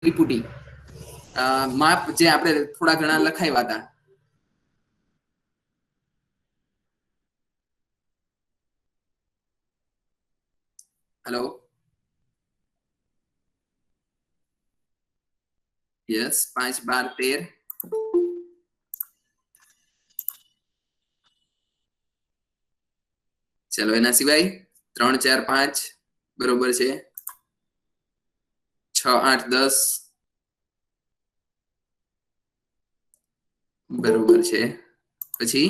ત્રિપુટી માપ જે આપણે થોડા ઘણા લખાવ્યા હતા. Hello, yes, 5, 12, 13. ચલો એના સિવાય 3, 4, 5 બરોબર છે. 6, 8, 10 બરોબર છે. પછી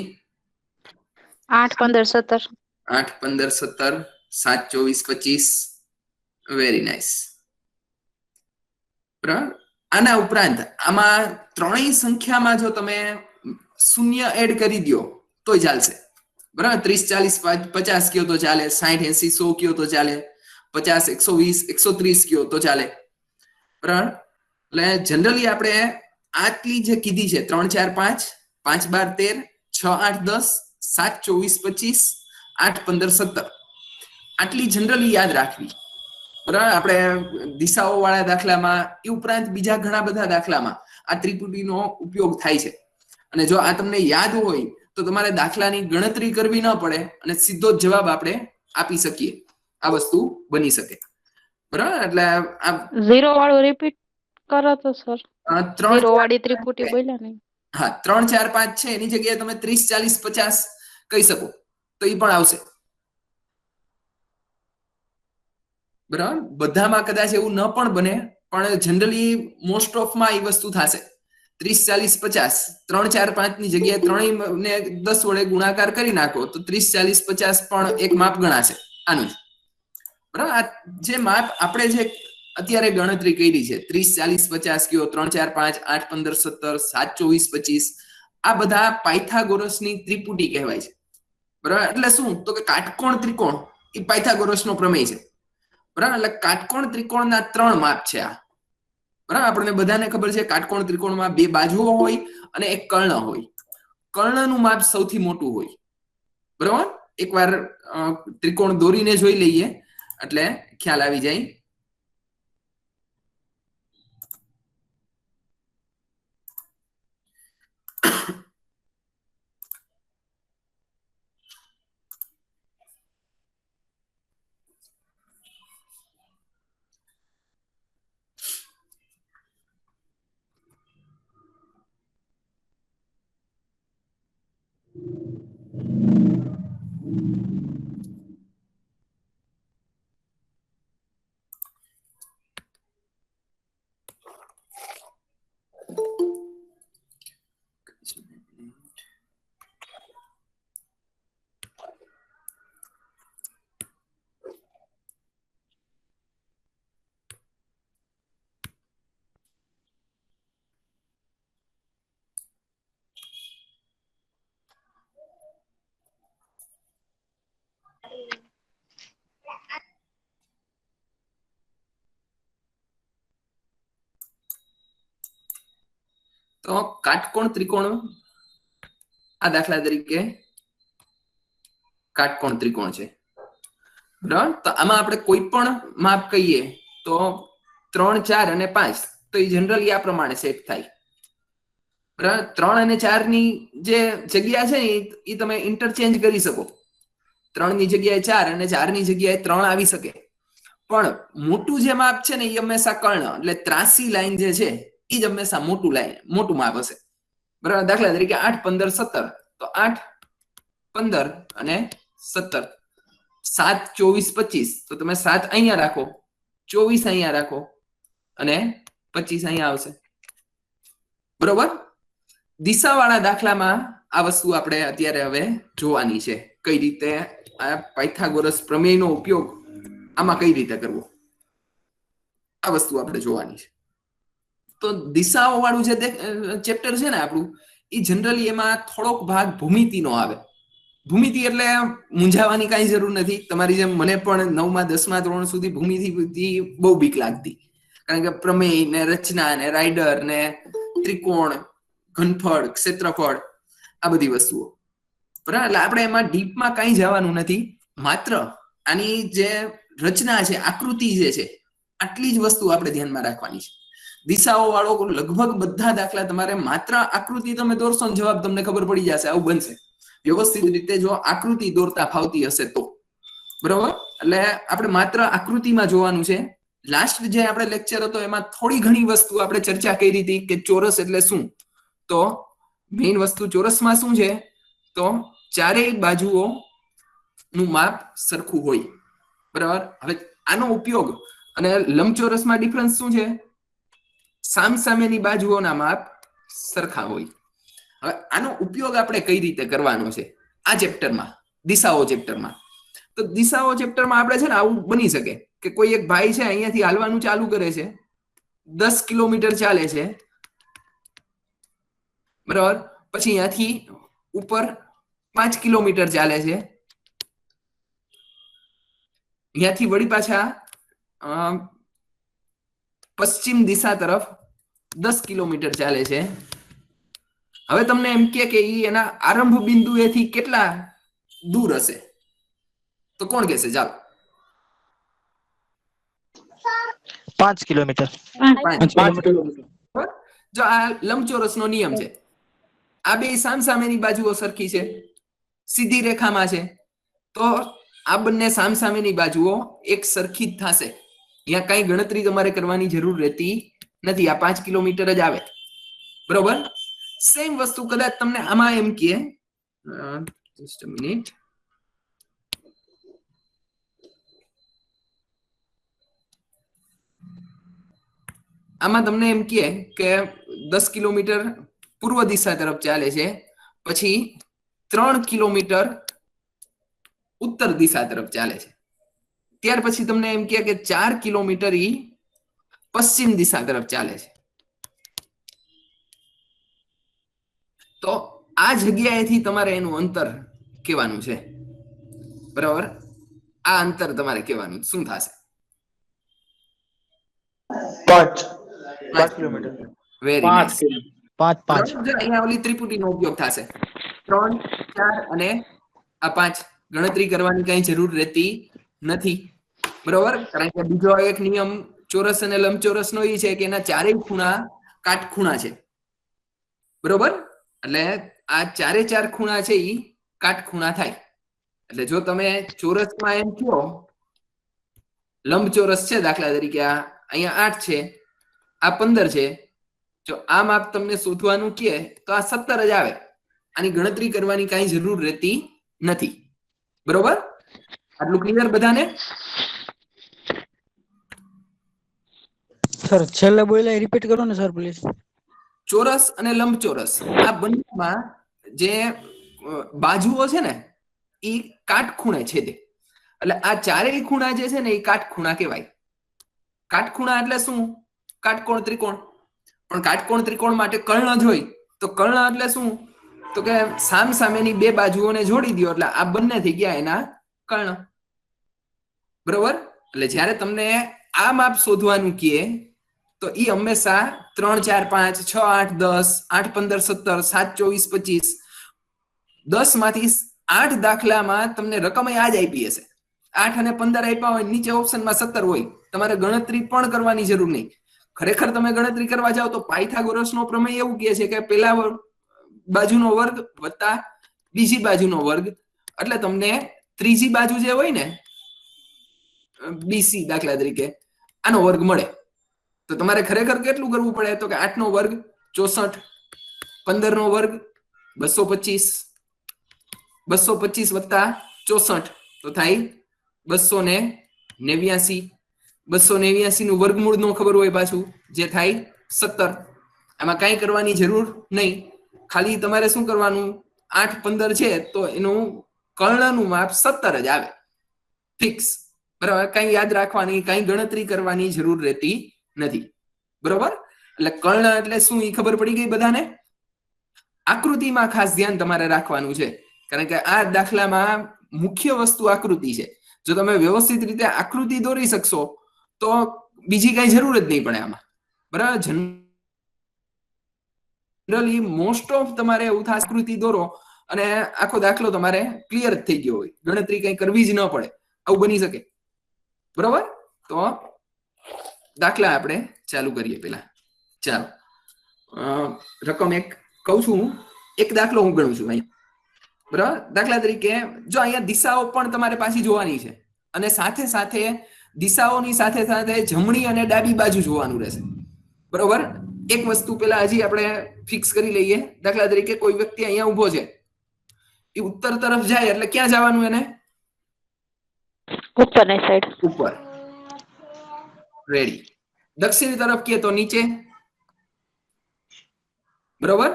8, 15, 17. 8, 15, 17, 7, 24, 25. Very nice. બરાબર. આના ઉપરાંત આમાં ત્રણેય સંખ્યામાં જો તમે શૂન્ય એડ કરી દો તો ચાલશે. બરાબર. 30, 40, 50 કયો તો ચાલે, 60, 80, 100 કયો તો ચાલે, 50, 120, 130 કયો તો ચાલે. બરાબર. એટલે જનરલી આપણે આટલી જે કીધી છે 3, 4, 5, 5, 12, 13, 6, 8, 10, 7, 24, 25, 8, 15, 17 આટલી જનરલી યાદ રાખવી. બરાબર. આપણે દિશાઓ વાળા દાખલામાં એ ઉપરાંત બીજા ઘણા બધા દાખલામાં આ ત્રિપુટીનો ઉપયોગ થાય છે. અને જો આ તમને યાદ હોય તો તમારે દાખલાની ગણતરી કરવી ન પડે અને સીધો જ જવાબ આપણે આપી શકીએ. આ વસ્તુ બની શકે. બરાબર. એટલે આ 0 વાળું રિપીટ કરો તો સર. 3 0 વાળી ત્રિપુટી બોલ્યા ને. હા, 3, 4, 5 છે એની જગ્યાએ તમે 30, 40, 50 કહી શકો તો એ પણ આવશે. બરાબર. બધામાં કદાચ એવું ન પણ બને, પણ જનરલી મોસ્ટ ઓફ માં એ વસ્તુ થશે. 30, 40, 50 3, 4, 5 ની જગ્યાએ ત્રણેયને 10 વડે ગુણાકાર કરી નાખો તો 30, 40, 50 પણ એક માપ ગણાશે આનું. બરાબર. આ જે માપ આપણે જે અત્યારે ગણતરી કરી છે 30, 40, 50 કયો, 3, 4, 5, 8, 15, 17, 7, 24, 25 આ બધા પાયથાગોરસની ત્રિપુટી કહેવાય છે. બરાબર. એટલે શું તો કે કાટકોણ ત્રિકોણ એ પાયથાગોરસનો પ્રમેય છે. બરાબર. એટલે કાટકોણ ત્રિકોણના 3 માપ છે આ. બરાબર. આપણને બધાને ખબર છે કાટકોણ ત્રિકોણમાં 2 બાજુઓ હોય અને એક કર્ણ હોય. કર્ણનું માપ સૌથી મોટું હોય. બરાબર. એકવાર ત્રિકોણ દોરીને જોઈ લઈએ એટલે ખ્યાલ આવી જાય. તો કાટકોણ ત્રિકોણ આ દાખલા તરીકે કાટકોણ ત્રિકોણ છે. બરાબર. તો આમાં આપણે કોઈ પણ માપ કહીએ તો 3, 4 અને 5 તો એ જનરલી આ પ્રમાણે સેટ થાય. બરાબર. 3 અને 4 ની જે જગ્યા છે ને એ તમે ઇન્ટરચેન્જ કરી શકો. 3 ની જગ્યાએ 4 અને 4 ની જગ્યાએ 3 આવી શકે. પણ મોટું જે માપ છે ને એ હંમેશા કર્ણ એટલે ત્રાસી લાઈન જે છે એ જ હંમેશા મોટું માપ હશે. બરાબર. દાખલા તરીકે 8, 15, 17 તો 8, 15 અને 17. 7, 24, 25 તો તમે 7 અહીંયા રાખો, 24 અહીંયા રાખો અને 25 અહીંયા આવશે. બરોબર. દિશાવાળા દાખલામાં આ વસ્તુ આપણે અત્યારે હવે જોવાની છે કઈ રીતે આ પાયથાગોરસ પ્રમેયનો ઉપયોગ આમાં કઈ રીતે કરવો આ વસ્તુ આપણે જોવાની છે. તો દિશાઓ વાળું જે ચેપ્ટર છે ને આપણું એ જનરલી એમાં થોડોક ભાગ ભૂમિતિનો આવે. ભૂમિતિ એટલે મૂંઝાવાની કાંઈ જરૂર નથી. તમારી જેમ મને પણ 9મા 10મા ધોરણ સુધી ભૂમિતિ બહુ બીક લાગતી, કારણ કે પ્રમેય ને રચના ને રાઇડર ને ત્રિકોણ, ઘનફળ, ક્ષેત્રફળ આ બધી વસ્તુઓ. બરાબર. એટલે આપણે એમાં ડીપમાં કાંઈ જવાનું નથી. માત્ર આની જે રચના છે, આકૃતિ જે છે, આટલી જ વસ્તુ આપણે ધ્યાનમાં રાખવાની છે. દિશાઓ વાળો લગભગ બધા દાખલા તમારે માત્ર આકૃતિ તમે દોરશો ને જવાબ તમને ખબર પડી જશે, આવું બનશે. વ્યવસ્થિત રીતે જો આકૃતિ દોરતા ફાવતી હશે તો, બરોબર. એટલે આપણે માત્ર આકૃતિમાં જોવાનું છે. લાસ્ટ જે આપણે લેક્ચર હતો એમાં થોડી ઘણી વસ્તુ આપણે ચર્ચા કરી હતી કે ચોરસ એટલે શું. તો મેઇન વસ્તુ ચોરસમાં શું છે, તો ચારેય બાજુઓ નું માપ સરખું હોય, બરાબર. હવે આનો ઉપયોગ અને લંબચોરસમાં ડિફરન્સ શું છે, સામસામેની બાજુઓના માપ સરખા હોય. હવે આનો ઉપયોગ આપણે કઈ રીતે કરવાનો છે આ ચેપ્ટરમાં, દિશાઓ ચેપ્ટરમાં. તો દિશાઓ ચેપ્ટરમાં આપણે છે ને આવું બની શકે કે કોઈ એક ભાઈ છે અહીંયાથી હાલવાનું ચાલુ કરે છે, 10 કિલોમીટર ચાલે છે, બરાબર. પછી અહીંયાથી ઉપર 5 કિલોમીટર ચાલે છે, અહીંયાથી વળી પાછા પશ્ચિમ દિશા તરફ 10 કિલોમીટર ચાલે છે. હવે તમને એમ કે એના આરંભ બિંદુએથી કેટલા દૂર હશે, તો કોણ કહેશે? ચાલો. 5 કિલોમીટર. 5 કિલોમીટર. જો આ લંબચોરસનો નિયમ છે, આ બે સામસામેની બાજુઓ સરખી છે, સીધી રેખામાં છે, તો આ બંને સામસામેની બાજુઓ એક સરખી જ થશે. અહીંયા કઈ ગણતરી તમારે કરવાની જરૂર રહેતી નથી, આ 5 કિલોમીટર જ આવે, બરોબર. સેમ વસ્તુ કદાચ તમને આમાં એમ કે, જસ્ટ અ મિનિટ, આમાં તમને એમ કે 10 કિલોમીટર પૂર્વ દિશા તરફ ચાલે છે, પછી 3 કિલોમીટર ઉત્તર દિશા તરફ ચાલે છે, ત્યાર પછી તમને એમ કે 4 કિલોમીટર ઈ પશ્ચિમ દિશા તરફ ચાલે છે. તો આ જગ્યાએથી તમારે એનું અંતર કહેવાનું છે, બરાબર. આ અંતર તમારે કહેવાનું શું થશે? 5 કિલોમીટર. Very nice. 5 અહીંયા ઓલી ત્રિપુટીનો ઉપયોગ થશે, 3, 4 અને આ 5. ગણતરી કરવાની કઈ જરૂર રહેતી નથી, બરોબર. કારણ કે બીજો એક નિયમ ચોરસ અને લંબચોરસનો એ છે કે એના ચારેય ખૂણા કાટખૂણા છે, બરોબર. એટલે આ ચારે 4 ખૂણા છે એ કાટખૂણા થાય. એટલે જો તમે ચોરસમાં એમ કહો, લંબચોરસ છે દાખલા તરીકે, આ અહીંયા 8 છે, આ 15 છે, જો આ માપ તમને શોધવાનું કહે તો આ 17 જ આવે. આની ગણતરી કરવાની કઈ જરૂર રહેતી નથી, બરોબર. આટલું ક્લિયર બધાને? સર છેલ્લે બોલ્યા રિપીટ કરો ને સર પ્લીઝ. ચોરસ અને લંબચોરસ આ બંનેમાં જે બાજુઓ છે ને એ કાટખૂણે છેદે. એટલે આ ચારેય ખૂણા જે છે ને એ કાટખૂણા કહેવાય. કાટખૂણા એટલે શું? કાટકોણ ત્રિકોણ. પણ કાટકોણ ત્રિકોણ માટે કર્ણ જ હોય. તો કર્ણ એટલે શું? તો કે સામસામેની બે બાજુઓને જોડી દો એટલે આ બંને થઈ ગયા એના કર્ણ, બરોબર. એટલે જ્યારે તમને આ માપ શોધવાનું કહે તો એ હંમેશા 3, 4, 5, 6, 8, 10, 8, 15, 17, 7, 24, 25, 10 માંથી 8 દાખલામાં તમને રકમ આ જ આપી હશે. 8 અને 15 આપ્યા હોય, નીચે ઓપ્શનમાં 17 હોય. તમારે ગણતરી પણ કરવાની જરૂર નહીં. ખરેખર તમે ગણતરી કરવા જાઓ તો પાયથાગોરસનો પ્રમેય એવું કહે છે કે પેલા બાજુનો વર્ગ વત્તા બીજી બાજુનો વર્ગ, એટલે તમને ત્રીજી બાજુ જે હોય ને બીસી દાખલા તરીકે આનો વર્ગ મળે. તો તમારે ખરેખર કેટલું કરવું પડે? તો કે 8 નો વર્ગ 64, 15 નો વર્ગ 225, 225 વત્તા 64 તો થાય 289. 289 નું વર્ગમૂળ નો ખબર હોય પાછું, જે થાય 17. આમાં કઈ કરવાની જરૂર નહીં, ખાલી તમારે શું કરવાનું, 8, 15 છે તો એનું કર્ણનું માપ 17 જ આવે, ફિક્સ, બરાબર. કઈ યાદ રાખવાની, કઈ ગણતરી કરવાની જરૂર રહેતી નથી, બરોબર. એટલે કર્ણ એટલે શું એ ખબર પડી ગઈ બધાને? આકૃતિમાં ખાસ ધ્યાન તમારે રાખવાનું છે, કારણ કે આ દાખલામાં મુખ્ય વસ્તુ આકૃતિ છે. જો તમે વ્યવસ્થિત રીતે આકૃતિ દોરી શકશો તો બીજી કઈ જરૂર જ નહીં પડે આમાં, બરાબર. જનરલી મોસ્ટ ઓફ તમારે એવું થાય આકૃતિ દોરો અને આખો દાખલો તમારે ક્લિયર જ થઈ ગયો હોય, ગણતરી કઈ કરવી જ ન પડે, આવું બની શકે, બરોબર. તો દાખલા આપણે ચાલુ કરીએ. પેલા ચાલો રકમ એક કહું છું હું. એક દાખલો હું ગણું છું અહીંયા, બરાબર. દાખલા તરીકે જો અહીંયા દિશાઓ પણ તમારે પાછી જોવાની છે અને સાથે સાથે દિશાઓની સાથે સાથે જમણી અને ડાબી બાજુ જોવાનું રહેશે, બરોબર. એક વસ્તુ પેલા હજી આપણે ફિક્સ કરી લઈએ. દાખલા તરીકે કોઈ વ્યક્તિ અહીંયા ઉભો છે, એ ઉત્તર તરફ જાય એટલે ક્યાં જવાનું એને? ઉપરની સાઈડ. ઉપર. રેડી. દક્ષિણ તરફ કે તો નીચે, બરોબર.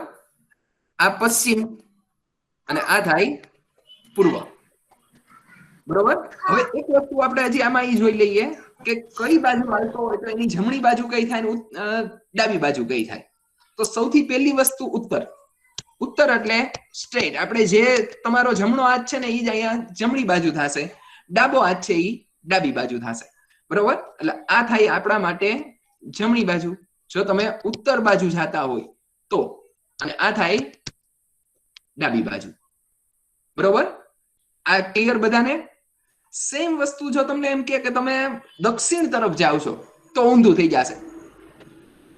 આ પશ્ચિમ અને આ થાય પૂર્વ, બરોબર. હવે એક વસ્તુ આપણે હજી આમાં એ જોઈ લઈએ કે કઈ બાજુ હાલતો હોય તો એની જમણી બાજુ કઈ થાય ને ડાબી બાજુ કઈ થાય. તો સૌથી પહેલી વસ્તુ ઉત્તર. ઉત્તર એટલે સ્ટ્રેટ. આપણે જે તમારો જમણો હાથ છે ને એ જ અહીંયા જમણી બાજુ થશે, ડાબો હાથ છે એ ડાબી બાજુ થશે, બરોબર. એટલે આ થાય આપણા માટે જમણી બાજુ જો તમે ઉત્તર બાજુ જતા હોય તો, અને આ થાય ડાબી બાજુ, બરોબર. આ ક્લિયર બધાને? સેમ વસ્તુ જો તમને એમ કે તમે દક્ષિણ તરફ જાઓ છો તો ઊંધું થઈ જશે,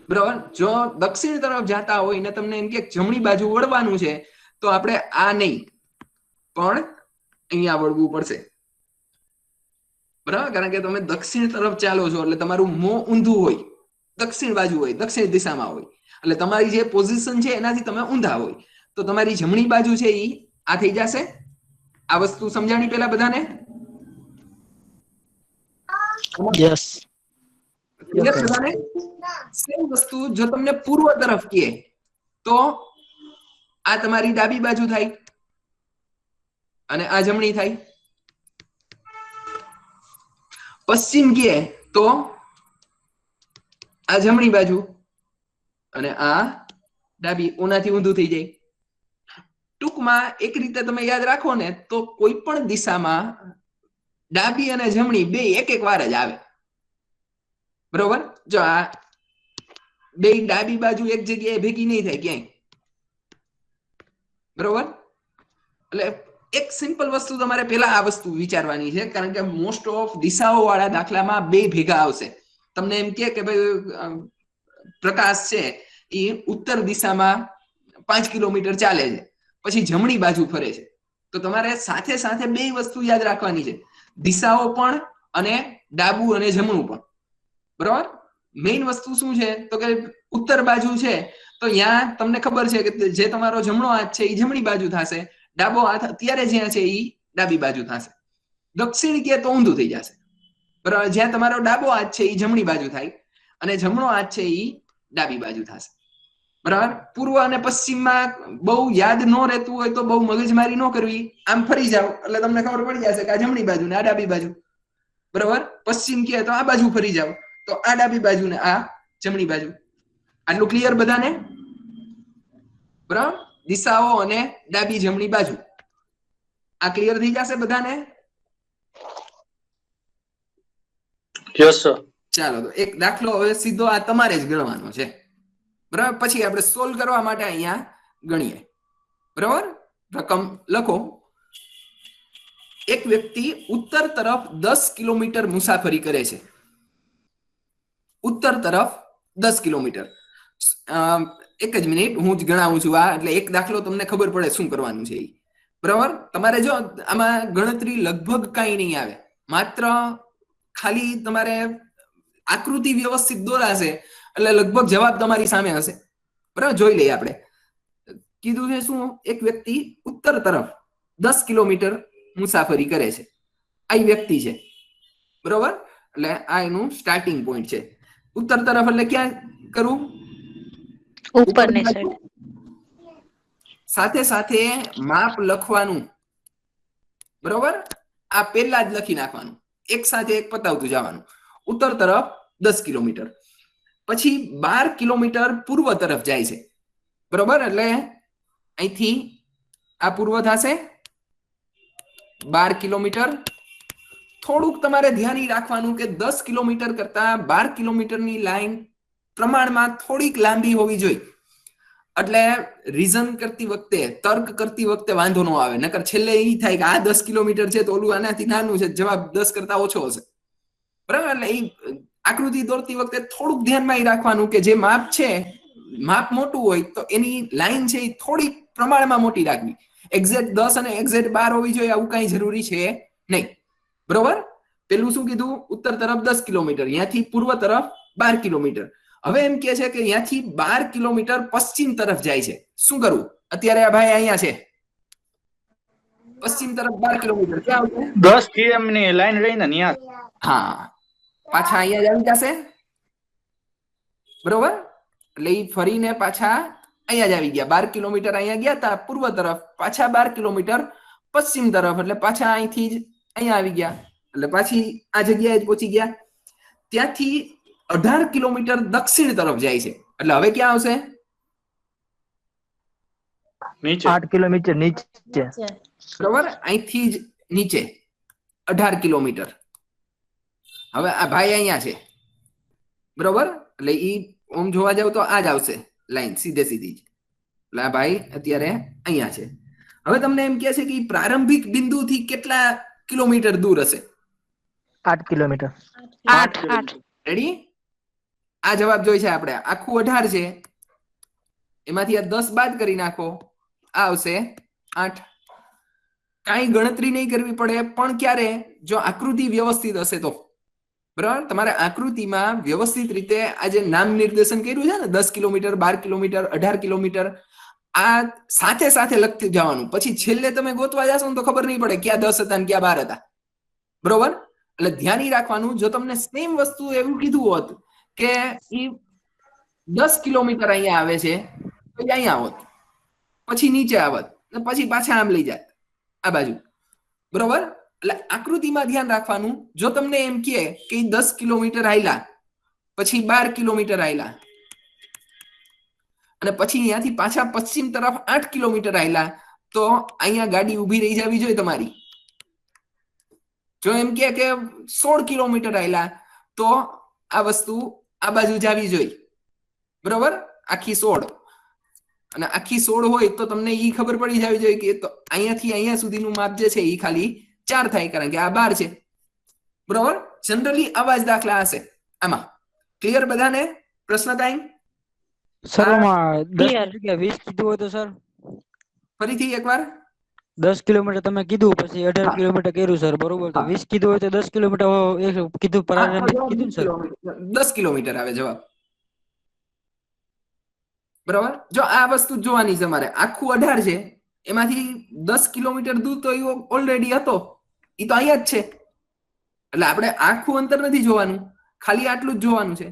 બરોબર. જો દક્ષિણ તરફ જતા હોય ને તમને એમ કે જમણી બાજુ વળવાનું છે તો આપણે આ નહીં પણ અહીંયા વળવું પડશે, બરાબર. કારણ કે તમે દક્ષિણ તરફ ચાલો છો એટલે તમારું મોં ઊંધું હોય, દક્ષિણ બાજુ હોય, દક્ષિણ દિશામાં હોય, એટલે તમારી જે પોઝિશન છે એનાથી તમે ઊંધા હોય. તો તમારી જમણી બાજુ છે એ આ થઈ જશે. આ વસ્તુ સમજાણી પેલા બધાને? યસ. બધાને સેમ વસ્તુ જો તમને પૂર્વ તરફ કહે તો આ તમારી ડાબી બાજુ થાય અને આ જમણી થાય. પશ્ચિમ કહે તો આ જમણી બાજુ અને આ ડાબી, ઓનાથી ઊંધું થઈ જાય. ટૂંકમાં એક રીતે તમે યાદ રાખો ને તો કોઈ પણ દિશામાં ડાબી અને જમણી બે એક એક વાર જ આવે, બરોબર. જો આ બે ડાબી બાજુ એક જગ્યાએ ભેગી નહીં થાય ક્યાંય, બરોબર. એટલે એક સિમ્પલ વસ્તુ તમારે પેલા આ વસ્તુ વિચારવાની છે, કારણ કે મોસ્ટ ઓફ દિશાઓ વાળા દાખલામાં બે ભેગા આવશે. તમને એમ કે ભાઈ પ્રકાશ છે એ ઉત્તર દિશામાં 5 કિલોમીટર ચાલે છે, પછી જમણી બાજુ ફરે છે, તો તમારે સાથે સાથે બે વસ્તુ યાદ રાખવાની છે, દિશાઓ પણ અને ડાબુ અને જમણું પણ, બરાબર. મેઇન વસ્તુ શું છે તો કે ઉત્તર બાજુ છે તો ત્યાં તમને ખબર છે કે જે તમારો જમણો હાથ છે એ જમણી બાજુ થશે, ડાબો હાથ અત્યારે જ્યાં છે એ ડાબી બાજુ થશે. દક્ષિણ કે તો ઊંધું થઈ જશે, બરાબર. જ્યાં તમારો ડાબો હાથ છે એ જમણી બાજુ થાય અને જમણો હાથ છે એ ડાબી બાજુ થશે, બરાબર. પૂર્વ અને પશ્ચિમમાં બહુ યાદ ન રહેતું હોય તો બહુ મગજમારી ન કરવી, આમ ફરી જાવ એટલે તમને ખબર પડી જશે કે આ જમણી બાજુ ને આ ડાબી બાજુ, બરાબર. પશ્ચિમ કે તો આ બાજુ ફરી જાવ તો આ ડાબી બાજુ ને આ જમણી બાજુ. આટલું ક્લિયર બધાને? બરાબર. દિશાઓ અને ડાબી જમણી બાજુ આ ક્લિયર થઈ જશે બધાને? Yes sir. ચાલો તો એક દાખલો હવે સીધો આ તમારે જ ગણવાનો છે, બરાબર. પછી આપણે સોલ્વ કરવા માટે અહીંયા ગણીએ, બરાબર. રકમ લખો. એક વ્યક્તિ ઉત્તર તરફ 10 કિલોમીટર મુસાફરી કરે છે. ઉત્તર તરફ 10 કિલોમીટર. એક જ મિનિટ, હું જ ગણાવું છું આ, એટલે એક દાખલો તમને ખબર પડે શું કરવાનું છે, બરાબર. તમારે જો આમાં ગણતરી લગભગ કઈ નહીં આવે, માત્ર ખાલી તમારે આકૃતિ વ્યવસ્થિત દોરાશે એટલે લગભગ જવાબ તમારી સામે હશે, બરાબર. જોઈ લઈએ આપણે. કીધું છે શું? એક વ્યક્તિ ઉત્તર તરફ 10 કિલોમીટર મુસાફરી કરે છે. આ વ્યક્તિ છે, બરોબર. એટલે આ એનું સ્ટાર્ટિંગ પોઈન્ટ છે. ઉત્તર તરફ એટલે ક્યાં કરવું? ઉપરની સાઈડ. સાથે સાથે માપ લખવાનું, બરોબર. આ પહેલા જ લખી નાખવાનું, એક સાથે એક પતાવતું જવાનું. ઉત્તર તરફ 10 કિલોમીટર, પછી 12 કિલોમીટર પૂર્વ તરફ જાય છે, બરોબર. એટલે અહીંથી આ પૂર્વ થશે 12 કિલોમીટર. થોડુંક તમારે ધ્યાન રાખવાનું કે 10 કિલોમીટર કરતા 12 કિલોમીટરની લાઈન પ્રમાણમાં થોડીક લાંબી હોવી જોઈએ, એટલે રીઝન કરતી વખતે, તર્ક કરતી વખતે વાંધો ન આવે. નકર છેલ્લે એ થાય કે આ 10 કિલોમીટર છે તો ઓલું આનાથી નાનું છે, જવાબ 10 કરતા ઓછો હશે, બરાબર. એટલે આકૃતિ દોરતી વખતે થોડુંક ધ્યાનમાં એ રાખવાનું કે જે માપ છે, માપ મોટું હોય તો એની લાઈન છે એ થોડી પ્રમાણમાં મોટી રાખવી. એક્ઝેક્ટ 10 અને એક્ઝેક્ટ 12 હોવી જોઈએ આવું કઈ જરૂરી છે નહીં. બરોબર? પેલું શું કીધું? ઉત્તર તરફ 10 કિલોમીટર, ત્યાંથી પૂર્વ તરફ 12 કિલોમીટર. હવે એમ કે છે કે ત્યાંથી 12 કિલોમીટર પશ્ચિમ તરફ જાય છે. શું કરવું? અત્યારે આ ભાઈ અહીંયા છે, પશ્ચિમ તરફ 12 કિલોમીટર, ક્યાં આવશે? 10 km ની લાઈન રહીને ન્યા. હા, પાછા અહીંયા જ આવી જશે. બરોબર? એટલે ઈ ફરીને પાછા અહીંયા જ આવી ગયા. 12 કિલોમીટર અહીંયા ગયા હતા પૂર્વ તરફ, પાછા 12 કિલોમીટર પશ્ચિમ તરફ, એટલે પાછા અહીંથી જ અહીંયા આવી ગયા, એટલે પાછી આ જગ્યાએ જ પહોંચી ગયા. ત્યાંથી 18 કિલોમીટર દક્ષિણ તરફ જાય છે, એટલે હવે ક્યાં આવશે? નીચે 8 કિલોમીટર નીચે. બરોબર? અહીંથી જ નીચે 18 કિલોમીટર. હવે આ ભાઈ અહીંયા છે, બરોબર? એટલે ઈ ઓમ જોવા જાવ તો આ જ આવશે લાઈન, સીધે સીધી જ. એટલે આ ભાઈ અત્યારે અહીંયા છે. હવે તમને એમ કહે છે કે પ્રારંભિક બિંદુથી કેટલા કિલોમીટર દૂર હશે? 8 કિલોમીટર. 8. રેડી? આ જવાબ જોઈ છે આપણે. આખું 18 છે, એમાંથી આ 10 બાદ કરી નાખો, આ આવશે 8. કાંઈ ગણતરી નહીં કરવી પડે, પણ ક્યારે? જો આકૃતિ વ્યવસ્થિત હશે તો. બરાબર? તમારે આકૃતિમાં વ્યવસ્થિત રીતે આ જે નામ નિર્દેશન કર્યું છે ને, 10 કિલોમીટર, 12 કિલોમીટર, 18 કિલોમીટર, આ સાથે સાથે લખતું જવાનું. પછી છેલ્લે તમે ગોતવા જશો ને તો ખબર નહીં પડે ક્યાં 10 હતા ને ક્યાં 12 હતા. બરોબર? એટલે ધ્યાન રાખવાનું, જો તમને સેમ વસ્તુ એવું કીધું હોત કે ઈ 10 કિલોમીટર અહીંયા આવે છે તો અહીંયા આવત, પછી નીચે આવત, પછી પાછા આમ લઈ જાય આ બાજુ. બરોબર? એટલે આકૃતિમાં ધ્યાન રાખવાનું. જો તમને એમ કહે કે 10 કિલોમીટર હાલ્યા, પછી 12 કિલોમીટર હાલ્યા, અને પછી અહીંયાથી પાછા પશ્ચિમ તરફ 8 કિલોમીટર હાલ્યા, તો અહીંયા ગાડી ઊભી રહી જવી જોઈએ તમારી. જો એમ કે 16 કિલોમીટર હાલ્યા, તો આ વસ્તુ આ બાજુ જવી જોઈએ. બરોબર? આખી 16, અને આખી 16 હોય તો તમને ઈ ખબર પડી જવી જોઈએ કે તો અહીંયાથી અહીંયા સુધીનું માપ જે છે એ ખાલી 4 થાય, કારણ કે આ 12 છે. બરોબર? જનરલી આવા જ દાખલા હશે આમાં. ક્લિયર બધાને? પ્રશ્ન કાંઈ? સર આમાં 10 જગ્યા 20 કીધું હોય તો સર? ફરીથી એકવાર. 10 કિલોમીટર તમે કીધું, પછી 18 કિલોમીટર કર્યું સર, બરોબર? તો 20 કીધું હોય તો 10 કિલોમીટર કીધું, પ્રારંભિક કીધું સર. 10 કિલોમીટર આવે જવાબ. બરાબર? જો આ વસ્તુ જોવાની છે તમારે, આખું 18 છે, એમાંથી 10 કિલોમીટર દૂર તો એ ઓલરેડી હતો, એ તો અહીંયા જ છે. એટલે આપણે આખું અંતર નથી જોવાનું, ખાલી આટલું જ જોવાનું છે.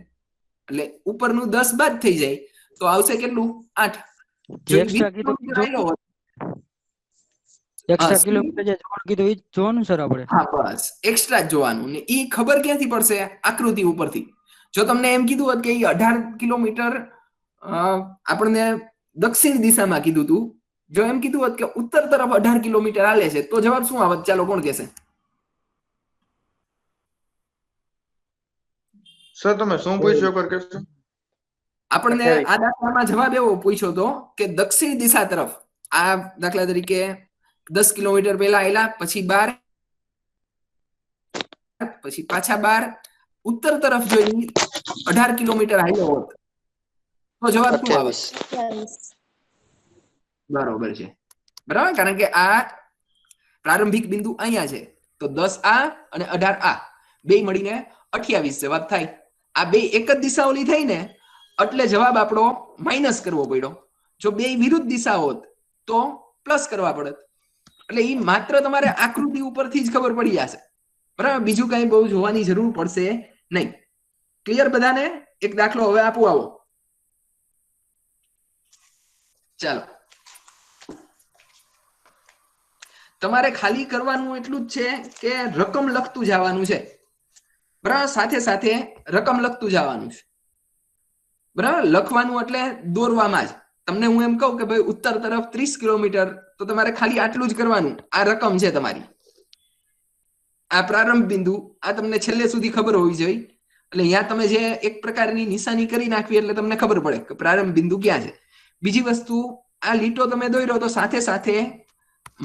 એટલે ઉપરનું 10 બાદ થઈ જાય તો આવશે કેટલું? 8. જો 20 કિલોમીટર આવેલો હોત, એક્સ્ટ્રા કિલોમીટર જે જોવાનું કીધું એ જ જોવાનું સર આપણે? હા, બસ એક્સ્ટ્રા જ જોવાનું. ને ઈ ખબર ક્યાંથી પડશે? આકૃતિ ઉપરથી. જો તમને એમ કીધું હોત કે ઈ 18 કિલોમીટર આપણને દક્ષિણ દિશામાં કીધું હતું, જો એમ કીધું હોત કે ઉત્તર તરફ 18 કિલોમીટર હાલે છે, તો જવાબ શું આવત? ચાલો કોણ કહેશે? સર તમે શું પૂછ્યું પર કહેશો? આપણને આ દાખલામાં જવાબ એવો પૂછ્યો હતો કે દક્ષિણ દિશા તરફ, આ દાખલા તરીકે 10 કિલોમીટર પહેલા આવેલા, પછી 12, પછી પાછા 12, ઉત્તર તરફ જોઈ 18 કિલોમીટર હાલ્યો હોત તો જવાબ શું આવે? બરોબર છે. બરાબર? કારણ કે આ પ્રારંભિક બિંદુ અહીંયા છે, તો 10 આ અને 18 આ બે મળીને 28 જવાબ થાય. આ બે એક જ દિશા ઓલી થઈ ને, એટલે જવાબ આપણો માઇનસ કરવો પડ્યો. જો બે વિરુદ્ધ દિશા હોત તો પ્લસ કરવા પડત. એટલે એ માત્ર તમારે આકૃતિ ઉપરથી જ ખબર પડી જશે. બરાબર? બીજું કઈ બહુ જોવાની જરૂર પડશે નહીં. ક્લિયર બધાને? એક દાખલો હવે આપું, આવો. ચાલો, તમારે ખાલી કરવાનું એટલું જ છે કે રકમ લખતું જવાનું છે. બરાબર? સાથે સાથે રકમ લખતું જવાનું છે. બરાબર? લખવાનું એટલે દોરવામાં જ. તમને હું એમ કહું કે ભાઈ ઉત્તર તરફ 30 કિલોમીટર, તો તમારે ખાલી આટલું જ કરવાનું. આ રકમ છે તમારી, આ પ્રારંભ બિંદુ, આ તમને છેલ્લે સુધી ખબર હોવી જોઈએ. એટલે અહીંયા તમે જે એક પ્રકારની નિશાની કરી નાખવી એટલે તમને ખબર પડે કે પ્રારંભ બિંદુ ક્યાં છે. બીજી વસ્તુ, આ લીટો તમે દોર્યો તો સાથે સાથે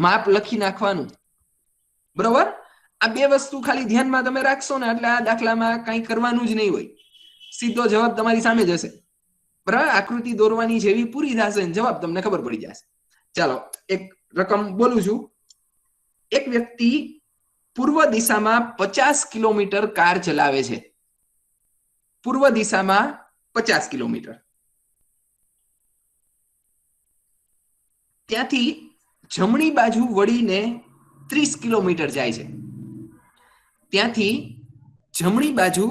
માપ લખી નાખવાનું. બરોબર? આ બે વસ્તુ ખાલી ધ્યાનમાં તમે રાખશો ને એટલે આ દાખલામાં કંઈ કરવાનું જ નહીં હોય, સીધો જવાબ તમારી સામે જશે. બરાબર, આકૃતિ દોરવાની જેવી પૂરી થશે ને જવાબ તમને ખબર પડી જશે. ચાલો એક રકમ બોલું છું. એક વ્યક્તિ પૂર્વ દિશામાં 50 કિલોમીટર કાર ચલાવે છે. પૂર્વ દિશામાં 50 કિલોમીટર, ત્યાંથી જમણી બાજુ વળીને 30 કિલોમીટર જાય છે. ત્યાંથી જમણી બાજુ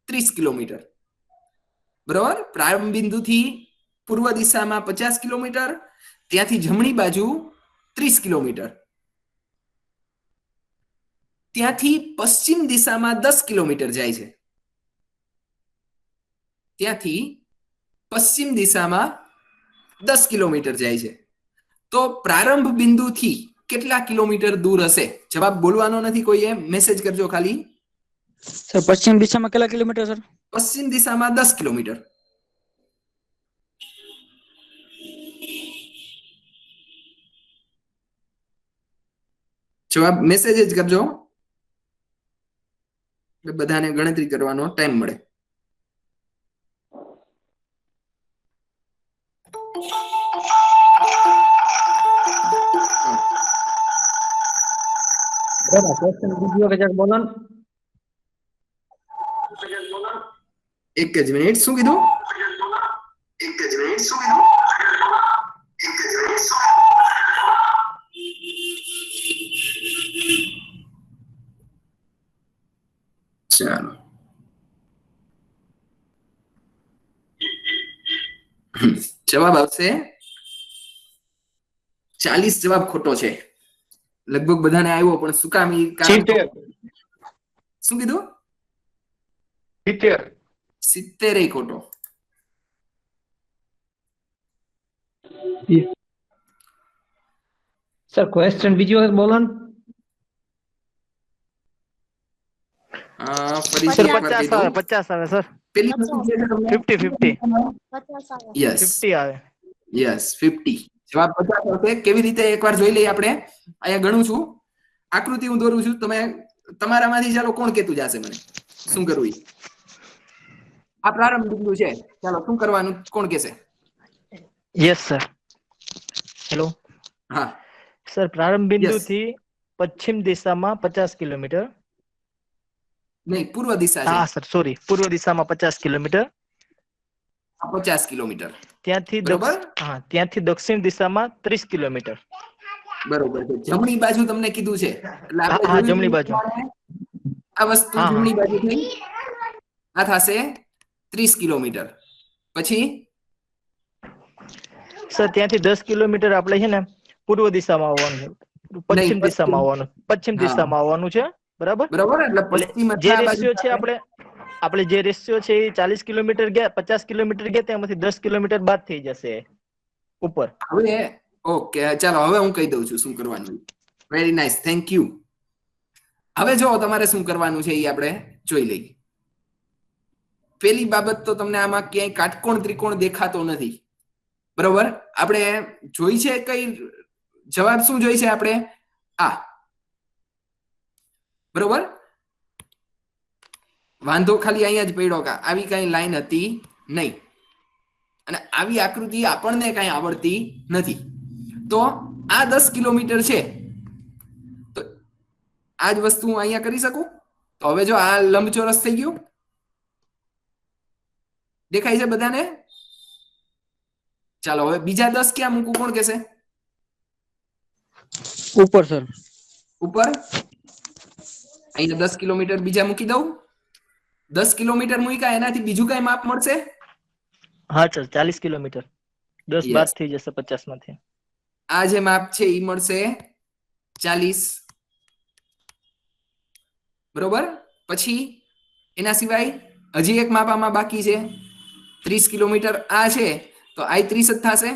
30 કિલોમીટર. બરાબર, પ્રારંભ બિંદુથી પૂર્વ દિશામાં 50 કિલોમીટર, ત્યાંથી જમણી બાજુ 30 કિલોમીટર, ત્યાંથી પશ્ચિમ દિશામાં 10 કિલોમીટર જાય છે. ત્યાંથી પશ્ચિમ દિશામાં 10 કિલોમીટર જાય છે. તો પ્રારંભ બિંદુથી કેટલા કિલોમીટર દૂર હશે? જવાબ બોલવાનો નથી કોઈએ, મેસેજ કરજો ખાલી. સર પશ્ચિમ દિશામાં કેટલા કિલોમીટર સર? પશ્ચિમ દિશામાં 10 કિલોમીટર. જવાબ મેસેજ જ કરજો, બધાને ગણતરી કરવાનો ટાઈમ મળે. એક જ મિનિટ, શું કીધું? ચાલો, જવાબ આવશે 40. જવાબ ખોટો છે. લગભગ બધાને આવ્યો, પણ શું કામ? શું કીધું? 70 ખોટો. સર ક્વેશ્ચન બીજી વખત બોલો ને. ફરીથી સર એકવાર કહી દઉં. 50 આવે સર. પેલી વસ્તુ છે કે તમને 50 યસ 50 આવે. યસ 50. જવાબ 50 આવશે. કેવી રીતે એકવાર જોઈ લઈએ આપણે. અહીંયા ગણું છું, આકૃતિ હું દોરું છું. તમે તમારામાંથી ચાલો કોણ કેતું જશે મને શું કરવું? આ પ્રારંભ બિંદુ છે, ચાલો શું કરવાનું કોણ કહેશે? Yes sir. હેલો હા સર, પ્રારંભ બિંદુથી પશ્ચિમ દિશામાં 50 કિલોમીટર. નહીં, પૂર્વ દિશા છે. હા સર, સોરી, પૂર્વ દિશામાં 50 કિલોમીટર. 50 કિલોમીટર. ત્યાંથી બરોબર, ત્યાંથી દક્ષિણ દિશામાં 30 કિલોમીટર. બરોબર છે. જમણી બાજુ તમને કીધું છે એટલે આપણે હા, જોયું જમણી બાજુ. આ વસ્તુ હા, હા. જમણી બાજુ થઈ, આ થશે 30 કિલોમીટર. પછી સર ત્યાંથી 10 કિલોમીટર આપણે છે ને પૂર્વ દિશામાં આવવાનું છે, પશ્ચિમ દિશામાં આવવાનું, પશ્ચિમ હા. દિશામાં આવવાનું છે. બરાબર, બરોબર, એટલે એટલે પશ્ચિમ જે અથવા આ બાજુ રેશિયો છે આપણે જે રેશિયો છે એ 40 કિલોમીટર ગયા, 50 કિલોમીટર ગયા, તેમાંથી 10 કિલોમીટર બાદ થઈ જશે ઉપર. હવે ઓકે, ચાલો હવે હું કહી દઉં છું શું કરવાનું. Very nice, thank you. હવે જો તમારે શું કરવાનું છે એ આપણે જોઈ લઈએ. પેલી બાબત તો તમને આમાં ક્યાંય કાટકોણ ત્રિકોણ દેખાતો નથી. બરોબર, આપણે જોઈ છે કઈ જવાબ શું જોઈ છે આપણે? આ. બરોબર, વાંધો ખાલી અહીંયા જ પડ્યો કે આવી કઈ લાઈન હતી નહીં અને આવી આકૃતિ આપણને કઈ આવડતી નથી. તો આ 10 કિલોમીટર છે, તો આ જ વસ્તુ હું અહીંયા કરી શકું. તો હવે જો આ લંબચોરસ થઈ ગયું, દેખાય છે બધાને? ચાલો હવે બીજા 10 ક્યાં મૂકું કોણ કહેશે? ઉપર સર. ઉપર. અહીંયા 10 કિલોમીટર બીજા મૂકી દઉં. 10 કિલોમીટર મૂક્યા, એનાથી બીજું કઈ માપ મળશે? હા સર, 40 કિલોમીટર. 10 બાદ થઈ જશે 50 માંથી. આ જે માપ છે એ મળશે 40. બરોબર, પછી એના સિવાય હજી એક માપ આમાં બાકી છે, 30 કિલોમીટર આ છે, તો આ 30 જ થશે.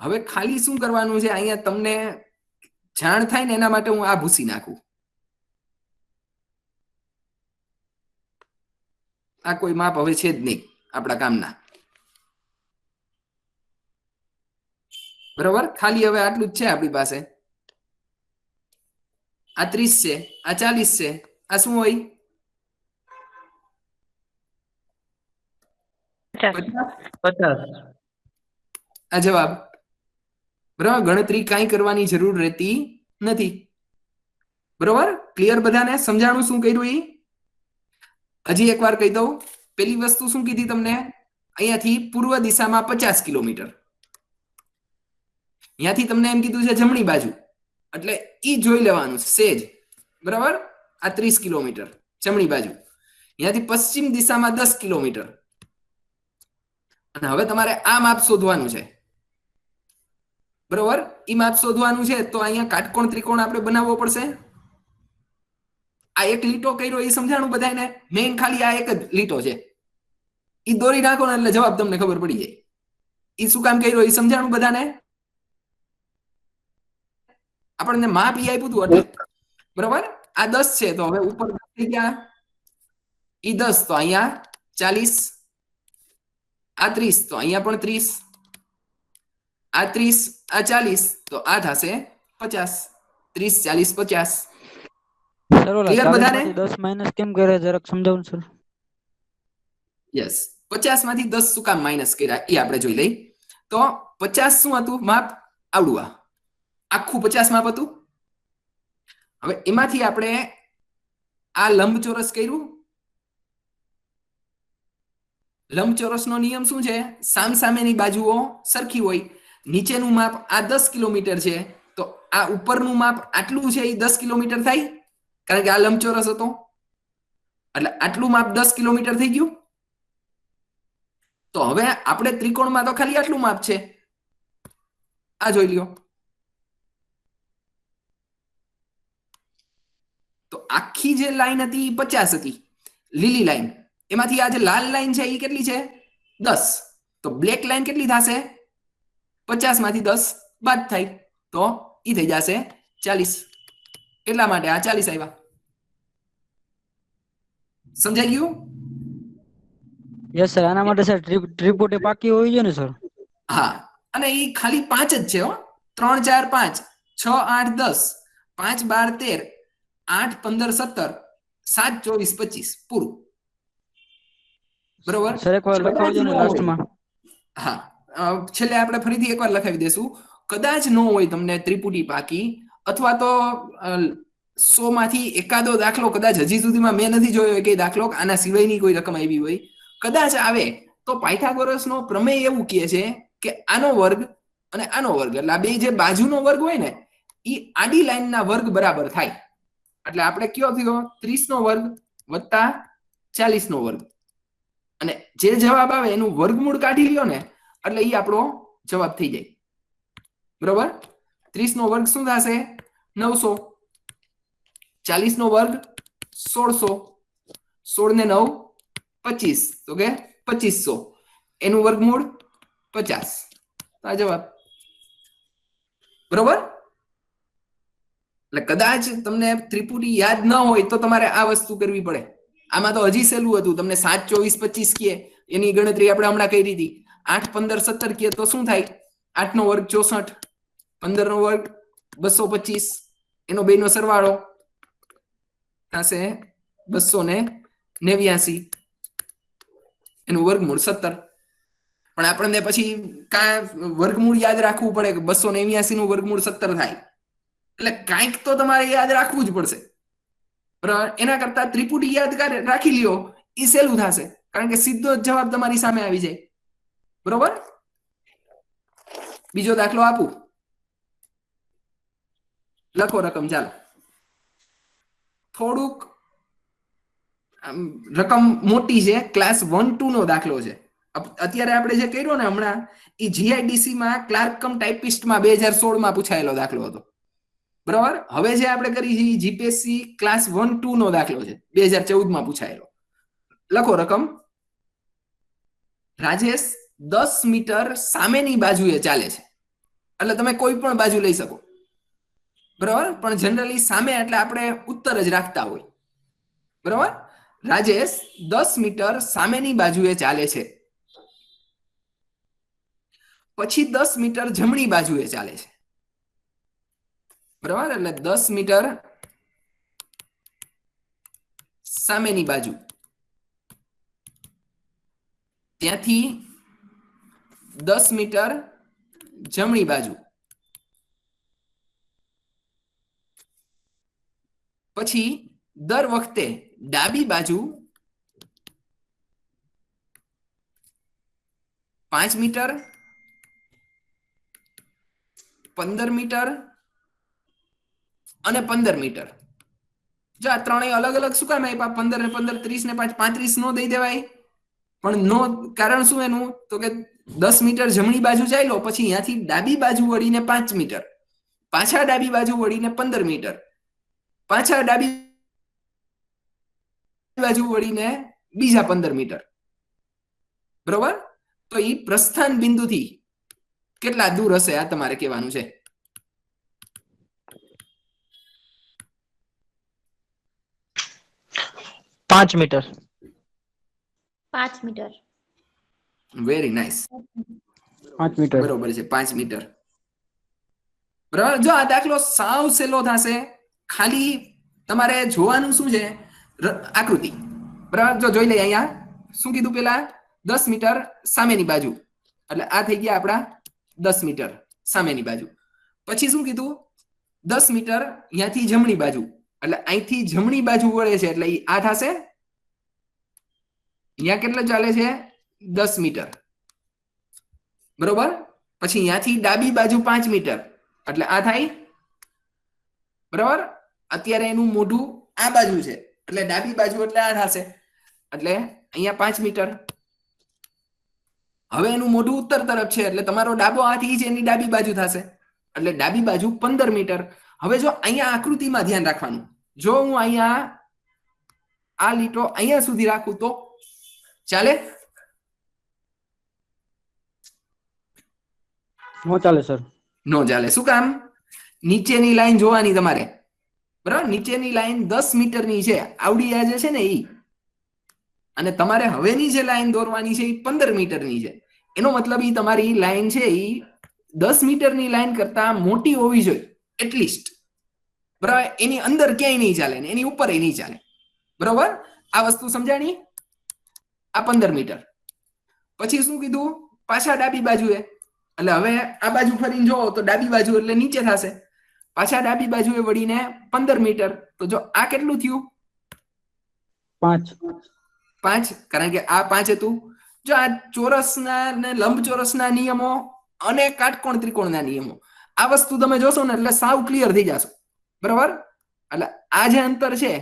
હવે ખાલી શું કરવાનું છે અહીંયા તમને જાણ થાય ને એના માટે હું આ ભૂસી નાખું. આ કોઈ માપ હવે છે જ નહીં આપણા કામના. બરોબર, ખાલી હવે આટલું જ છે આપણી પાસે. આ 30 છે, આ 40 છે, આ શું હોય? 50. 50. આ જવાબ. બરાબર, ગણતરી કાંઈ કરવાની જરૂર રહેતી નથી. બરોબર, ક્લિયર બધાને? સમજાણું શું કર્યું ઈ? હજી એકવાર કહી દઉં. પેલી વસ્તુ શું કીધી તમને? અહીંયાથી પૂર્વ દિશામાં 50 કિલોમીટર, અહીંયાથી તમને એમ કીધું છે જમણી બાજુ, એટલે ઈ જોઈ લેવાનું સેજ. બરાબર, આ 30 કિલોમીટર જમણી બાજુ. અહીંયાથી પશ્ચિમ દિશામાં 10 કિલોમીટર, અને હવે તમારે આ માપ શોધવાનું છે. બરોબર, ઈ માપ શોધવાનું છે તો અહીંયા કાટકોણ ત્રિકોણ આપણે બનાવવો પડશે. આ એક લીટો કર્યો એ સમજાણું બધાને? મેઇન ખાલી આ એક જ લીટો છે, ઈ દોરી નાખો ને એટલે જવાબ તમને ખબર પડી જાય. ઈ શું કામ કર્યો એ સમજાણું બધાને? આપણને માપ ઈ આપ્યું હતું એટલે. બરોબર, આ 10 છે તો હવે ઉપર થઈ ગયા ઈ 10, તો અહીંયા 40, આ 30 તો અહીંયા પણ 30, આ 30, આ 40 તો આ થશે 50. 30, 40, 50. સર ઓલા Clear 40 બધાને? માંથી 10 માઇનસ કેમ કરે જરાક સમજાવો ને સર. યસ, 50 માંથી 10 શું કામ માઇનસ કર્યા એ આપણે જોઈ લઈ. તો 50 શું હતું માપ? આવડું આ આખું 50 માપ હતું. હવે એમાંથી આપણે આ લંબચોરસ કર્યું. લંબચોરસનો નિયમ શું છે? સામસામેની બાજુઓ સરખી હોય. નીચેનું માપ આ 10 કિલોમીટર છે તો આ ઉપરનું માપ આટલું છે એ 10 કિલોમીટર થાય, કારણ કે આ લંબચોરસ હતો એટલે આટલું માપ 10 કિલોમીટર થઈ ગયું. તો હવે આપણે ત્રિકોણમાં તો ખાલી આટલું માપ છે, આ જોઈ લ્યો. તો આખી જે લાઈન હતી 50 હતી, લીલી લાઈન, એમાંથી આ જે લાલ લાઈન છે એ કેટલી છે? 10. તો બ્લેક લાઈન કેટલી થશે? 50 માંથી 10 બાદ થાય તો ઈ થઈ જશે 40. એટલા માટે આ 40 આવ્યા. સમજાઈ ગયું? યસ સર, આના માટે સર ત્રિપુટી પાકી હોવી જોઈએ ને સર? હા, અને ઈ ખાલી 5 જ છે હો. 3, 4, 5, 6, 8, 10, 5, 12, 13, 8, 15, 17, 7, 24, 25 પૂરું. બરોબર, સર એકવાર લખાવી દો ને લાસ્ટમાં. હા, છેલ્લે આપણે ફરીથી એકવાર લખાવી દેશું. કદાચ ન હોય તમને ત્રિપુટી પાકી, અથવા તો 100 માંથી એકાદો દાખલો કદાચ હજી સુધીમાં મેં નથી જોયો કે દાખલો આના સિવાયની કોઈ રકમ આવી હોય, કદાચ આવે તો પાયથાગોરસનો પ્રમેય એવું કહે છે કે આનો વર્ગ અને આનો વર્ગ, એટલે આ બે જે બાજુનો વર્ગ હોય ને એ આડી લાઈનના વર્ગ બરાબર થાય. એટલે આપણે કયો થયો? 30 નો વર્ગ વત્તા 40 નો વર્ગ, અને જે જવાબ આવે એનું વર્ગમૂળ કાઢી લ્યો ને એટલે એ આપણો જવાબ થઈ જાય. બરોબર, 30 નો વર્ગ શું થશે? 900. 40 નો વર્ગ 1600. 16 ને 9 25, તો કે 2500. એનું વર્ગમૂળ 50. આ જવાબ. બરોબર, એટલે કદાચ તમને ત્રિપુટી યાદ ન હોય તો તમારે આ વસ્તુ કરવી પડે. આમાં તો હજી સહેલું હતું. તમને 7, 24, 25 કે એની ગણતરી આપણે હમણાં કરી હતી. 8, 15, 17 કે તો શું થાય? 8 નો વર્ગ 64, 15 નો વર્ગ 225, એનો બેનો સરવાળો થશે 289, એનું વર્ગમૂળ 17. પણ આપણને પછી વર્ગમૂળ યાદ રાખવું પડે કે 289 નું વર્ગમૂળ 17 થાય, એટલે કાંઈક તો તમારે યાદ રાખવું જ પડશે. એના કરતા ત્રિપુટી યાદ રાખી લ્યો એ સહેલું થશે, કારણ કે સીધો જ જવાબ તમારી સામે આવી જાય. બરોબર, બીજો દાખલો આપું, લખો રકમ. ચાલો, થોડુંક રકમ મોટી છે, ક્લાસ 1, 2 નો દાખલો છે. અત્યારે આપણે જે કર્યો ને હમણાં એ જીઆઈડીસી માં ક્લાર્ક કમ ટાઈપિસ્ટમાં 2016 માં પૂછાયેલો દાખલો હતો. બરાબર, હવે જે આપણે કરી છે જીપીએસસી ક્લાસ 1, 2 નો દાખલો છે, 2014 માં પૂછાયેલો. લખો રકમ. રાજેશ 10 મીટર સામેની બાજુએ ચાલે છે, એટલે તમે કોઈ પણ બાજુ લઈ શકો. બરાબર, પણ જનરલી સામે એટલે આપણે ઉત્તર જ રાખતા હોય. બરાબર, રાજેશ 10 મીટર સામેની બાજુએ ચાલે છે, પછી 10 મીટર જમણી બાજુએ ચાલે છે. બરાબર, એટલે 10 મીટર સામેની બાજુ, ત્યાંથી 10 મીટર જમણી બાજુ, પછી દર વખતે ડાબી બાજુ 5 મીટર, 15 મીટર અને 15 મીટર. જો આ ત્રણેય અલગ અલગ શું કામ આપ્યા? 15 ને 15, 30 ને 5, 35 નો દઈ દેવાય? પણ નો કારણ શું એનું? તો કે 10 મીટર જમણી બાજુ ચાલ્યો, પછી અહીંયાથી ડાબી બાજુ વળીને 5 મીટર, પાછા ડાબી બાજુ વળીને 15 મીટર, પાછા ડાબી બાજુ વળીને બીજા 15 મીટર. બરોબર? તો એ પ્રસ્થાન બિંદુથી કેટલા દૂર હશે આ તમારે કહેવાનું છે. પાંચ metre. 5 metre. Very nice. 5 metre. બરોબર છે, 5 મીટર. બરાબર. જો આ દાખલો સાવ સહેલો થશે, ખાલી તમારે જોવાનું શું છે? આકૃતિ. બરાબર. જો જોઈ લઈએ અહીંયા શું કીધું પેલા? 10 મીટર સામેની બાજુ, એટલે આ થઈ ગયા આપણા 10 મીટર સામેની બાજુ. પછી શું કીધું? 10 મીટર અહીંયાથી જમણી બાજુ, એટલે અહીંથી જમણી બાજુ વળે છે, એટલે આ થશે. અહીંયા કેટલા ચાલે છે? 10 મીટર. બરોબર. પછી અહીંયાથી ડાબી બાજુ 5 મીટર, એટલે આ થાય. બરાબર. અત્યારે એનું મોઢું આ બાજુ છે, એટલે ડાબી બાજુ એટલે આ થશે, એટલે અહીંયા 5 મીટર. હવે એનું મોઢું ઉત્તર તરફ છે, એટલે તમારો ડાબો હાથ ઈ છે, એની ડાબી બાજુ થશે, એટલે ડાબી બાજુ 15 મીટર. હવે જો અહીંયા આકૃતિમાં ધ્યાન રાખવાનું, જો હું અહીંયા આ લીટો અહીંયા સુધી રાખું તો ચાલે? નો ચાલે સર. નો ચાલે. શું કામ? નીચેની લાઈન જોવાની તમારે. બરાબર. નીચેની લાઈન 10 મીટરની છે, આવડી આ જે છે ને ઈ, અને તમારે હવેની જે લાઈન દોરવાની છે એ 15 મીટરની છે. એનો મતલબ ઈ તમારી લાઈન છે ઈ 10 મીટરની લાઈન કરતા મોટી હોવી જોઈએ એટલીસ્ટ. બરાબર. એની અંદર ક્યાંય નહીં ચાલે ને એની ઉપર નહીં ચાલે. બરોબર. આ વસ્તુ સમજાણી? આ 15 મીટર. પછી શું કીધું? પાછા ડાબી બાજુએ, એટલે હવે આ બાજુ ફરીને જોવો તો ડાબી બાજુ એટલે નીચે થશે. પાછા ડાબી બાજુએ વળીને 15 મીટર. તો જો આ કેટલું થયું? 5. 5, કારણ કે આ 5 હતું. જો આ ચોરસના ને લંબચોરસના નિયમો અને કાટકોણ ત્રિકોણના નિયમો, આ વસ્તુ તમે જોશો ને એટલે સાવ ક્લિયર થઈ જશો. બરાબર. એટલે આ જે અંતર છે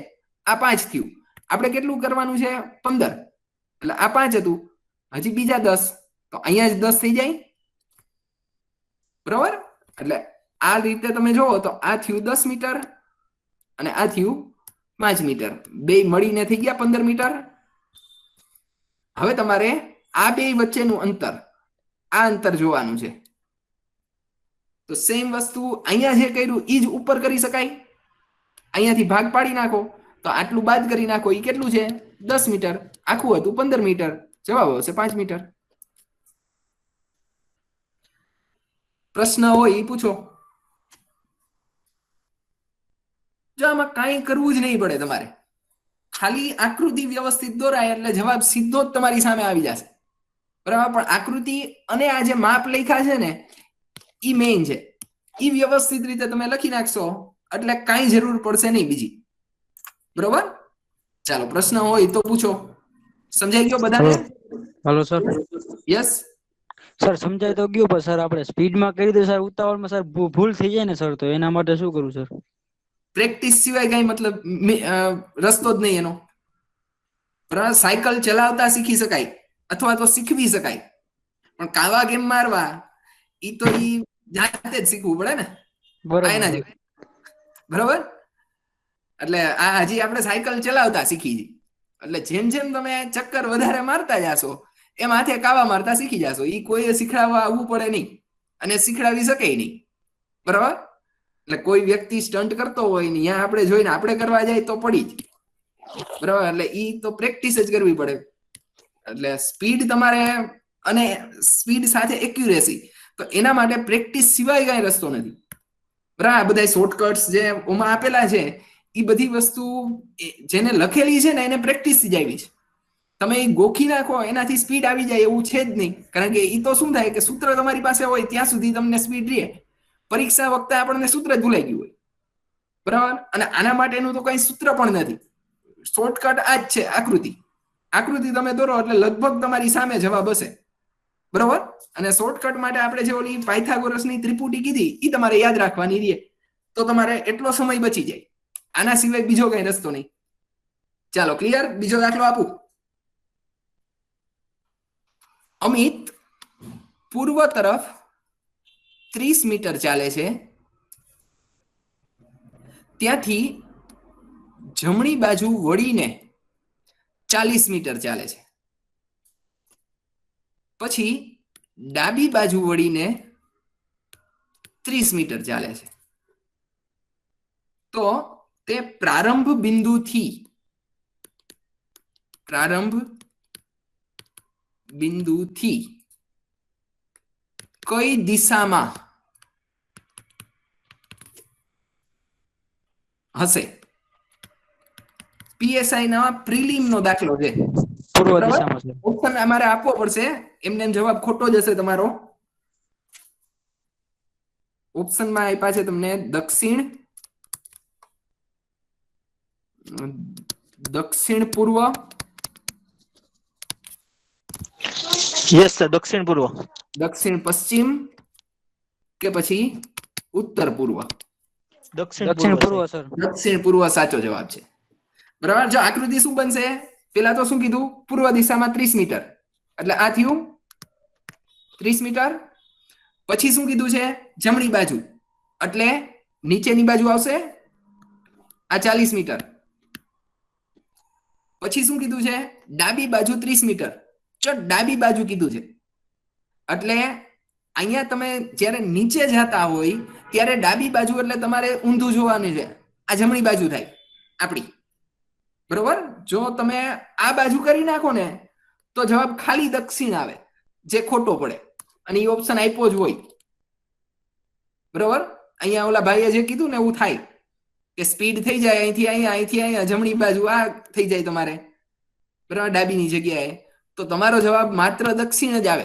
આ 5 થયું. આપણે કેટલું કરવાનું છે? 15. એટલે આ 5 હતું, હજી બીજા 10, તો અહીંયા જ 10 થઈ જાય. બરાબર. એટલે આ રીતે તમે જોવો તો આ થયું 10 મીટર અને આ થયું 5 મીટર. બે મળીને થઈ ગયા 15 મીટર. હવે તમારે આ બે વચ્ચેનું અંતર, આ અંતર જોવાનું છે. તો સેમ વસ્તુ અહીંયા જે કર્યું એ જ ઉપર કરી શકાય. અહીંયાથી ભાગ પાડી નાખો તો આટલું બાદ કરી નાખો, એ કેટલું છે? 10 મીટર. આખું હતું 15 મીટર. જવાબ આવશે 5 મીટર. પ્રશ્ન હોય એ પૂછો. જો આમાં કાંઈ કરવું જ નહીં પડે તમારે, ખાલી આકૃતિ વ્યવસ્થિત દોરાય એટલે જવાબ સીધો જ તમારી સામે આવી જશે. બરાબર. પણ આકૃતિ અને આ જે માપ લખ્યા છે ને ઈ મેઇન છે. ઈ વ્યવસ્થિત રીતે તમે લખી નાખશો એટલે કાંઈ જરૂર પડશે નહીં બીજી. બરોબર. ચાલો પ્રશ્ન હોય તો પૂછો. સમજાઈ ગયો બધાને? Hello sir. યસ. સર સમજાય તો ગયું, પણ સર આપણે સ્પીડમાં કરી દે સર, ઉતાવળમાં સર ભૂલ થઈ જાય ને સર, તો એના માટે શું કરવું સર? પ્રેક્ટિસ સિવાય કઈ મતલબ રસ્તો જ નહીં એનો. બરાબર. સાયકલ ચલાવતા શીખી શકાય અથવા તો શીખવી શકાય, પણ કાવા ગેમ મારવા ઈ તો ઈ જાતે જ શીખવું પડે ને. એના બરાબર. જેવું. બરોબર. એટલે આ હજી આપણે સાયકલ ચલાવતા શીખી છે, એટલે જેમ જેમ તમે ચક્કર વધારે મારતા જાશો એમ હાથે કાવા મારતા શીખી જાશો. ઈ કોઈ શીખડાવવા આવવું પડે નહીં અને શીખડાવી શકે નહીં. બરાબર. એટલે કોઈ વ્યક્તિ સ્ટન્ટ કરતો હોય ને ત્યાં આપણે જોઈને આપણે કરવા જાય તો પડી જ. બરાબર. એટલે ઈ તો પ્રેક્ટિસ જ કરવી પડે. એટલે સ્પીડ તમારે અને સ્પીડ સાથે એક્યુરેસી, તો એના માટે પ્રેક્ટિસ સિવાય કઈ રસ્તો નથી. બરાબર. બધા શોર્ટકટ્સ જે ઓમાં આપેલા છે એ બધી વસ્તુ જેને લખેલી છે ને એને પ્રેક્ટિસ જ આવી છે. તમે એ ગોખી નાખો એનાથી સ્પીડ આવી જાય એવું છે જ નહીં. કારણ કે એ તો શું થાય કે સૂત્ર તમારી પાસે હોય ત્યાં સુધી તમને સ્પીડ રહે. પરીક્ષા વખતે આપણને સૂત્ર જ ભૂલાઈ ગયું હોય, બરાબર. અને આના માટેનું તો કઈ સૂત્ર પણ નથી. શોર્ટકટ આ જ છે, આકૃતિ તમે દોરો એટલે લગભગ તમારી સામે જવાબ હશે, બરોબર. અને શોર્ટકટ માટે આપણે જે ઓલી પાયથાગોરસની ત્રિપુટી કીધી એ તમારે યાદ રાખવાની રહે, તો તમારે એટલો સમય બચી જાય. આના સિવાય બીજો કઈ રસ્તો નહીં. ચાલો ક્લિયર. બીજો દાખલો આપું. અમિત પૂર્વ તરફ 30 મીટર ચાલે છે, ત્યાંથી જમણી બાજુ વળીને 40 મીટર ચાલે છે, પછી ડાબી બાજુ વળીને 30 મીટર ચાલે છે. તો તે પ્રારંભ બિંદુથી કઈ દિશામાં હશે? પીએસઆઈ ના પ્રિલિમ નો દાખલો છે. પૂર્વ દિશામાં છે. ઓપ્શન અમારે આપવો પડશે, એમને જવાબ ખોટો જ હશે તમારો. ઓપ્શનમાં આપ્યા છે તમને દક્ષિણ પૂર્વ, યસ સર, દક્ષિણ પૂર્વ, દક્ષિણ પશ્ચિમ કે પછી ઉત્તર પૂર્વ. દક્ષિણ પૂર્વ સર. દક્ષિણ પૂર્વ સાચો જવાબ છે, બરાબર. જો આકૃતિ શું બનશે? પેલા તો શું કીધું? પૂર્વ દિશામાં 30 મીટર, એટલે આ થયું 30 મીટર. પછી શું કીધું છે? જમણી બાજુ, એટલે નીચેની બાજુ આવશે આ 40 મીટર. પછી શું કીધું છે? ડાબી બાજુ 30 મીટર. જો ડાબી બાજુ કીધું છે એટલે અહીંયા તમે જ્યારે નીચે જતા હોય ત્યારે ડાબી બાજુ એટલે તમારે ઊંધું જોવાનું છે. આ જમણી બાજુ થાય આપણી, બરોબર. જો તમે આ બાજુ કરી નાખો ને તો જવાબ ખાલી દક્ષિણ આવે, જે ખોટો પડે. અને એ ઓપ્શન આપ્યો જ હોય, બરોબર. અહીંયા ઓલા ભાઈએ જે કીધું ને એવું થાય કે સ્પીડ થઈ જાય અહીંથી અહીંયા જમણી બાજુ આ થઈ જાય તમારે, બરાબર, ડાબીની જગ્યાએ. તો તમારો જવાબ માત્ર દક્ષિણ જ આવે,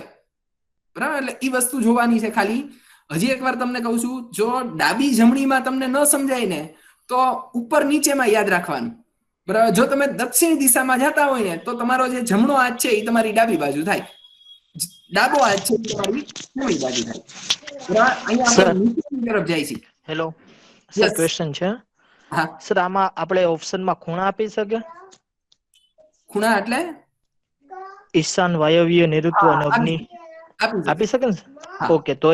બરાબર. એટલે એ વસ્તુ જોવાની છે ખાલી. હજી એકવાર તમને કહું છું, જો ડાબી જમણીમાં તમને ન સમજાય ને તો ઉપર નીચેમાં યાદ રાખવાનું, બરાબર. જો તમે દક્ષિણ દિશામાં જતા હોય ને તો તમારો જે જમણો હાથ છે એ તમારી ડાબી બાજુ થાય, ડાબો હાથ છે એ તમારી જમણી બાજુ થાય, બરાબર. અહીંયા આપણે નીચેની તરફ જાય છે. હેલો સર, ક્વેશ્ચન છે. હા સર, આમાં આપણે ઓપ્શનમાં ખૂણા આપી શકે? ખૂણા એટલે ઈશાન, વાયવ્ય, નૈઋત્ય અને અગ્નિ આપી શકે ને? ઓકે, તો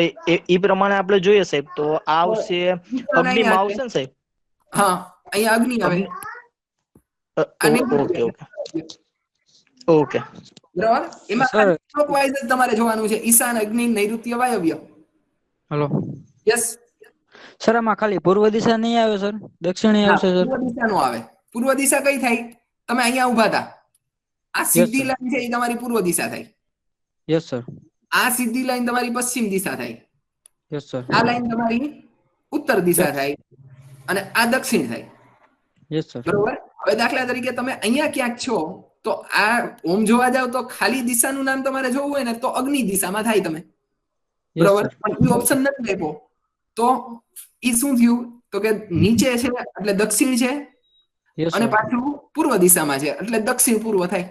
એ પ્રમાણે આપણે જોઈએ સાહેબ, તો આ આવશે અગ્નિમાં આવશે ને સાહેબ? હા, અહીંયા અગ્નિ આવે. ઓકે ઓકે, બરાબર. એમાં સર ક્લોકવાઇઝ જ તમારે જોવાનું છે, ઈશાન, અગ્નિ, નૈઋત્ય, વાયવ્ય. હેલો યસ સર, આમાં ખાલી પૂર્વ દિશા નહીં આવે સર, દક્ષિણ આવશે સર? પૂર્વ દિશા નો આવે. પૂર્વ દિશા કઈ થાય? તમે અહીંયા ઉભા હતા, આ સીધી લાઈન છે એ તમારી પૂર્વ દિશા થાય. Yes sir. આ સીધી લાઈન તમારી પશ્ચિમ દિશા થાય. Yes sir. આ લાઈન તમારી ઉત્તર દિશા થાય અને આ દક્ષિણ થાય. Yes sir. બરોબર. હવે દાખલા તરીકે તમે અહીંયા ક્યાંક છો તો આ ઓમ જોવા જાવ તો ખાલી દિશાનું નામ તમારે જોવું હોય ને તો અગ્નિ દિશામાં થાય તમે, બરોબર. પણ એ ઓપ્શન નથી આપ્યો તો એ શું થયું? તો કે નીચે છે એટલે દક્ષિણ છે અને પાછું પૂર્વ દિશામાં છે એટલે દક્ષિણ પૂર્વ થાય.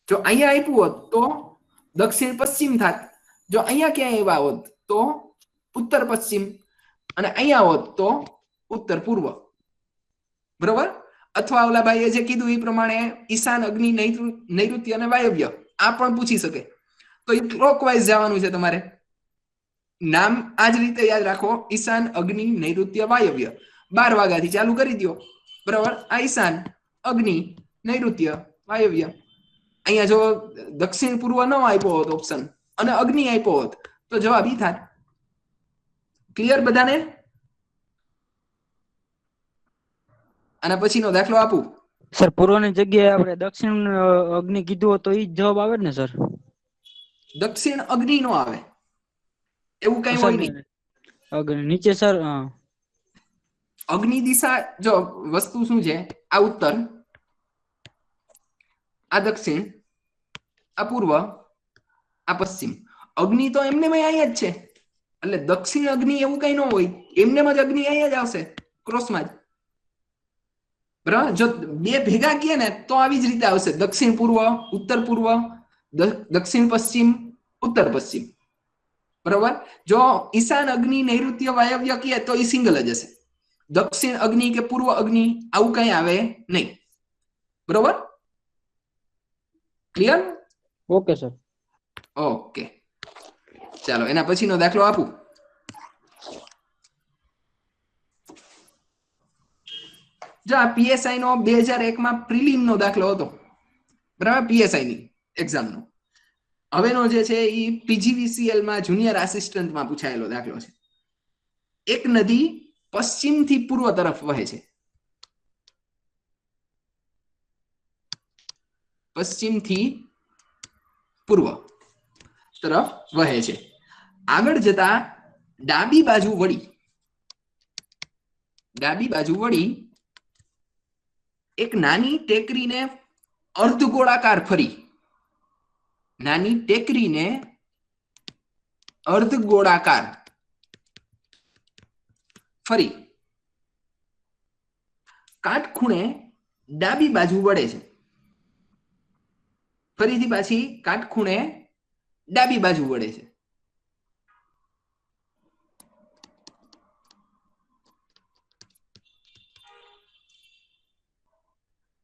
જો અહીંયા આપ્યું હોત તો દક્ષિણ પશ્ચિમ થાત, જો અહીંયા ક્યાંય આવ્યા હોત તો ઉત્તર પશ્ચિમ, અને અહીંયા હોત તો ઉત્તર પૂર્વ, બરોબર. અથવા ઓલા ભાઈએ જે કીધું એ પ્રમાણે ઈશાન, અગ્નિ, નૈઋત્ય અને વાયવ્ય આ પણ પૂછી શકે. તો એ ક્લોકવાઇઝ જવાનું છે તમારે. નામ આ જ રીતે યાદ રાખો, ઈશાન, અગ્નિ, નૈઋત્ય, વાયવ્ય. 12 વાગ્યાથી ચાલુ કરી દો, બરાબર. આ ઈશાન, અગ્નિ, નૈઋત્ય, વાયવ્ય. અહીંયા જો દક્ષિણ પૂર્વ ન આપ્યો હોત ઓપ્શન અને અગ્નિ આપ્યો હોત તો જવાબ ઈ થાત. ક્લિયર બધાને? અને પછીનો દાખલો આપું. સર, પૂર્વની જગ્યાએ આપણે દક્ષિણ અગ્નિ કીધું હોય તો ઈ જ જવાબ આવે ને સર? દક્ષિણ અગ્નિ નો આવે, એવું કઈ હોય નહીં. અગ્નિ નીચે સર. અગ્નિ દિશા જો વસ્તુ શું છે, આ ઉત્તર, આ દક્ષિણ, આ પૂર્વ, આ પશ્ચિમ. અગ્નિ તો એમને અહીંયા જ છે, એટલે દક્ષિણ અગ્નિ એવું કઈ ન હોય, એમને જ અગ્નિ અહીંયા જ આવશે, ક્રોસમાં જ. બરાબર, જો બે ભેગા કીએ ને તો આવી જ રીતે આવશે, દક્ષિણ પૂર્વ, ઉત્તર પૂર્વ, દક્ષિણ પશ્ચિમ, ઉત્તર પશ્ચિમ. બરોબર, જો ઈશાન અગ્નિ નૈઋત્ય વાયવ્ય કીએ તો એ સિંગલ જ હશે. દક્ષિણ અગ્નિ કે પૂર્વ અગ્નિ આવું કઈ આવે નહીં. બરોબર, ક્લિયર? Okay sir. ઓકે, ચાલો એના પછીનો દાખલો આપું. જો આ પીએસઆઈ નો 2001 માં પ્રિલિમ નો દાખલો હતો, બરાબર, પીએસઆઈ ની એક્ઝામ નો. હવેનો જે છે એ પીજીવીસીએલ માં જુનિયર આસિસ્ટન્ટ માં પૂછાયેલો દાખલો છે. એક નદી પશ્ચિમ થી પૂર્વ તરફ વહે છે, પશ્ચિમ થી પૂર્વ તરફ વહે છે. આગળ જતા ડાબી બાજુ વળી એક નાની ટેકરીને અર્ધગોળાકાર ફરી, નાની ટેકરીને અર્ધગોળાકાર ફરી કાટખૂણે ડાબી બાજુ વળે છે. ફરીથી પાછી કાટખૂણે ડાબી બાજુ વળે છે.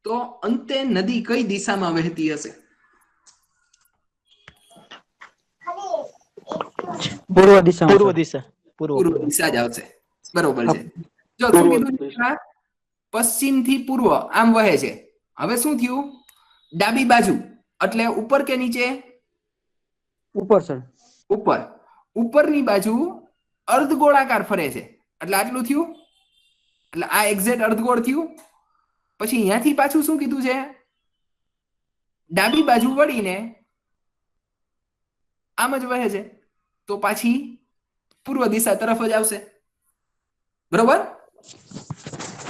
તો અંતે નદી કઈ દિશામાં વહેતી હશે? પૂર્વ દિશા. પૂર્વ દિશા. પૂર્વ દિશા જ આવશે. બરોબર છે. જો શું કીધું, પશ્ચિમ થી પૂર્વ આમ વહે છે. હવે શું થયું, ડાબી બાજુ એટલે ઉપર કે નીચે? ઉપર સર. ઉપર. ઉપરની બાજુ અર્ધગોળાકાર ફરે છે, એટલે આટલું થયું, એટલે આ એક્ઝેક્ટ અર્ધગોળ થયું. પછી અહીંયાથી પાછું શું કીધું છે, ડાબી બાજુ વળીને આમ જ વહે છે, તો પાછી પૂર્વ દિશા તરફ જ આવશે. બરોબર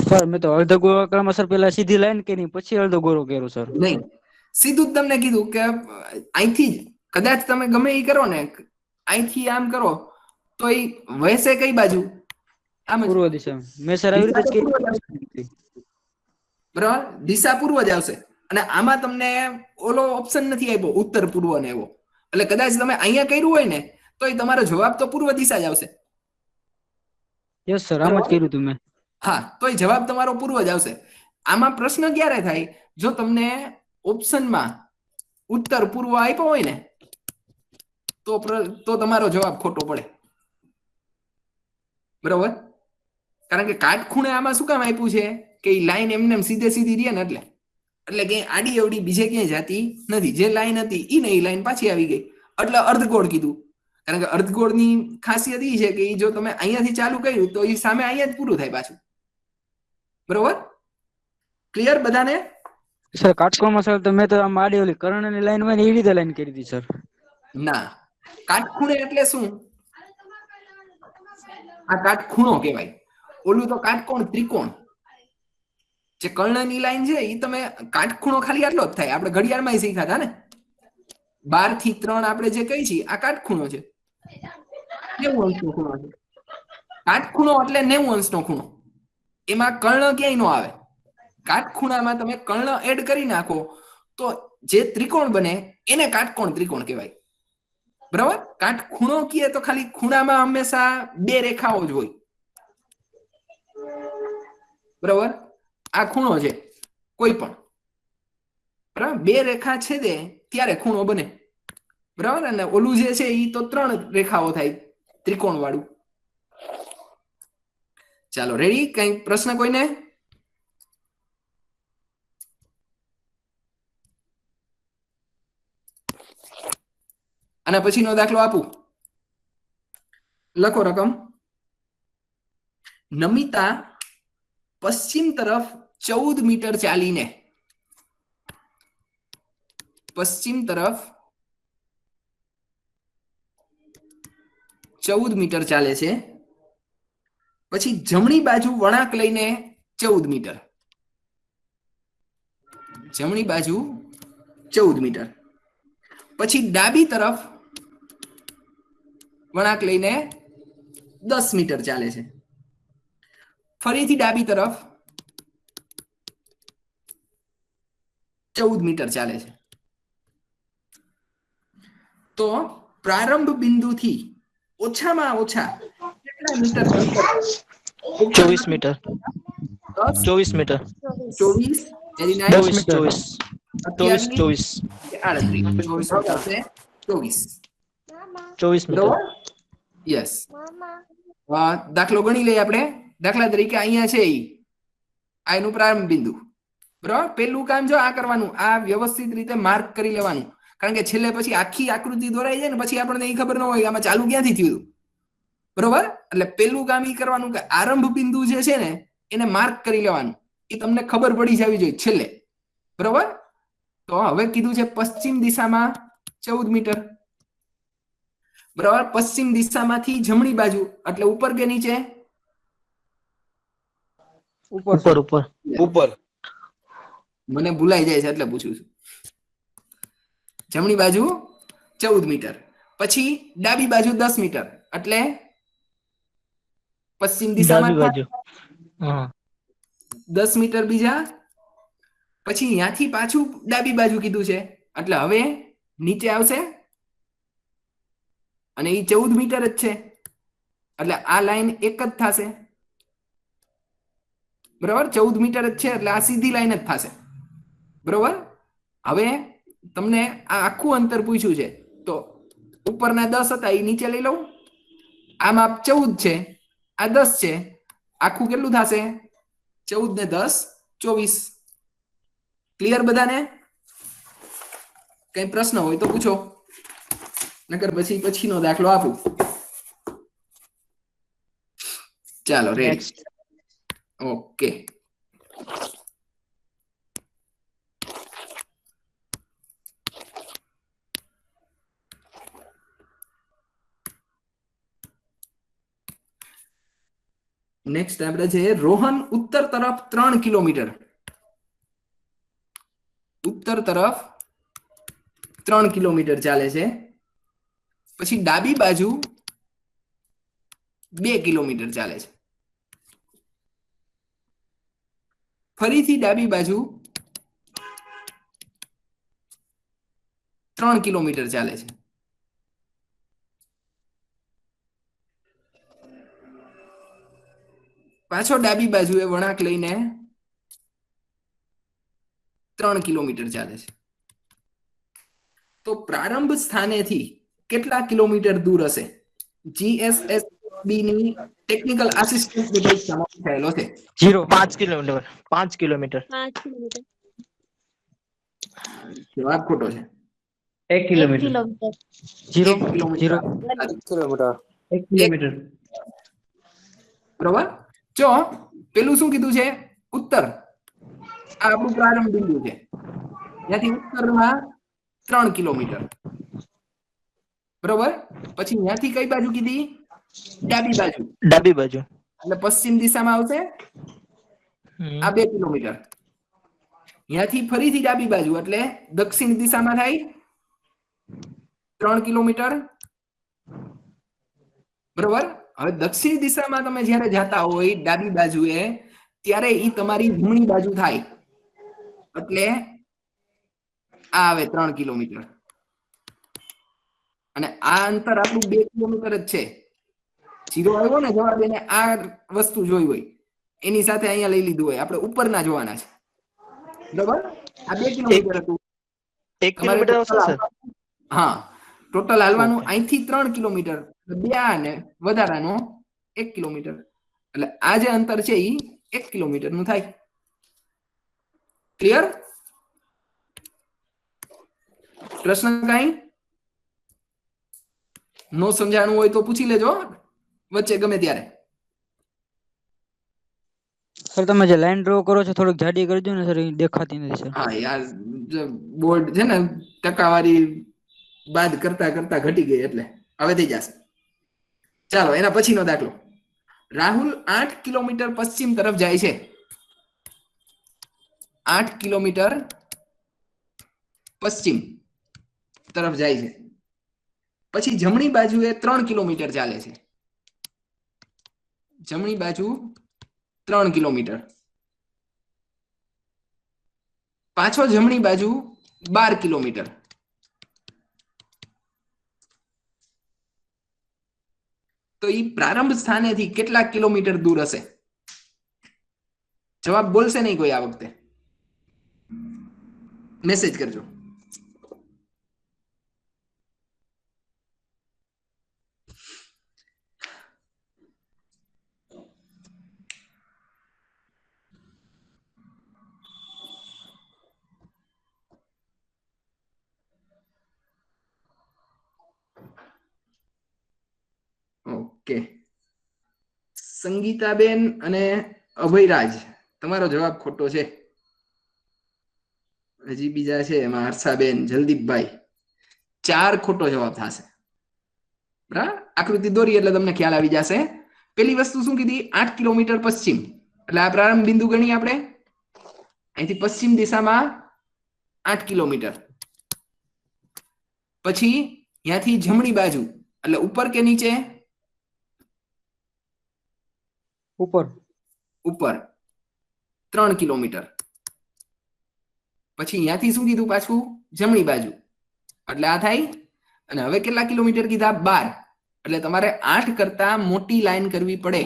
સર, મેં તો અર્ધ ગોળાકારમાં સર પેલા સીધી લાઈન કરી, પછી અર્ધ ગોળો કર્યો સર. નહીં, સીધું જ તમને કીધું કે અહીંથી જ કદાચ તમે ગમે એ કરો ને, અહીંથી આમ કરો તો એ વહેશે કઈ બાજુ? આમ જ. પૂર્વ દિશા. મેં સર આવી રીતે જ કરી. બરાબર, દિશા પૂર્વ જ આવશે. અને આમાં તમને ઓલો ઓપ્શન નથી આપ્યો ઉત્તર પૂર્વ ને એવો, એટલે કદાચ તમે અહીંયા કર્યું હોય ને તો એ તમારો જવાબ તો પૂર્વ દિશા જ આવશે. યસ સર, આમ જ કર્યું તું મેં. હા, તો એ જવાબ તમારો પૂર્વ જ આવશે. આમાં પ્રશ્ન ક્યારે થાય, જો તમને ઓપ્શનમાં ઉત્તર પૂર્વ આપ્યો હોય ને તો તમારો જવાબ ખોટો પડે. બરોબર, કારણ કે કાટખૂણે આમાં શું કામ આપ્યું છે કે એ લાઈન એમને સીધે સીધી રહે ને, એટલે કે આડી અવડી બીજે ક્યાંય જાતી નથી. જે લાઈન હતી એ ને એ લાઈન પાછી આવી ગઈ, એટલે અર્ધગોળ કીધું. કારણ કે અર્ધગોળની ખાસિયત એ છે કે જો તમે અહીંયાથી ચાલુ કર્યું તો એ સામે અહીંયા જ પૂરું થાય પાછું. બરોબર, ક્લિયર બધાને? સર કાટખૂણામાં સર તો મેં તો આમ આડી ઓલી કર્ણની લાઈન હોય ને એ રીતે લાઈન કરી હતી સર. ના, કાટખૂણે એટલે શું? આ કાટખૂણો કહેવાય. ઓલું તો કાટકોણ, ત્રિકોણ. જે કર્ણની લાઈન છે એ તમે કાટખૂણો ખાલી આટલો જ થાય. આપણે ઘડિયાળમાં શીખ્યા હતા ને, 12 થી 3 આપણે જે કહી છીએ આ કાટખૂણો છે, 90 અંશનો ખૂણો છે. કાટખૂણો એટલે 90 અંશનો ખૂણો. એમાં કર્ણ ક્યાંય નો આવે. કાટખૂણામાં તમે કર્ણ એડ કરી નાખો તો જે ત્રિકોણ બને એને કાટકોણ ત્રિકોણ કહેવાય. બરાબર, કાટખૂણો કીએ તો ખાલી ખૂણામાં હંમેશા 2 રેખાઓ જ હોય. બરાબર, આ ખૂણો છે કોઈ પણ, બરાબર, 2 રેખા છેદે ત્યારે ખૂણો બને. બરાબર, અને ઓલું જે છે એ તો 3 રેખાઓ થાય ત્રિકોણ વાળું. ચાલો, રેડી? કઈ પ્રશ્ન કોઈને? અને પછીનો દાખલો આપું. લખો રકમ. નમિતા પશ્ચિમ તરફ 14 મીટર ચાલીને, પશ્ચિમ તરફ 14 મીટર ચાલે છે. પછી જમણી બાજુ વળાંક લઈને 14 મીટર, જમણી બાજુ 14 મીટર, પછી ડાબી તરફ વળાંક લઈને 10 મીટર ચાલે છે, ફરીથી ડાબી તરફ 14 મીટર ચાલે છે. તો પ્રારંભ બિંદુથી ઓછામાં ઓછા કેટલા મીટર અંતર? 24 મીટર 24 મીટર 24 24 24 મીટર. યસ. દાખલો ગણી લઈએ આપણે. દાખલા તરીકે અહીંયા છે આ એનું પ્રારંભ બિંદુ, બરાબર. પેલું કામ જો આ કરવાનું, આ વ્યવસ્થિત રીતે માર્ક કરી લેવાનું, કારણ કે છેલ્લે પછી આખી આકૃતિ દોરાઈ જાય ને પછી આપણને એ ખબર ન હોય કે આમાં ચાલુ ક્યાંથી થયું, બરોબર. એટલે પેલું કામ એ કરવાનું કે આરંભ બિંદુ જે છે ને એને માર્ક કરી લેવાનું, એ તમને ખબર પડી જવી જોઈએ છેલ્લે, બરોબર. તો હવે કીધું છે પશ્ચિમ દિશામાં 14 મીટર, બરાબર. પશ્ચિમ દિશામાંથી જમણી બાજુ એટલે ઉપર કે નીચે? ઉપર ઉપર ઉપર. મને ભૂલાઈ જાય છે એટલે પૂછું છું. જમણી બાજુ 14 મીટર, પછી ડાબી બાજુ 10 મીટર એટલે પશ્ચિમ ડાબી દિશામાં બાજુ. હા 10 મીટર બીજા, પછી ત્યાંથી પાછું ડાબી બાજુ કીધું છે એટલે હવે નીચે આવશે અને એ 14 મીટર જ છે એટલે આ લાઈન એક જ થશે, બરાબર. 14 મીટર જ છે એટલે આ સીધી લાઈન જ થશે, બરોબર. હવે તમને આ આખું અંતર પૂછ્યું છે તો ઉપરના 10 હતા એ નીચે લઈ લઉં, આ માપ 14 છે, આ 10 છે, આખું કેટલું થશે? 14 ને 10 24. ક્લિયર બધાને? કઈ પ્રશ્ન હોય તો પૂછો, નકર પછીનો દાખલો આપું. ચાલો રેડી. ઓકે. નેક્સ્ટ આપણે છે રોહન ઉત્તર તરફ 3 કિલોમીટર, ઉત્તર તરફ 3 કિલોમીટર ચાલે છે, પછી ડાબી બાજુ 2 કિલોમીટર ચાલે છે, ફરીથી ડાબી બાજુ 3 કિલોમીટર ચાલે છે, પાછો ડાબી બાજુએ વળાંક લઈને 3 કિલોમીટર ચાલે છે. તો પ્રારંભ સ્થાનેથી કેટલા કિલોમીટર દૂર હશે? જીએસએસબી ની ટેકનિકલ આસિસ્ટન્ટ ની પરીક્ષામાં પૂછાયેલો છે. 5 કિલોમીટર 5 કિલોમીટર 5 કિલોમીટર. જવાબ ખોટો છે. 1 કિલોમીટર. 1 કિલોમીટર. 1 કિલોમીટર. બરોબર. જો પેલું શું કીધું છે? ઉત્તર. આ આપણું પ્રારંભ બિંદુ છે, ત્યાંથી ઉત્તરમાં 3 કિલોમીટર, બરોબર. પછી ત્યાંથી કઈ બાજુ કીધી? ડાબી બાજુ. ડાબી બાજુ એટલે પશ્ચિમ દિશામાં આવશે આ 2 કિલોમીટર. ત્યાંથી ફરીથી ડાબી બાજુ એટલે દક્ષિણ દિશામાં થાય 3 કિલોમીટર, બરોબર. હવે દક્ષિણ દિશામાં તમે જ્યારે જતા હોય ડાબી બાજુએ ત્યારે ઈ તમારી જમણી બાજુ થાય એટલે આ આવે 3 કિલોમીટર, અને આ અંતર આપણું 2 કિલોમીટર જ છે. જીરો આવ્યો ને જવાબ, એને આ વસ્તુ જોઈ હોય એની સાથે અહીંયા લઈ લીધું હોય, આપણે ઉપરના જોવાના છે, બરોબર. આ 2 કિલોમીટર હતું. 1 કિલોમીટર આવશે સર? હા, ટોટલ હાલવાનું અહીંથી 3 કિલોમીટર, 2 અને વધારાનો 1 કિલોમીટર, એટલે આ જે અંતર છે એ 1 કિલોમીટર નું થાય. ક્લિયર? પ્રશ્ન કઈ નો સમજાણું હોય તો પૂછી લેજો વચ્ચે ગમે ત્યારે. સર તમે જે લાઈન ડ્રો કરો છો થોડીક જાડી કરજો ને સર, એ દેખાતી નથી સર. હા યાર, બોર્ડ છે ને ટકાવારી બાદ કરતા કરતા ઘટી ગઈ એટલે હવે થઈ જશે. ચાલો એના પછીનો દાખલો. રાહુલ 8 કિલોમીટર પશ્ચિમ તરફ જાય છે. 8 કિલોમીટર પશ્ચિમ તરફ જાય છે. પછી જમણી બાજુએ 3 કિલોમીટર ચાલે છે. જમણી બાજુ 3 કિલોમીટર. પાછો જમણી બાજુ 12 કિલોમીટર. તો ઈ પ્રારંભ સ્થાનેથી કેટલા કિલોમીટર દૂર હશે? જવાબ બોલશે નહીં કોઈ આ વખતે. મેસેજ કરજો. ઓકે, સંગીતાબેન અને અભયરાજ, તમારો જવાબ ખોટો છે. હજી બીજા છે એમાં હર્ષાબેન, જલદીપભાઈ, 4 ખોટો જવાબ થશે. બરાબર, આકૃતિ દોરી એટલે તમને ખ્યાલ આવી જશે. પેલી વસ્તુ શું કીધી? 8 કિલોમીટર પશ્ચિમ, એટલે આ પ્રારંભ બિંદુ ગણી આપણે. અહીંથી પશ્ચિમ દિશામાં 8 કિલોમીટર. પછી ત્યાંથી જમણી બાજુ એટલે ઉપર કે નીચે? ઉપર. ઉપર 3 કિલોમીટર. પછી અહીંયાથી શું કીધું પાછું? જમણી બાજુ, એટલે આ થાય. અને હવે કેટલા કિલોમીટર કીધા? 12. એટલે તમારે 8 કરતા મોટી લાઈન કરવી પડે.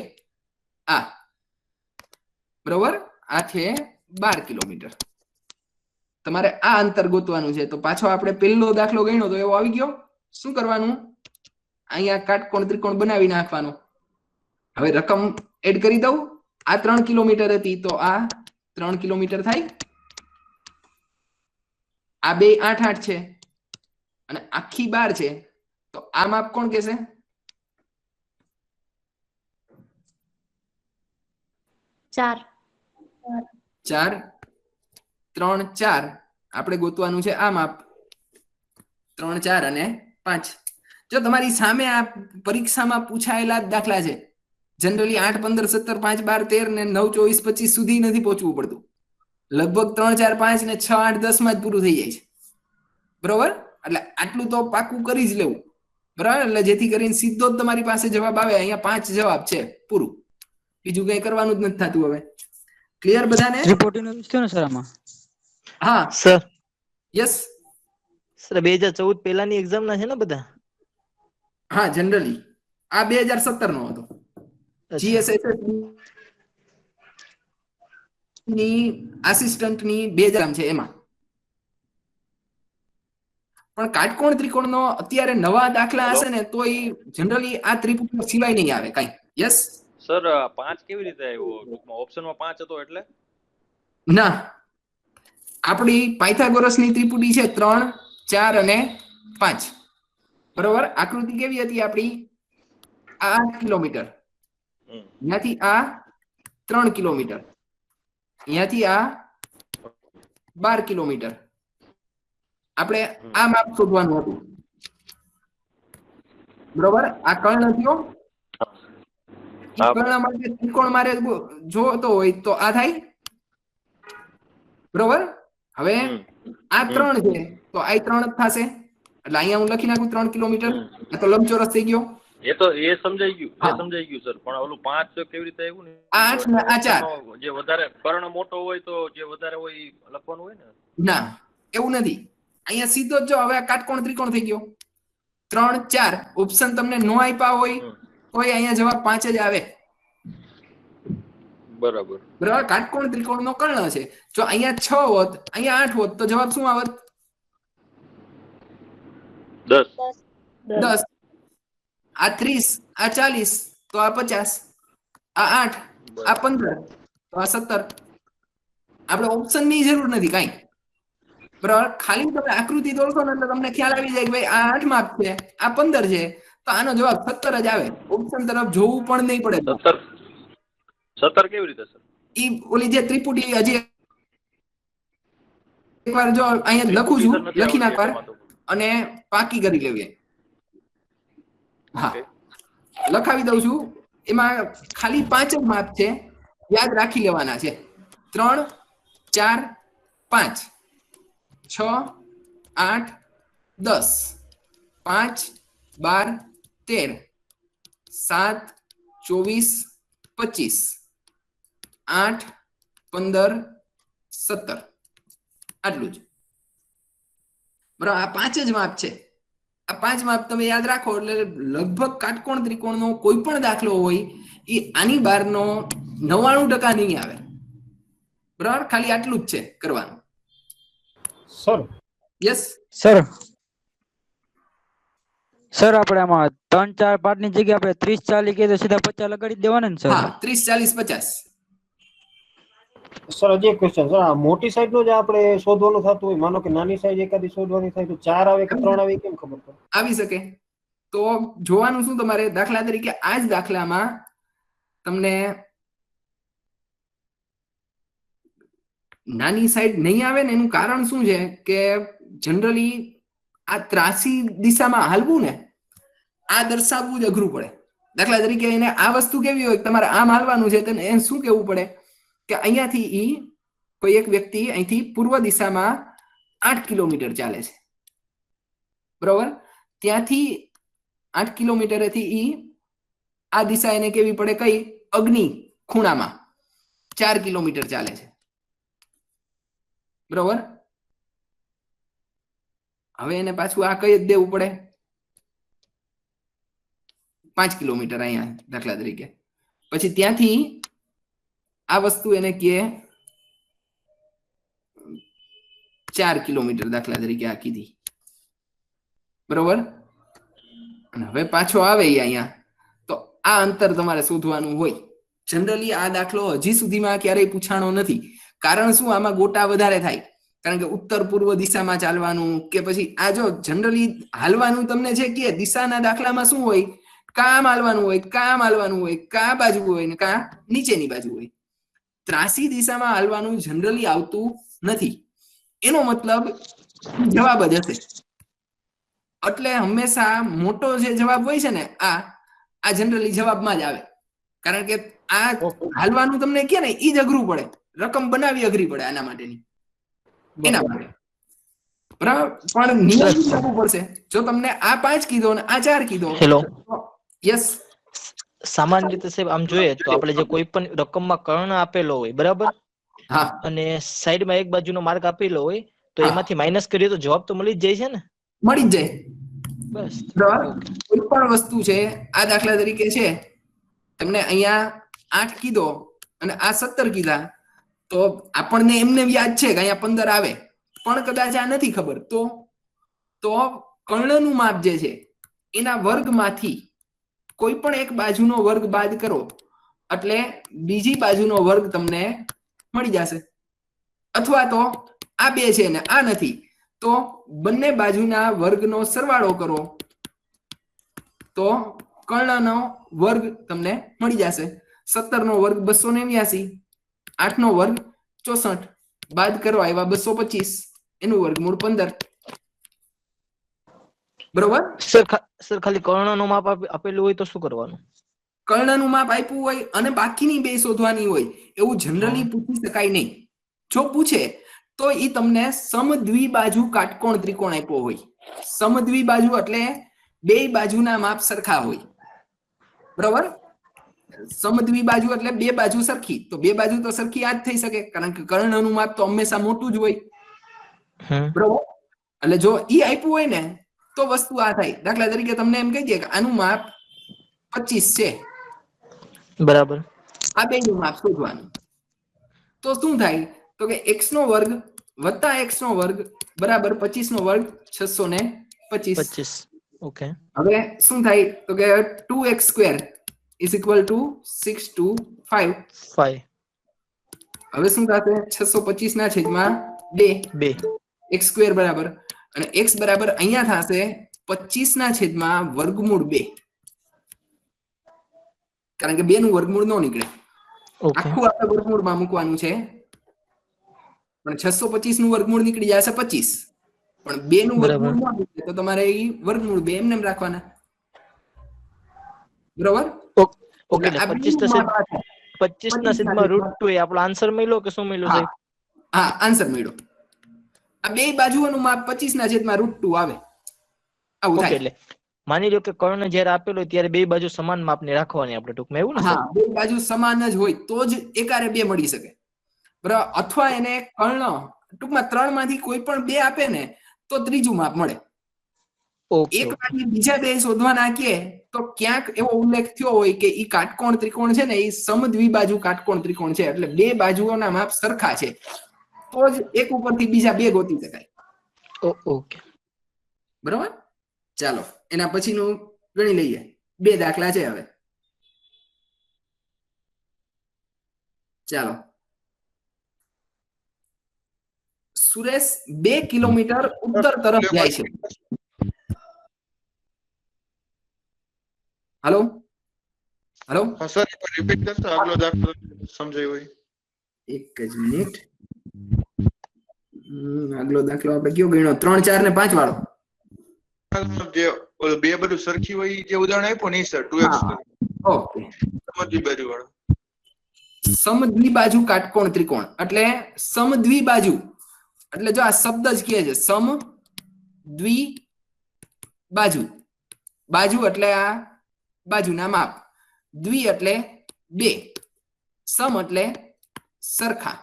આ બરોબર, આ છે 12 કિલોમીટર. તમારે આ અંતર ગોતવાનું છે. તો પાછો આપણે પહેલો દાખલો ગણ્યો તો એવો આવી ગયો. શું કરવાનું? અહીંયા કાટકોણ ત્રિકોણ બનાવી નાખવાનો. હવે રકમ એડ કરી દઉં. આ 3 કિલોમીટર હતી તો આ 3 કિલોમીટર થાય. આ બે 8 છે અને આખી 12 છે. તો આ માપ કોણ કહેશે? 4 4 3 4. આપણે ગોતવાનું છે આ માપ 3 4 અને 5. જો તમારી સામે આ પરીક્ષામાં પૂછાયેલા દાખલા છે. જનરલી 8 15 17 5 12 13 ને 9 24 25 સુધી નથી પહોંચવું પડતું. લગભગ 3 4 5 ને 6 8 10 માં જ પૂરું થઈ જાય છે. બરોબર, એટલે આટલું તો પાકું કરી જ લેવું. બરાબર, એટલે જેથી કરીને સીધો જ તમારી પાસે જવાબ આવે. અહીંયા 5 જવાબ છે, પૂરું. બીજું કઈ કરવાનું જ નથી થતું. હવે ક્લિયર બધાને? રિપોર્ટિંગ નો છે ને સર આમાં? હા સર. યસ સર 2014 પહેલાની એક્ઝામ ના છે ને બધા? હા, જનરલી આ 2017 નો હતો. જીએસએસ ની આસિસ્ટન્ટ ની 2000 છે એમાં. પણ કાટકોણ ત્રિકોણ નો અત્યારે નવા દાખલા હશે ને તો જનરલી આ ત્રિપુટી સિવાય નહીં આવે કઈ. યસ સર 5 કેવી રીતે આવ્યો? ટૂંકમાં ઓપ્શનમાં 5 હતો એટલે? ના, આપણી પાયથાગોરસ ની ત્રિપુટી છે 3 4 અને 5. બરોબર, આકૃતિ કેવી હતી આપણી? આ 8 કિલોમીટર, અહીંયાથી આ 3 કિલોમીટર, અહીંયાથી આ 12 કિલોમીટર. આપણે આ માપ શોધવાનું હતું. બરોબર, આ કર્ણ થયો. કર્ણ માટે ત્રિકોણ મારે જોતો હોય તો આ થાય. બરોબર, હવે આ 3 છે તો આ 3 જ થશે. એટલે અહીંયા હું લખી નાખું 3 કિલોમીટર. આ તો લંબચોરસ થઈ ગયો. એ તો એ સમજાઈ ગયું સર. પણ ઓલું 5 કેવી રીતે આવ્યું ને? આ 8 ને આ 4. જે વધારે કર્ણ મોટો હોય તો જે વધારે હોય ઈ લખવાનું હોય ને? ના, એવું નથી. અહીંયા સીધો જ જો. હવે આ કાટકોણ ત્રિકોણ થઈ ગયો. 3 4 ઓપ્શન તમને નો આપ્યા હોય તો અહીંયા જવાબ 5 જ આવે. બરાબર બરાબર, કાટકોણ ત્રિકોણ નો કર્ણ છે. જો અહીંયા 6 હોત, અહીંયા 8 હોત તો જવાબ શું આવત? 10. 10. આ 30, આ 40 તો આ 50, આ 8, આ 15 તો આ 17. આપણે ઓપ્શન ની જરૂર નથી કાંઈ. બરાબર, ખાલી તમે આકૃતિ દોરશો ને એટલે તમને ખ્યાલ આવી જાય કે ભાઈ આ 8 માપ છે, આ 15 છે, તો આનો જવાબ 17 જ આવે. ઓપ્શન તરફ જોવું પણ નહીં પડે. 17 કેવી રીતે સર? ઈ ઓલી જે ત્રિપુટી હજી એકવાર જો અહીંયા લખું છું, લખી નાખવાર અને પાકી કરી લેવી. હા, લખાવી દઉં છું. એમાં ખાલી 5 જ માપ છે, યાદ રાખી લેવાના છે. 3, 4, 5, 6, 8, 10, 5, 12, 13, 7, 24, 25, 8, 15, 17, આટલું જ. બરાબર, આ 5 જ માપ છે. આ 5 માપ તમે યાદ રાખો એટલે લગભગ કાટકોણ ત્રિકોણનો કોઈ પણ દાખલો હોય એ આની બહારનો 99% નહીં આવે. બરાબર, ખાલી આટલું જ છે કરવાનું. સર યસ સર આપણે આમાં 3, 4, 5 ની જગ્યાએ આપણે 30, 40 કે તો સીધા 50 લગાડી જ દેવાના ને સર? હા, 30, 40, 50. સર હજી એક ક્વેશ્ચન સર, આ મોટી સાઈડ નો જે આપણે શોધવાનું થતું હોય, માનો કે નાની સાઈડ એકાદી શોધવાની થાય તો 4 આવે કે 3 આવે કેમ ખબર પડે? આવી શકે. તો જોવાનું શું તમારે, દાખલા તરીકે આ જ દાખલામાં તમને નાની સાઈડ નહીં આવે ને એનું કારણ શું છે કે જનરલી આ ત્રાસી દિશામાં હાલવું ને આ દર્શાવવું જ અઘરું પડે. દાખલા તરીકે એને આ વસ્તુ કેવી હોય, તમારે આમ હાલવાનું છે તો એને શું કેવું પડે કે અહીંયાથી કોઈ એક વ્યક્તિ અહીંથી પૂર્વ દિશામાં 8 કિલોમીટર ચાલે છે, બરોબર, ત્યાંથી 8 કિલોમીટરેથી આ દિશા એને કેવી પડે, કઈ અગ્નિ ખૂણામાં 4 કિલોમીટર ચાલે છે, બરોબર. હવે એને પાછું આ કઈ જ દેવું પડે 5 કિલોમીટર અહીંયા દાખલા તરીકે. પછી ત્યાંથી આ વસ્તુ એને કે 4 કિલોમીટર દાખલા તરીકે આ કીધી, બરોબર. અને હવે પાછો આવે અહીંયા તો આ અંતર તમારે શોધવાનું હોય. જનરલી આ દાખલો હજી સુધીમાં ક્યારેય પૂછાણો નથી. કારણ શું, આમાં ગોટા વધારે થાય, કારણ કે ઉત્તર પૂર્વ દિશામાં ચાલવાનું કે પછી આ જો જનરલી હાલવાનું તમને છે કે દિશાના દાખલામાં શું હોય, કામ હાલવાનું હોય, કામ હાલવાનું હોય, કા બાજુ હોય ને કા નીચેની બાજુ હોય. ત્રાસી દિશામાં હાલવાનું જનરલી આવતું નથી. એનો મતલબ જવાબ જ હશે. એટલે હંમેશા મોટો જે જવાબ હોય છે ને આ જનરલી જવાબમાં જ આવે. કારણ કે આ હાલવાનું તમને કે ને ઈ જ અઘરું પડે, રકમ બનાવી અઘરી પડે આના માટેની, એના માટે. બરાબર, પણ નિયમ લાગુ પડશે. જો તમને આ 5 કીધો ને આ 4 કીધો. Hello, yes. સામાન્ય રીતે સાહેબ આમ જોઈએ તો આપણે જે કોઈ પણ રકમમાં કર્ણ આપેલો હોય, બરાબર, હા, અને સાઈડમાં એક બાજુનો માર્ક આપેલો હોય તો એમાંથી માઇનસ કરીએ તો જવાબ તો મળી જ જાય છે ને? મળી જ જાય. બસ, બરાબર. કોઈ પણ વસ્તુ છે, આ દાખલા તરીકે છે તમને અહીંયા 8 કીધો અને આ 17 કીધા તો આપણને એમને યાદ છે કે અહીંયા 15 આવે, પણ કદાચ આ નથી ખબર તો કર્ણનું માપ જે છે એના વર્ગમાંથી કોઈ પણ એક બાજુનો વર્ગ બાદ કરો એટલે બીજી બાજુનો વર્ગ તમને મળી જશે. અથવા તો આ 2 છે ને આ નથી તો બંને બાજુના વર્ગનો સરવાળો કરો તો કર્ણનો વર્ગ તમને મળી જશે. 17 નો વર્ગ 289, 8 નો વર્ગ 64, બાદ કરો આવ્યા 225, એનું વર્ગમૂળ 15. બરોબર. સર ખાલી કર્ણનું માપ આપેલું હોય તો શું કરવાનું? કર્ણનું માપ આપ્યું હોય અને બાકીની 2 શોધવાની હોય એવું જનરલી પૂછી શકાય નહીં. જો પૂછે તો એ તમને સમદ્વિબાજુ કાટકોણ ત્રિકોણ આપ્યો હોય. સમદ્વિબાજુ એટલે 2 બાજુના માપ સરખા હોય, બરોબર. સમદ્વિબાજુ એટલે 2 બાજુ સરખી, તો 2 બાજુ તો સરખી આ જ થઈ શકે કારણ કે કર્ણનું માપ તો હંમેશા મોટું જ હોય, બરોબર. એટલે જો ઈ આપ્યું હોય ને તો વસ્તુ આ થાય. દાખલા તરીકે તમને એમ કહી દે કે આનું માપ 25 છે, બરાબર, આ 2 નું માપ શોધવાનું. તો શું થાય તો કે x નો વર્ગ વત્તા x નો વર્ગ બરાબર 25 નો વર્ગ 625. ઓકે. હવે શું થાય તો કે 2x square is equal to 625. હવે શું થશે 625 ના છેદમાં 2 x સ્ક્વેર બરાબર અને x બરાબર અહીંયા થશે 25 ના છેદમાં વર્ગમૂળ 2 કારણ કે 2 નું વર્ગમૂળ નો નીકળે. આખું આપણે વર્ગમૂળમાં મૂકવાનું છે પણ 625 નું વર્ગમૂળ નીકળી જશે 25 પણ 2 નું વર્ગમૂળ ન નીકળે તો તમારે ઈ વર્ગમૂળ 2 એમને રાખવાના, બરોબર. ઓકે એટલે આ 25 બેયનું માપ આ થાય. 25 ના છેદમાં √2 એ આપણો આન્સર મળ્યો કે શું મળ્યું હા સાહેબ? હા આન્સર મળ્યો. આ બે બાજુઓનું માપ 25 ના છેદમાં √2 આવે. આવું ઓકે થાય. એટલે માની લો કે કર્ણ જ્યારે આપેલો હોય ત્યારે બે બાજુ સમાન માપની રાખવાની આપણે ટૂંકમાં એવું ને સર? હા બે બાજુ સમાન જ હોય તો જ એકારે બે મળી શકે. બરાબર, અથવા એને કર્ણ ટૂંકમાં 3 માંથી કોઈ પણ બે આપે ને તો ત્રીજું માપ મળે. ઓકે એક માંથી બીજા બે શોધવા નાખીએ તો ક્યાંક એવો ઉલ્લેખ થયો હોય કે ઈ કાટકોણ ત્રિકોણ છે ને એ સમદ્વિબાજુ કાટકોણ ત્રિકોણ છે, એટલે બે બાજુઓના માપ સરખા છે તો જ એક ઉપરથી બીજા બે ગોતી શકાય. ઓકે બરોબર, ચાલો એના પછીનું ગણી લઈએ. બે દાખલા છે હવે. ચાલો, સુરેશ 2 કિલોમીટર ઉત્તર તરફ જાય છે. હાલો હાલો, હા સર એકવાર રિપીટ કરશો આગલો દાખલો સમજાય હોય. એક જ મિનિટ. આગલો દાખલો આપણે કયો ગણ્યો? 3, 4 ને 5 વાળો. જે ઓલું બે બધું સરખી હોય ઈ જે ઉદાહરણ આપ્યું ને ઈ સર 2x ઓકે, સમદ્વિબાજુ વાળો. સમદ્વિબાજુ કાટકોણ ત્રિકોણ એટલે સમદ્વિબાજુ એટલે જો આ શબ્દ જ કહે છે સમદ્વિબાજુ. બાજુ એટલે આ બાજુના માપ, દ્વિ એટલે બે, સમ એટલે સરખા.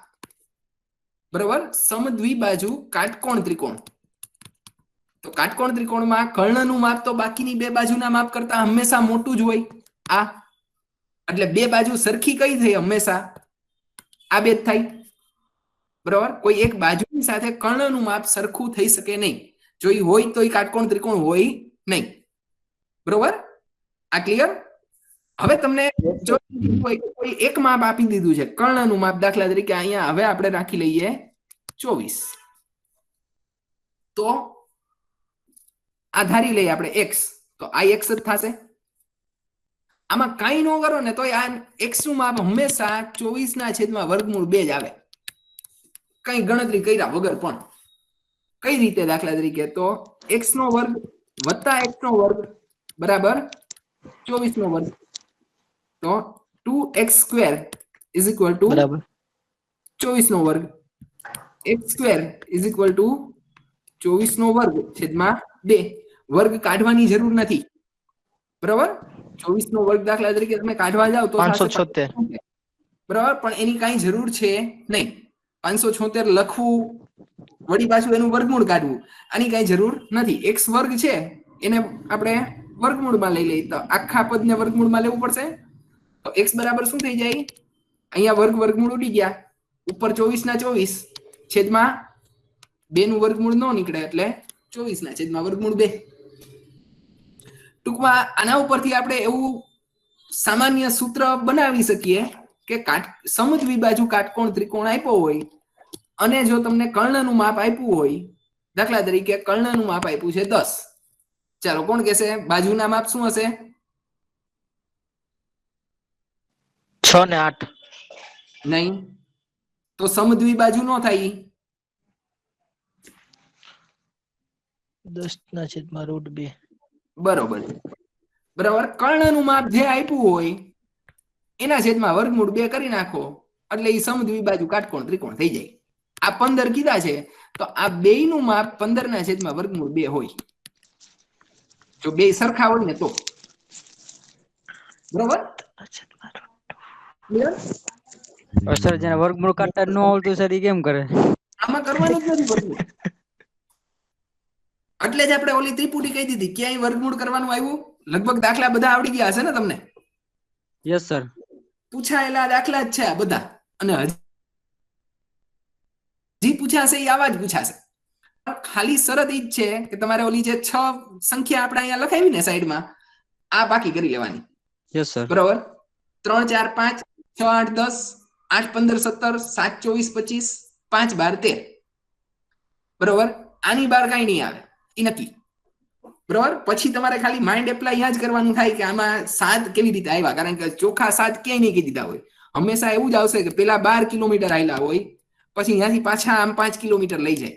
બરોબર, સમદ્વિબાજુ કાટકોણ ત્રિકોણ. તો કાટકોણ ત્રિકોણમાં કર્ણનું માપ તો બાકીની બે બાજુના માપ કરતા હંમેશા મોટું જ હોય. આ એટલે બે બાજુ સરખી કઈ થઈ? હંમેશા આ બે જ થાય. બરાબર, કોઈ એક બાજુની સાથે કર્ણનું માપ સરખું થઈ શકે નહીં. જો ઈ હોય તો ઈ કાટકોણ ત્રિકોણ હોય નહીં. બરોબર, આ ક્લિયર? હવે તમને જો કોઈ એક માપ આપી દીધું છે કર્ણનું માપ, દાખલા તરીકે અહીંયા હવે આપણે રાખી લઈએ 24, તો આ ધારી લઈએ આપણે x, તો આ x જ થશે. આમાં કઈ ન કરો ને તો આ x નું માપ હંમેશા 24 ના છેદમાં વર્ગમૂળ 2 જ આવે, કઈ ગણતરી કર્યા વગર. પણ કઈ રીતે? દાખલા તરીકે તો x નો વર્ગ વત્તા x નો વર્ગ બરાબર 24 નો વર્ગ, તો 2x square is equal to બરાબર 24 નો વર્ગ. x square is equal to 24 નો વર્ગ છેદમાં 2. વર્ગ કાઢવાની જરૂર નથી. બરાબર, 24 નો વર્ગ દાખલા તરીકે તમે કાઢવા જાવ તો 576. બરાબર, પણ એની કઈ જરૂર છે નહીં. 576 લખવું વળી પાછું એનું વર્ગમૂળ કાઢવું, આની કઈ જરૂર નથી. x વર્ગ છે એને આપણે વર્ગમૂળમાં લઈ લઈએ તો આખા પદને વર્ગમૂળમાં લેવું પડશે. તો x બરાબર શું થઈ જાય? અહીંયા વર્ગ વર્ગમૂળ ઉડી ગયા, ઉપર 24 ના 24 છેદમાં 2 નું વર્ગમૂળ ન નીકળે એટલે 24 ના છેદમાં વર્ગમૂળ 2. ટૂંકમાં આના ઉપરથી આપણે એવું સામાન્ય સૂત્ર બનાવી શકીએ કે સમદ્વિબાજુ કાટકોણ ત્રિકોણ આપ્યો હોય અને જો તમને કર્ણનું માપ આપ્યું હોય, દાખલા તરીકે કર્ણનું માપ આપ્યું છે 10, ચાલો કોણ કહેશે બાજુના માપ શું હશે? 6 ને 8. નહીં, તો સમદ્વિબાજુ ન થાય. 10 ના છેદમાં √2. બરોબર બરાબર, કર્ણનું માપ જે આપ્યું હોય એના છેદમાં વર્ગમૂળ 2 કરી નાખો એટલે એ સમદ્વિબાજુ કાટકોણ ત્રિકોણ થઈ જાય. આ 15 કીધા છે તો આ બેયનું માપ 15 ના છેદમાં વર્ગમૂળ 2 હોય, જો બે સરખા હોય ને તો. બરોબર, સર જેને વર્ગમૂળ કાઢતા ન આવડતું સર ઈ કેમ કરે? આમાં કરવાનું જ નથી પડતું. એટલે જ આપણે ઓલી ત્રિપુટી કહી દીધી, ક્યાંય વર્ગમૂળ કરવાનું આવ્યું? લગભગ દાખલા બધા આવડી ગયા હશે ને તમને? Yes sir. પૂછાયેલા દાખલા જ છે આ બધા, અને હજી પૂછાશે એ આવા જ પૂછાશે. ખાલી શરત ઈ જ છે કે તમારે ઓલી જે 6 સંખ્યા આપણે અહીંયા લખાવી ને સાઈડમાં, આ બાકી કરી લેવાની. Yes sir. બરોબર, 3 4 5 6 8 10 8 15 17 7 24 25 5 12 13. બરોબર, આની બહાર કઈ નહીં આવે, એ નક્કી. બરોબર, પછી તમારે ખાલી માઇન્ડ એપ્લાય જ કરવાનું થાય કે આમાં 7 કેવી રીતે આવ્યા, કારણ કે ચોખા 7 ક્યાંય નહીં કહી દીધા હોય. હંમેશા એવું જ આવશે કે પેલા 12 કિલોમીટર આવેલા હોય, પછી અહીંયાથી પાછા આમ 5 કિલોમીટર લઈ જાય,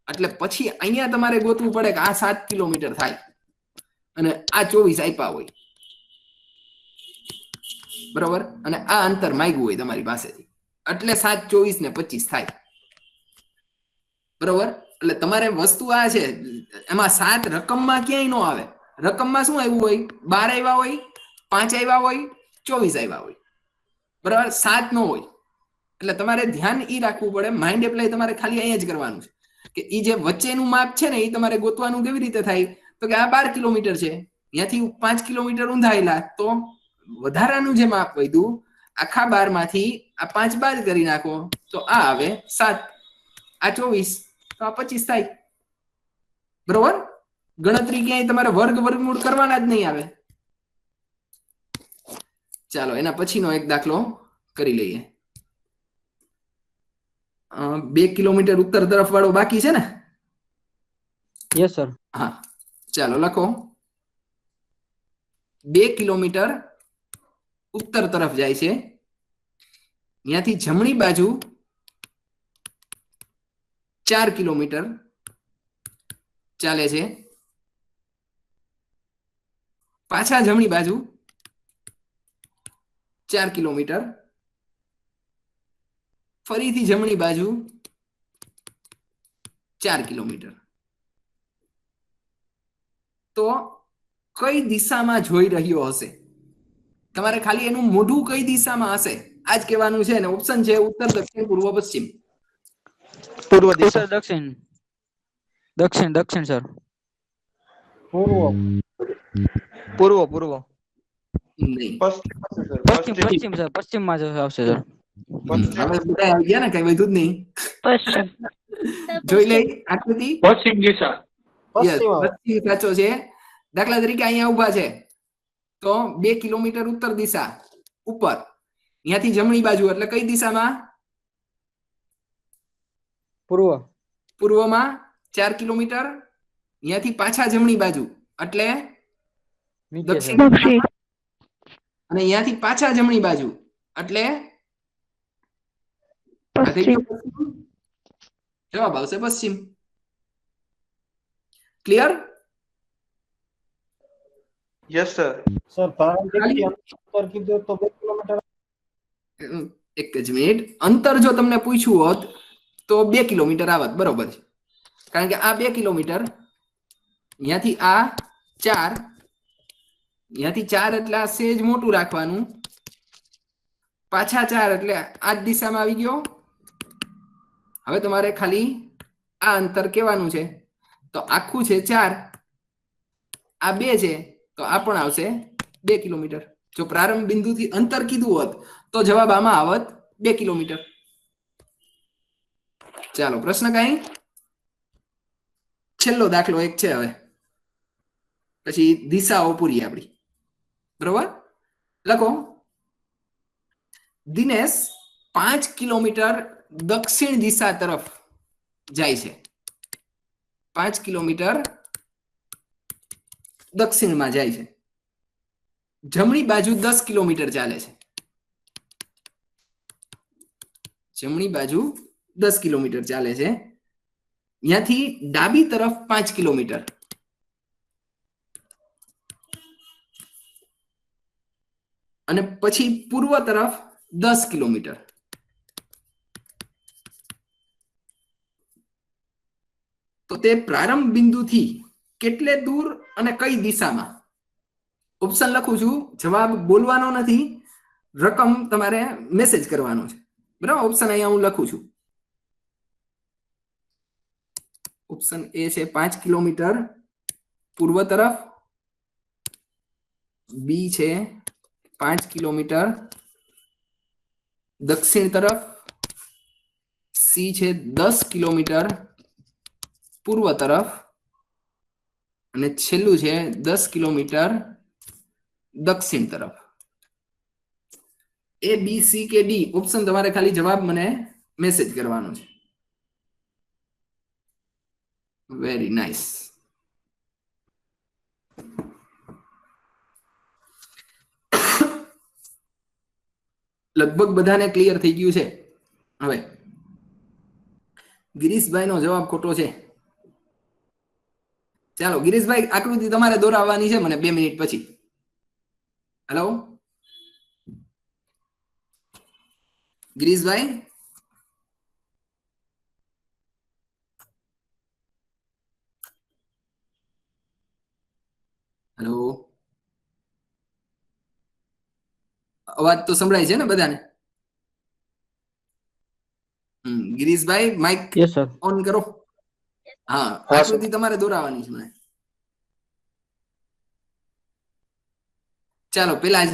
એટલે પછી અહીંયા તમારે ગોતવું પડે કે આ 7 કિલોમીટર થાય અને આ 24 આપ્યા હોય. બરોબર, અને આ અંતર માંગ્યું હોય તમારી પાસેથી, એટલે 7, 24 ને 25 થાય. બરોબર, એટલે તમારે વસ્તુ આ છે, એમાં 7 રકમમાં ક્યાંય ન આવે. રકમમાં શું આવ્યું હોય? 12 આવ્યા હોય, 5 આવ્યા હોય, 24 આવ્યા હોય. બરાબર, 7 ન હોય. એટલે તમારે ધ્યાન ઈ રાખવું પડે, માઇન્ડ એપ્લાય તમારે ખાલી અહીંયા જ કરવાનું છે કે ઈ જે વચ્ચેનું માપ છે ને એ તમારે ગોતવાનું કેવી રીતે થાય, તો કે આ 12 કિલોમીટર છે, ત્યાંથી 5 કિલોમીટર ઊંધાયેલા, તો વધારાનું જે માપ વધ્યું આખા 12 માંથી આ 5 બાદ કરી નાખો તો આ આવે 7, આ 24, તો આ 25 થાય. બરોબર, ગણતરી ક્યાંય તમારે વર્ગમૂળ કરવાના જ નહીં આવે. ચાલો એના પછીનો એક દાખલો કરી લઈએ. 2 કિલોમીટર ઉત્તર તરફ વાળો બાકી છે ને? Yes sir. હા, ચાલો લખો. 2 કિલોમીટર ઉત્તર તરફ જાય છે, ત્યાંથી જમણી બાજુ 4 કિલોમીટર ચાલે છે, પાછા જમણી બાજુ 4 કિલોમીટર, ફરીથી જમણી બાજુ 4 કિલોમીટર. તો કઈ દિશામાં જોઈ રહ્યો હશે? તમારે ખાલી એનું મોઢું કઈ દિશામાં હશે આજ કહેવાનું છે ને. ઓપ્શન છે ઉત્તર, દક્ષિણ, પૂર્વ, પશ્ચિમ. પૂર્વ દિશા. ઉત્તર, દક્ષિણ. દક્ષિણ, દક્ષિણ સર. પૂર્વ. નહીં, પશ્ચિમ, પશ્ચિમ સર. પશ્ચિમમાં જ આવશે સર. હવે બધા આવી ગયા ને, કઈ વધુ જ નહીં. પશ્ચિમ. જોઈ લઈ આકૃતિ. પશ્ચિમ દિશા. Yes, પશ્ચિમ સાચો છે. દાખલા તરીકે અહીંયા ઉભા છે તો 2 કિલોમીટર ઉત્તર દિશા ઉપર, અહીંયાથી જમણી બાજુ એટલે કઈ દિશામાં? પૂર્વ. પૂર્વમાં 4 કિલોમીટર, અહીંયાથી પાછા જમણી બાજુ એટલે નીચે સર. દક્ષિણ, અને અહીંયાથી પાછા જમણી બાજુ એટલે આ થઈ ગયું પશ્ચિમ. જવાબ આવશે પશ્ચિમ. ક્લિયર? Yes sir. સર પ્રારંભિક અંતર કીધું તો 2 કિલોમીટર. એક જ મિનિટ. અંતર જો તમને પૂછ્યું હોત તો 2 કિલોમીટર આવત, બરોબર છે, કારણ કે આ 2 કિલોમીટર, અહીંયાથી આ 4, અહીંયાથી 4 એટલે આ સેજ મોટું રાખવાનું, પાછા 4 એટલે આ જ દિશામાં આવી ગયો. હવે તમારે ખાલી આ અંતર કહેવાનું છે, તો આખું છે 4, આ 2 છે તો આ પણ આવશે 2 કિલોમીટર. જો પ્રારંભ બિંદુથી અંતર કીધું હોત તો જવાબ આમાં આવત 2 કિલોમીટર. ચાલો પ્રશ્ન કઈ? છેલ્લો દાખલો એક છે, હવે પછી દિશાઓ પૂરી આપણી. બરોબર, લખો. દિનેશ 5 કિલોમીટર દક્ષિણ દિશા તરફ જાય છે. 5 કિલોમીટર દક્ષિણમાં જાય છે, જમણી બાજુ 10 કિલોમીટર ચાલે છે. જમણી બાજુ 10 કિલોમીટર ચાલે છે, ત્યાંથી ડાબી તરફ 5 કિલોમીટર, અને પછી પૂર્વ તરફ 10 કિલોમીટર. તો તે પ્રારંભ બિંદુથી કેટલે દૂર અને કઈ દિશામાં? ઓપ્શન લખું છું, જવાબ બોલવાનો નથી, રકમ તમારે મેસેજ કરવાનો છે. બરાબર, ઓપ્શન અહીંયા હું લખું છું. ઓપ્શન એ છે 5 કિલોમીટર પૂર્વ તરફ, બી છે 5 કિલોમીટર દક્ષિણ તરફ, સી છે 10 કિલોમીટર પૂર્વ તરફ, અને છેલ્લું છે 10 કિલોમીટર દક્ષિણ તરફ. એ, બી, સી કે ડી ઓપ્શન તમારે ખાલી જવાબ મને મેસેજ કરવાનો છે. Very nice. લગભગ બધાને ક્લિયર થઈ ગયું છે. હવે ગિરીશભાઈ નો જવાબ ખોટો છે. ચાલો ગિરીશભાઈ, આકૃતિ તમારે દોરાવવાની છે મને 2 મિનિટ પછી. હેલો, ગિરીશભાઈ હેલો, અવાજ તો સંભળાય છે ને બધાને? Girishbhai Mike yes sir. On કરો. હા, હા, આકૃતિ તમારે દોરાવાની છે મને. ચાલો પેલા જ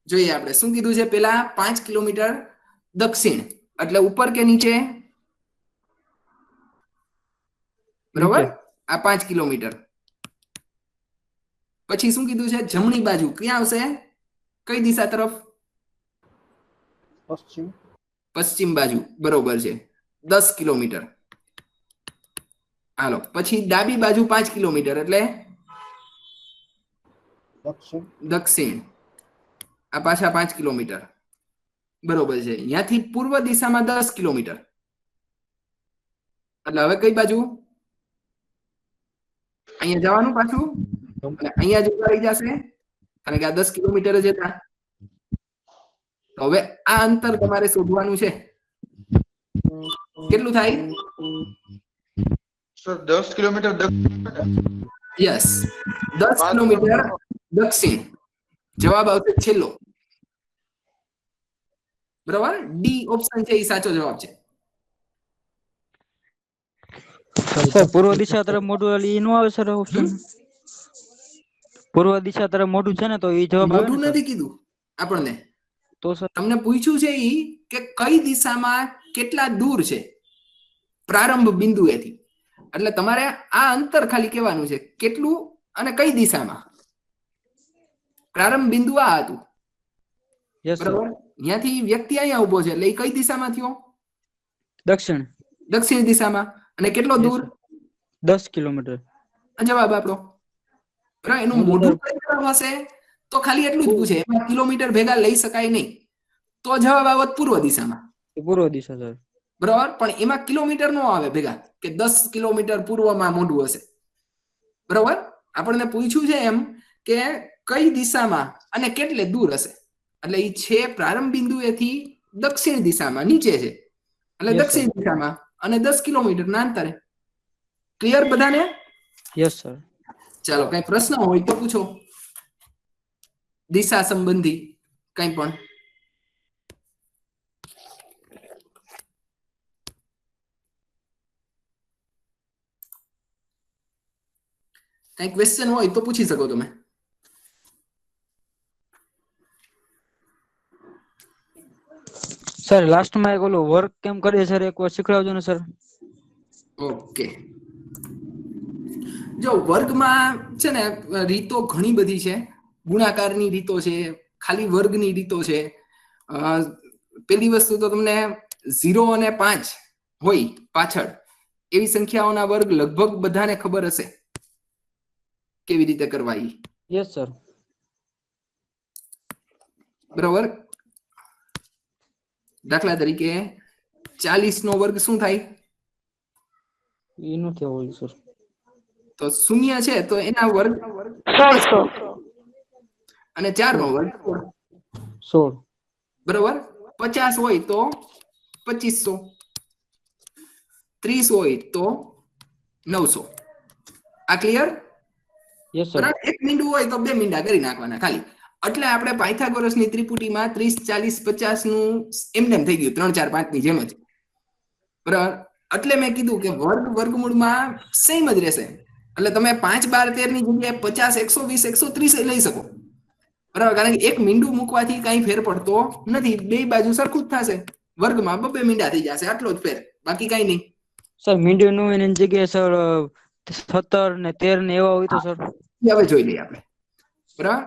જોઈએ આપણે શું કીધું છે. પેલા 5 કિલોમીટર દક્ષિણ એટલે ઉપર કે નીચે? બરોબર, આ 5 કિલોમીટર. પછી શું કીધું છે? જમણી બાજુ ક્યાં આવશે? કઈ દિશા તરફ? પશ્ચિમ. પશ્ચિમ બાજુ. બરોબર છે, 10 કિલોમીટર. હાલો, પછી ડાબી બાજુ 5 કિલોમીટર એટલે દક્ષિણ. દક્ષિણ. આ પાછા 5 કિલોમીટર. બરોબર છે. ત્યાંથી પૂર્વ દિશામાં 10 કિલોમીટર એટલે હવે કઈ બાજુ? અહીંયા જવાનું પાછું અને અહીંયા જ ઉભા રહી જશે કારણ કે આ 10 કિલોમીટર જ હતા. તો હવે આ અંતર તમારે શોધવાનું છે. કેટલું થાય? સર 10 કિલોમીટર યસ, 10 કિલોમીટર દક્ષિણ. જવાબ આવશે છેલ્લો. બરાબર, ડી ઓપ્શન છે એ સાચો જવાબ છે. સર પૂર્વ દિશા તરફ મોઢું એટલે ઈ નો આવે સર ઓપ્શન? પૂર્વ દિશા તરફ મોઢું છે ને તો ઈ જવાબ આવે મોઢું ને સર? નથી કીધું આપણને. તો સર તમને પૂછ્યું છે ઈ કે કઈ દિશામાં કેટલા દૂર છે પ્રારંભ બિંદુએથી. એટલે તમારે આ અંતર ખાલી કહેવાનું છે કેટલું અને કઈ દિશામાં. પ્રારંભ બિંદુ આ હતું. Yes sir. બરાબર, ત્યાંથી વ્યક્તિ અહીંયા ઉભો છે એટલે એ કઈ દિશામાં થયો? દક્ષિણ. દક્ષિણ દિશામાં. અને કેટલો Yes, દૂર? sir. 10 કિલોમીટર. આ જવાબ આપણો. બરાબર, એનું મોઢું કઈ તરફ હશે તો ખાલી એટલું જ પૂછે, એમાં કિલોમીટર ભેગા લઈ શકાય નહીં. તો જવાબ આવત પૂર્વ દિશામાં. પૂર્વ દિશા સર. બરાબર, પણ એમાં કિલોમીટર નો આવે ભેગા કે 10 કિલોમીટર પૂર્વમાં મોઢું હશે. બરાબર, આપણને પૂછ્યું છે એમ કે કઈ દિશામાં અને કેટલે દૂર હશે. એટલે એ છે પ્રારંભ બિંદુએથી દક્ષિણ દિશામાં નીચે છે એટલે Yes, દક્ષિણ દિશામાં અને 10 કિલોમીટર ના અંતરે. ક્લિયર બધાને? Yes sir. ચાલો કઈ પ્રશ્ન હોય તો પૂછો દિશા સંબંધી કઈ પણ. કઈ ક્વેશ્ચન હોય તો પૂછી શકો તમે. સર લાસ્ટમાં એક ઓલું વર્ક કેમ કરીએ સર એકવાર શીખડાવજો ને સર. ઓકે, જો વર્ગમાં છે ને રીતો ઘણી બધી છે. ગુણાકારની રીતો છે, ખાલી વર્ગની રીતો છે. પેલી વસ્તુ તો તમને 0 અને 5 હોય પાછળ એવી સંખ્યાઓના વર્ગ લગભગ બધાને ખબર હશે કેવી રીતે કરવા ઈ. Yes sir. બરાબર, દાખલા તરીકે 40 નો વર્ગ શું થાય? ઈ નથી આવડ્યું સર. તો 0 છે તો એના વર્ગ 1600. અને 4 નો વર્ગ 16. બરાબર. 50 હોય તો 2500, 30 હોય તો 900. આ ક્લિયર? Yes sir. બરાબર, એક મીંડું હોય તો 2 મીંડા કરી નાખવાના ખાલી. એટલે આપણે પાયથાગોરસની ત્રિપુટીમાં 30 40 50 નું એમનેમ થઈ ગયું 3 4 5 ની જેમ જ. બરાબર, એટલે મેં કીધું કે વર્ગ વર્ગમૂળમાં સેમ જ રહેશે. એટલે તમે 5 12 13 ની જગ્યાએ 50 120 130 લઈ શકો. બરાબર, કારણ કે એક મીંડું મૂકવાથી કઈ ફેર પડતો નથી, બે બાજુ સરખું જ થશે. વર્ગમાં 2 મીંડા થઈ જશે, આટલો જ ફેર, બાકી કઈ નહીં. સર મીડિયમ નું એની જગ્યાએ સર 17 ને 13 ને એવા હોય તો સર? હવે જોઈ લઈએ આપણે. બરાબર,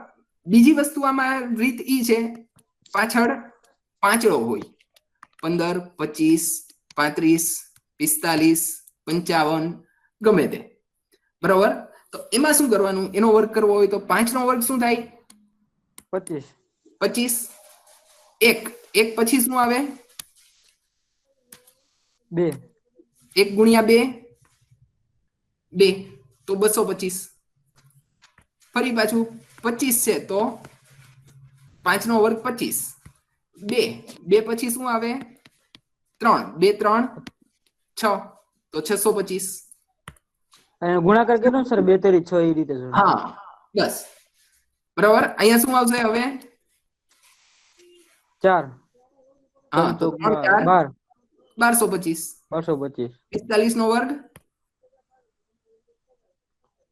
બીજી વસ્તુ આમાં રીત ઈ છે, પાછળ પાંચડો હોય 15 25 35 45 55 ગમે તે. બરાબર, તો એમાં શું કરવાનું? એનો વર્ગ કરવો હોય તો 5 નો વર્ગ શું થાય? 25. 25. એક પછી શું આવે? 2. 1 ગુણ્યા 2 2 તો 225. ફરી પાછું 25 છે તો 5 નો વર્ગ 25, 2 પછી શું આવે 3 2 3 6 તો 625 અને ગુણાકાર કર્યો ને સર 2 તેરી 6 એ રીતે સર. હા બસ બરાબર. અહીંયા શું આવશે હવે 4 હા તો 3 4 12 1225 225 45 નો વર્ગ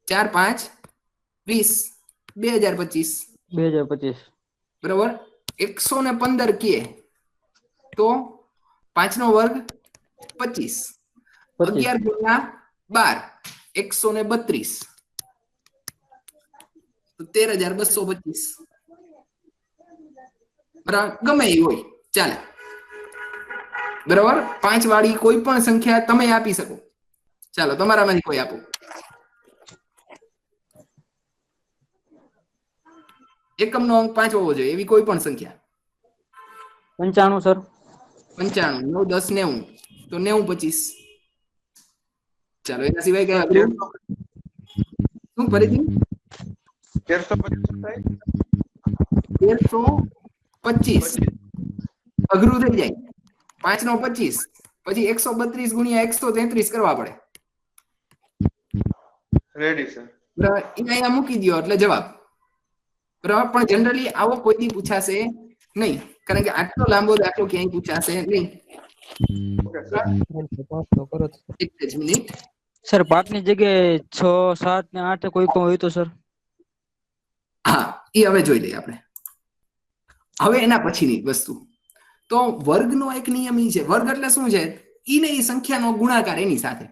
4 5 20 2025 2025 બરાબર. 115 કે તો 5 નો વર્ગ 25 11 ગુણ્યા 12 132 તો 13225 બરાબર. ગમે એ હોય ચાલે બરાબર. 5 વાળી કોઈ પણ સંખ્યા તમે આપી શકો. ચાલો તમારામાંથી કોઈ આપો. એકમનો અંક 5 હોવો જોઈએ એવી કોઈ પણ સંખ્યા. 95 સર 95 9 10 90 તો 90 25. ચાલો એના સિવાય કઈ અઘરું શું ફરીથી 1325 થાય 1325 અઘરું થઈ જાય. 5 નો 25 પછી 132 ગુણ્યા 133 કરવા પડે. Ready sir. બરાબર. એને અહીંયા મૂકી દો એટલે જવાબ. બરાબર. પણ જનરલી આવો કોઈ દી પૂછાશે નહીં કારણ કે આટલો લાંબો દાખલો ક્યાંય પૂછાશે નહીં. એક જ મિનિટ. સર 5 ની જગ્યાએ 6 7 ને 8 કોઈ પણ હોય તો સર. હા એ હવે જોઈ લઈએ આપણે. હવે એના પછીની વસ્તુ તો વર્ગનો એક નિયમ ઈ છે. વર્ગ એટલે શું છે? ઈ ને ઈ સંખ્યાનો ગુણાકાર એની સાથે.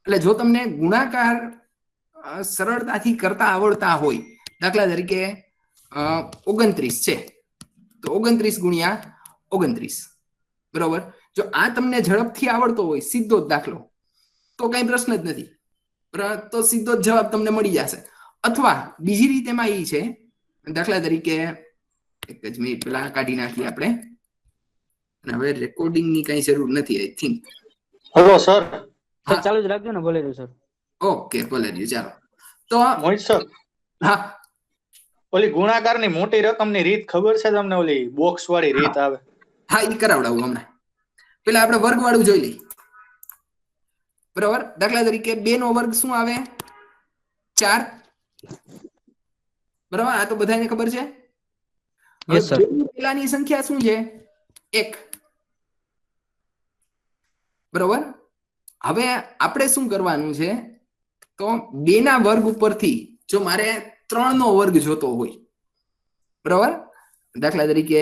એટલે જો તમને ગુણાકાર સરળતાથી કરતા આવડતા હોય દાખલા તરીકે 29 છે તો 29 ગુણ્યા 29 બરોબર. જો આ તમને ઝડપથી આવડતો હોય સીધો જ દાખલો તો કઈ પ્રશ્ન જ નથી બરાબર. તો સીધો જ જવાબ તમને મળી જશે. અથવા બીજી રીત એમાં ઈ છે દાખલા તરીકે એક જ મિનિટ પેલા કાઢી નાખીએ આપણે. હવે રેકોર્ડિંગ ની કઈ જરૂર નથી I think. Hello sir. Sir ચાલુ જ રાખજો ને ભલે રહ્યું સર. ઓકે ભલે રહ્યું. ચાલો તો મોહિત સર હા ઓલી ગુણાકારની મોટી રકમની રીત ખબર છે તમને? ઓલી બોક્સ વાળી રીત આવે. હા ઈ કરાવડાવું હમણાં. પેલા આપણે વર્ગ વાળું જોઈ લઈએ બરાબર. દાખલા તરીકે 2 નો વર્ગ શું આવે 4 બરાબર. આ તો બધાને ખબર છે. Yes sir. પેલાની સંખ્યા શું છે 1 બરોબર. હવે આપણે શું કરવાનું છે તો 2 ના વર્ગ ઉપરથી જો મારે 3 નો વર્ગ જોતો હોય બરોબર. દાખલા તરીકે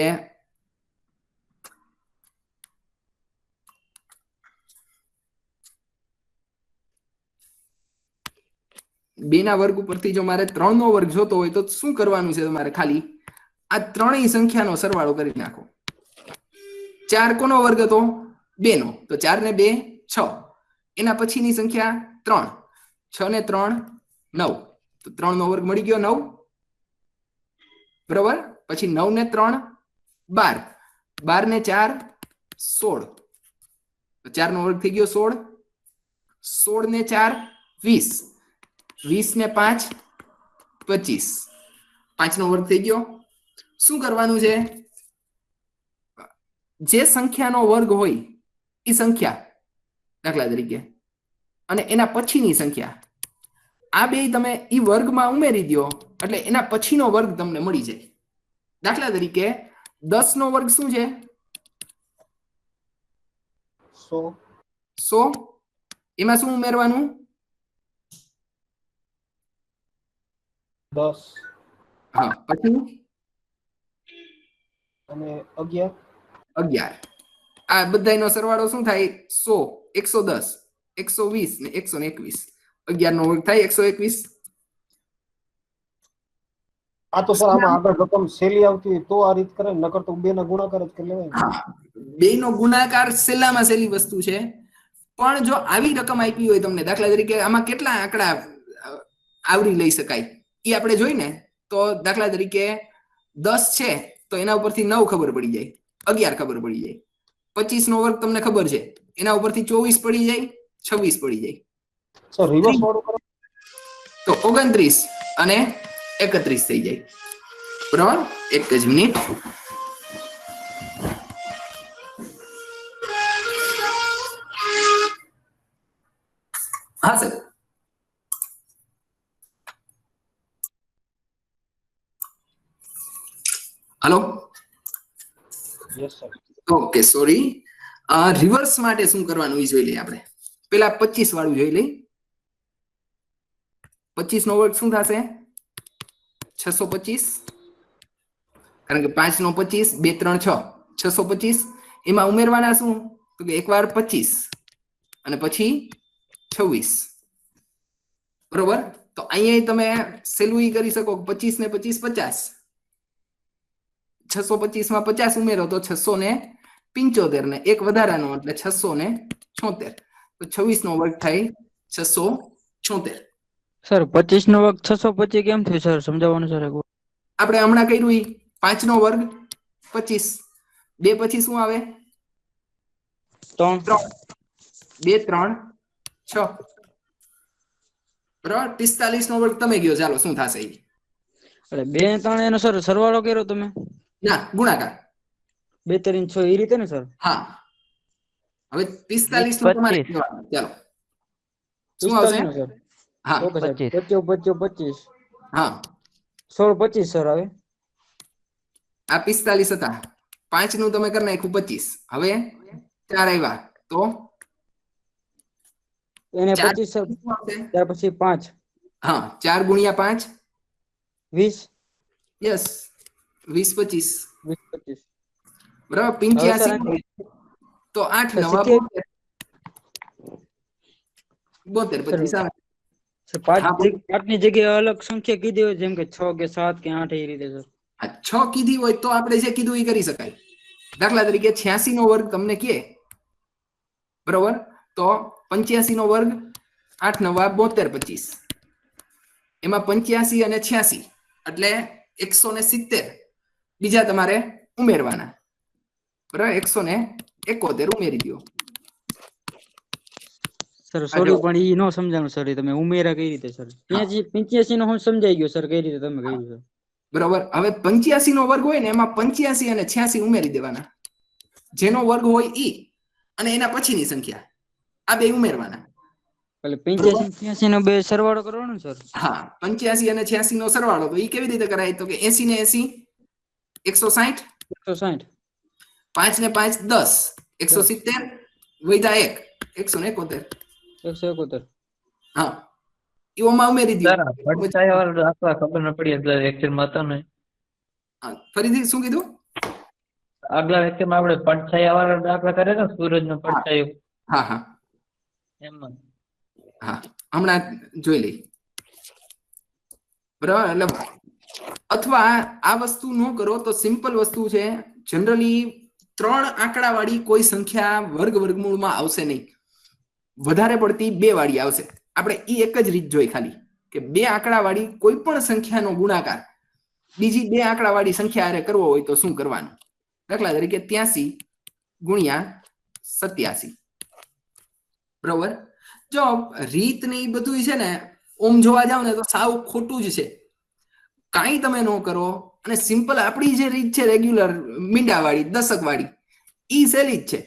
બે ના વર્ગ ઉપરથી જો મારે 3 નો વર્ગ જોતો હોય તો શું કરવાનું છે તમારે? ખાલી આ ત્રણેય સંખ્યાનો સરવાળો કરી નાખો. 4 કોનો વર્ગ હતો 2 નો તો 4 ને 2 6. એના પછીની સંખ્યા 3 6 ને 3 9 તો 3 નો વર્ગ મળી ગયો 9 બરોબર. પછી 9 ને 3 12 12 ને 4 16 તો 4 નો વર્ગ થઈ ગયો 16 16 ને 4 20 20 ને 5 25 5 નો વર્ગ થઈ ગયો. શું કરવાનું છે? જે સંખ્યાનો વર્ગ હોય એ સંખ્યા દાખલા તરીકે અને એના પછીની સંખ્યા આ બે તમે ઈ વર્ગમાં ઉમેરી દો એટલે એના પછીનો વર્ગ તમને મળી જાય. દાખલા તરીકે 10 નો વર્ગ શું છે 100. એમાં શું ઉમેરવાનું 10 હા પછી અને 11 આ બધાયનો સરવાળો શું થાય 100 110 120 ને 121 11 નો વર્ગ થાય 121. આ તો સર આમાં આગળ રકમ સેલી આવતી હોય તો આ રીત કરે નકર તો 2 ના ગુણાકાર જ કરી લેવાય. હા 2 નો ગુણાકાર સેલામાં સેલી વસ્તુ છે. પણ જો આવી રકમ આપી હોય તમને દાખલા તરીકે આમાં કેટલા આંકડા આવરી લઈ શકાય એ આપણે જોઈને તો દાખલા તરીકે 10 છે તો એના ઉપરથી 9 ખબર પડી જાય 11 ખબર પડી જાય. 25 નો વર્ગ તમને ખબર છે એના ઉપરથી 24 પડી જાય 26 પડી જાય. સર રિવર્સ વાળું કરો તો 29 અને 31 થઈ જાય બરાબર. એક જ મિનિટ હા sir. Hello. Yes sir. Okay sorry. Reverse માટે શું કરવાનું એ જોઈ લઈએ આપણે. પેલા 25 વાળું જોઈ લઈએ. 25 નો વર્ગ શું થશે? 625. કારણ કે 5 નો 25 2 3 6 625. એમાં ઉમેરવાના શું? તો કે એકવાર 25 અને પછી 26. બરોબર. તો અહીંયા તમે સેલું કરી શકો 25 ને 25 50. 625 માં 50 ઉમેરો તો 675 ને એક વધારાનો એટલે 676. તો 26 નો વર્ગ થાય 676. સર 25 નો વર્ગ 625 કેમ થયું સર? સમજાવવાનું સર એકવાર. આપણે હમણાં કર્યું 5 નો વર્ગ 25. 2 પછી શું આવે? 3. 2 3 6. બરાબર. 45 નો વર્ગ તમે ગયો. ચાલો શું થશે? એટલે 2 3 એનો સર સરવાળો કર્યો તમે? ના, ગુણાકાર. 2 3 6 એ રીતે ને સર? હા. હવે 45 નો તમારે કહેવાનું. ચાલો શું આવશે? 45 નો સર. હા ઓકે સર. 25 25 હા 16 25 સર આવે. આ 45 હતા. 5 નું તમે કરી નાખ્યું 25. હવે 4 આવ્યા તો એને 4 25 સર. શું આવશે? ત્યાર પછી 5 હા 4 ગુણ્યા 5 20 યસ 20 25. 20 25. બરાબર. હવે સર 85 તો 8 સર, નવા 70 72 25 આવે. સર હા, 5 ની જગ્યાએ અલગ સંખ્યા કીધી હોય જેમ કે 6 કે 7 કે 8 એ રીતે સર. 6 કીધી હોય તો આપણે જે કીધું એ કરી શકાય. દાખલા તરીકે 86 નો વર્ગ તમને કહે, બરોબર, તો 85 નો વર્ગ 8 નવા 72 25. એમાં 85 અને 86 એટલે 170 બીજા તમારે ઉમેરવાના. બરાબર. 171 ઉમેરી દો. સર સોરી પણ ઈ નો સમજાણું સર. તમે ઉમેરા કઈ રીતે સર? 85 નો હું સમજાઈ ગયો સર કઈ રીતે તમે કહ્યું સર. બરોબર. હવે 85 નો વર્ગ હોય ને એમાં 85 અને 86 ઉમેરી દેવાના. જેનો વર્ગ હોય ઈ અને એના પછીની સંખ્યા આ બે ઉમેરવાના. એટલે 85 86 નો બે સરવાળો કરવાનો સર? હા 85 અને 86 નો સરવાળો તો ઈ કેવી રીતે કરાય? તો કે 80 ને 80 160. 160. 5 ને 5 10 170 વૈધા 1 171. 171. હા એમાં ઉમેરી દો. ખબર ન પડી આગલા લેક્ચરમાં હતો ને. ફરીથી શું કીધું? આગલા લેક્ચરમાં આપણે પડછાયા વાળા દાખલા કરે ને, સૂરજનો પડછાયો. હા હા એમાં હા હમણાં જોઈ લઈ. બરાબર. એટલે અથવા આ વસ્તુ ન કરો તો સિમ્પલ વસ્તુ છે. જનરલી 3 આંકડા વાળી કોઈ સંખ્યા વર્ગ વર્ગમૂળમાં આવશે નહીં. વધારે પડતી 2 વાળી આવશે. આપણે ઈ એક જ રીત જોઈ ખાલી કે 2 આંકડા વાળી કોઈ પણ સંખ્યાનો ગુણાકાર બીજી 2 આંકડા વાળી સંખ્યા હારે કરવો હોય તો શું કરવાનું? દાખલા તરીકે 83 ગુણ્યા 87. બરોબર. જો રીત ને એ બધું છે ને ઓમ જોવા જાવ ને તો સાવ ખોટું જ છે. કાંઈ તમે ન કરો અને સિમ્પલ આપણી જે રીત છે રેગ્યુલર મીંડાવાળી દશક વાળી ઈ સહેલી જ છે.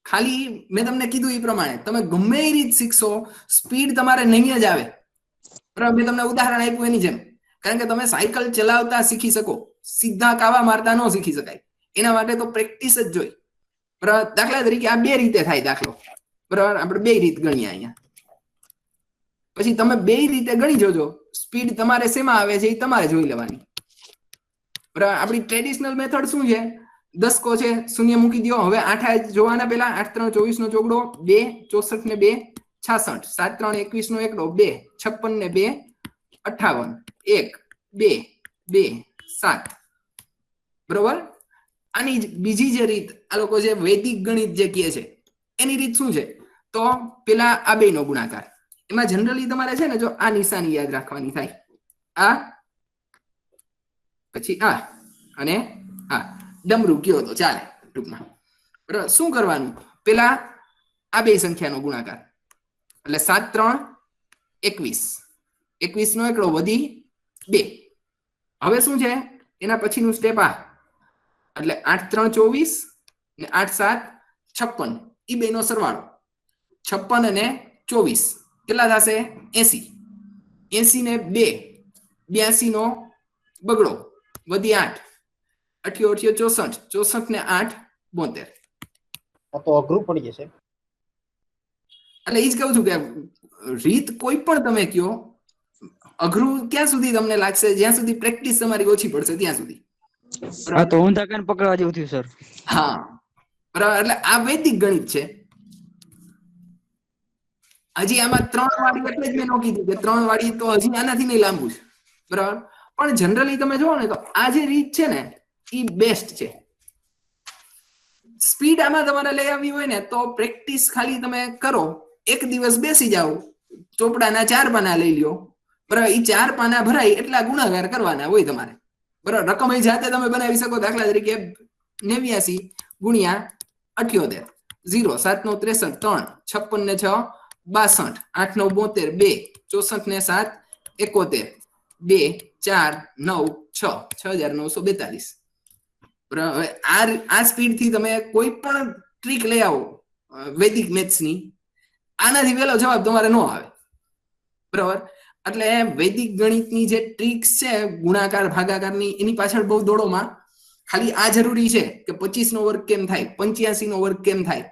ખાલી મેં તમને કીધું એ પ્રમાણે તમે ગમે એ રીત શીખશો સ્પીડ તમારે નહીં જ આવે. બરાબર. મેં તમને ઉદાહરણ આપ્યું એની જેમ. કારણ કે તમે સાયકલ ચલાવતા શીખી શકો, સીધા કાવા મારતા ન શીખી શકાય. એના માટે તો પ્રેક્ટિસ જ જોઈ. બરાબર. દાખલા તરીકે આ 2 રીતે થાય દાખલો. બરાબર. આપણે 2 રીત ગણીએ અહીંયા. પછી તમે 2 રીતે ગણી જોજો. સ્પીડ તમારે શેમાં આવે છે એ તમારે જોઈ લેવાની. બરાબર. આપણી ટ્રેડિશનલ મેથડ શું છે? દસકો છે, શૂન્ય મૂકી દો. હવે 8 જોવાના પેલા 8 3 24 નો ચોગડો 2 64 ને 2 66 7 3 21 નો એકડો 2 56 ને 2 58 1 2 2 7. બરોબર. આની બીજી જે રીત આ લોકો જે વૈદિક ગણિત જે કહે છે એની રીત શું છે? તો પેલા આ બે નો ગુણાકાર. એમાં જનરલી તમારે છે ને જો આ નિશાની યાદ રાખવાની થાય. આ પછી આ અને આ ડમરું કયો તો ચાલે ટૂંકમાં. બરાબર. શું કરવાનું? પેલા આ બે સંખ્યાનો ગુણાકાર એટલે 7 3 21 21 નો એકડો વધી 2. હવે શું છે એના પછીનું સ્ટેપ આ એટલે 8 3 24 ને 8 7 56 ઈ બે નો સરવાળો 56 અને 24 કેટલા થશે 80, 80 ને 2 82 નો બગડો વધી 8, 88 64, 64 ને 8 72. આ તો અઘરું પડી જશે. એટલે ઈ જ કહું છું કે રીત કોઈ પણ તમે કયો અઘરું ક્યાં સુધી તમને લાગશે, જ્યાં સુધી પ્રેક્ટિસ તમારી ઓછી પડશે ત્યાં સુધી. હા તો ઊંધા કાન પકડવા જેવું થયું સર. હા બરાબર. એટલે આ વૈદિક ગણિત છે. હજી આમાં 3 વાળી એટલે જ મેં ન કીધું કે 3 વાળી તો હજી આનાથી નહીં લાંબુ છે બરાબર. પણ જનરલી તમે જુઓ ને તો આ જે રીત છે ને એ બેસ્ટ છે. સ્પીડ આમાં તમારે લઈ આવી હોય ને તો પ્રેક્ટિસ ખાલી તમે કરો, એક દિવસ બેસી જાઓ, ચોપડાના 4 પાના લઈ લ્યો બરાબર. એ 4 પાના ભરાય એટલા ગુણાકાર કરવાના હોય તમારે બરાબર. રકમ એ જાતે તમે બનાવી શકો. દાખલા તરીકે 89 ગુણ્યા 78, 0 7 નો 63, 56 ને 6 62, 8 નો 72, 2 64 ને 7 71, 2 4 9 6 6942 બરાબર. આ સ્પીડ થી તમે કોઈ પણ ટ્રીક લઈ આવો વૈદિક મેથ્સ ની, આનાથી વહેલો જવાબ તમારે ન આવે બરાબર. એટલે વૈદિક ગણિતની જે ટ્રીક્સ છે ગુણાકાર ભાગાકારની, એની પાછળ બહુ દોડોમાં ખાલી આ જરૂરી છે કે 25 નો વર્ગ કેમ થાય, 85 નો વર્ગ કેમ થાય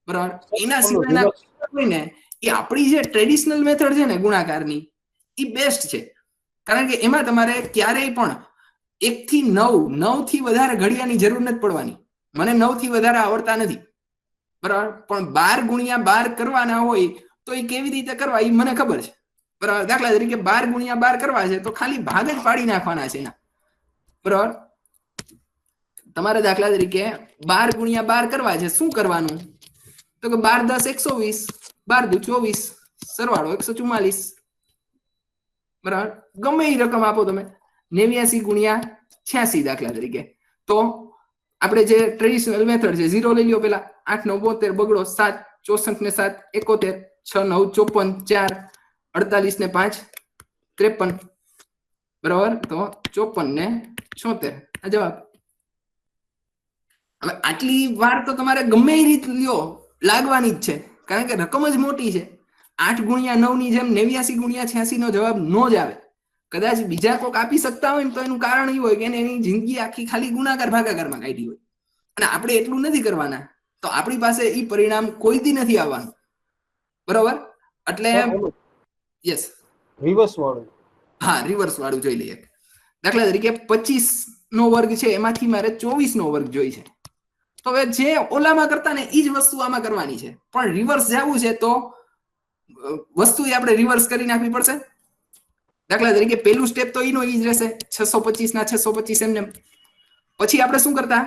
બરાબર. એના સિવાયના હોય ને એ આપણી જે ટ્રેડિશનલ મેથડ છે ને ગુણાકારની એ બેસ્ટ છે. કારણ કે એમાં તમારે ક્યારેય પણ 1 થી 9 થી વધારે ઘડિયાની જરૂર નથી પડવાની. મને 9 થી વધારે આવડતા નથી બરાબર. પણ 12 ગુણ્યા 12 કરવાના હોય તો એ કેવી રીતે કરવા એ મને ખબર છે બરાબર. દાખલા તરીકે 12 ગુણ્યા 12 કરવા છે તો ખાલી ભાગ જ પાડી નાખવાના છે એના બરાબર. તમારે દાખલા તરીકે 12 ગુણ્યા 12 કરવા છે, શું કરવાનું તો કે 12 10 120, 12 દુ 24, સરવાળો 144 બરાબર. ગમે એ રકમ આપો તમે. 89 ગુણ્યા 86 દાખલા તરીકે, તો આપણે જે ટ્રેડિશનલ મેથડ છે 0 લઈ લ્યો પેલા, 8 9 72 બગડો 7, 64 ને 7 71, 6 9 54, 4 48 ને 5 53 બરાબર. તો 54 ને 76 આ જવાબ. હવે આટલી વાર તો તમારે ગમે એ રીત લ્યો લાગવાની જ છે, કારણ કે રકમ જ મોટી છે. 8 ગુણ્યા 9 ની જેમ 89 ગુણ્યા 86 નો જવાબ નો જ આવે. કદાચ બીજા કોઈક આપી શકતા હોય ને તો એનું કારણ એ હોય કે એની જિંદગી આખી ખાલી ગુણાકાર ભાગાકારમાં કાઢી હોય, અને આપણે એટલું નથી કરવાના તો આપણી પાસે એ પરિણામ કોઈ દી નથી આવવાનું બરોબર. એટલે યસ રિવર્સ વાળું, હા રિવર્સ વાળું જોઈ લઈએ. દાખલા તરીકે 25 નો વર્ગ છે એમાંથી મારે 24 નો વર્ગ જોઈ છે, તો હવે જે ઓલામાં કરતા ને એ જ વસ્તુ આમાં કરવાની છે, પણ રિવર્સ જવું છે તો વસ્તુ આપણે રિવર્સ કરી નાખવી પડશે. દાખલા તરીકે પેલું સ્ટેપ તો ઈનો ઈ જ રહેશે, 625 ના 625 એમને. પછી આપણે શું કરતા,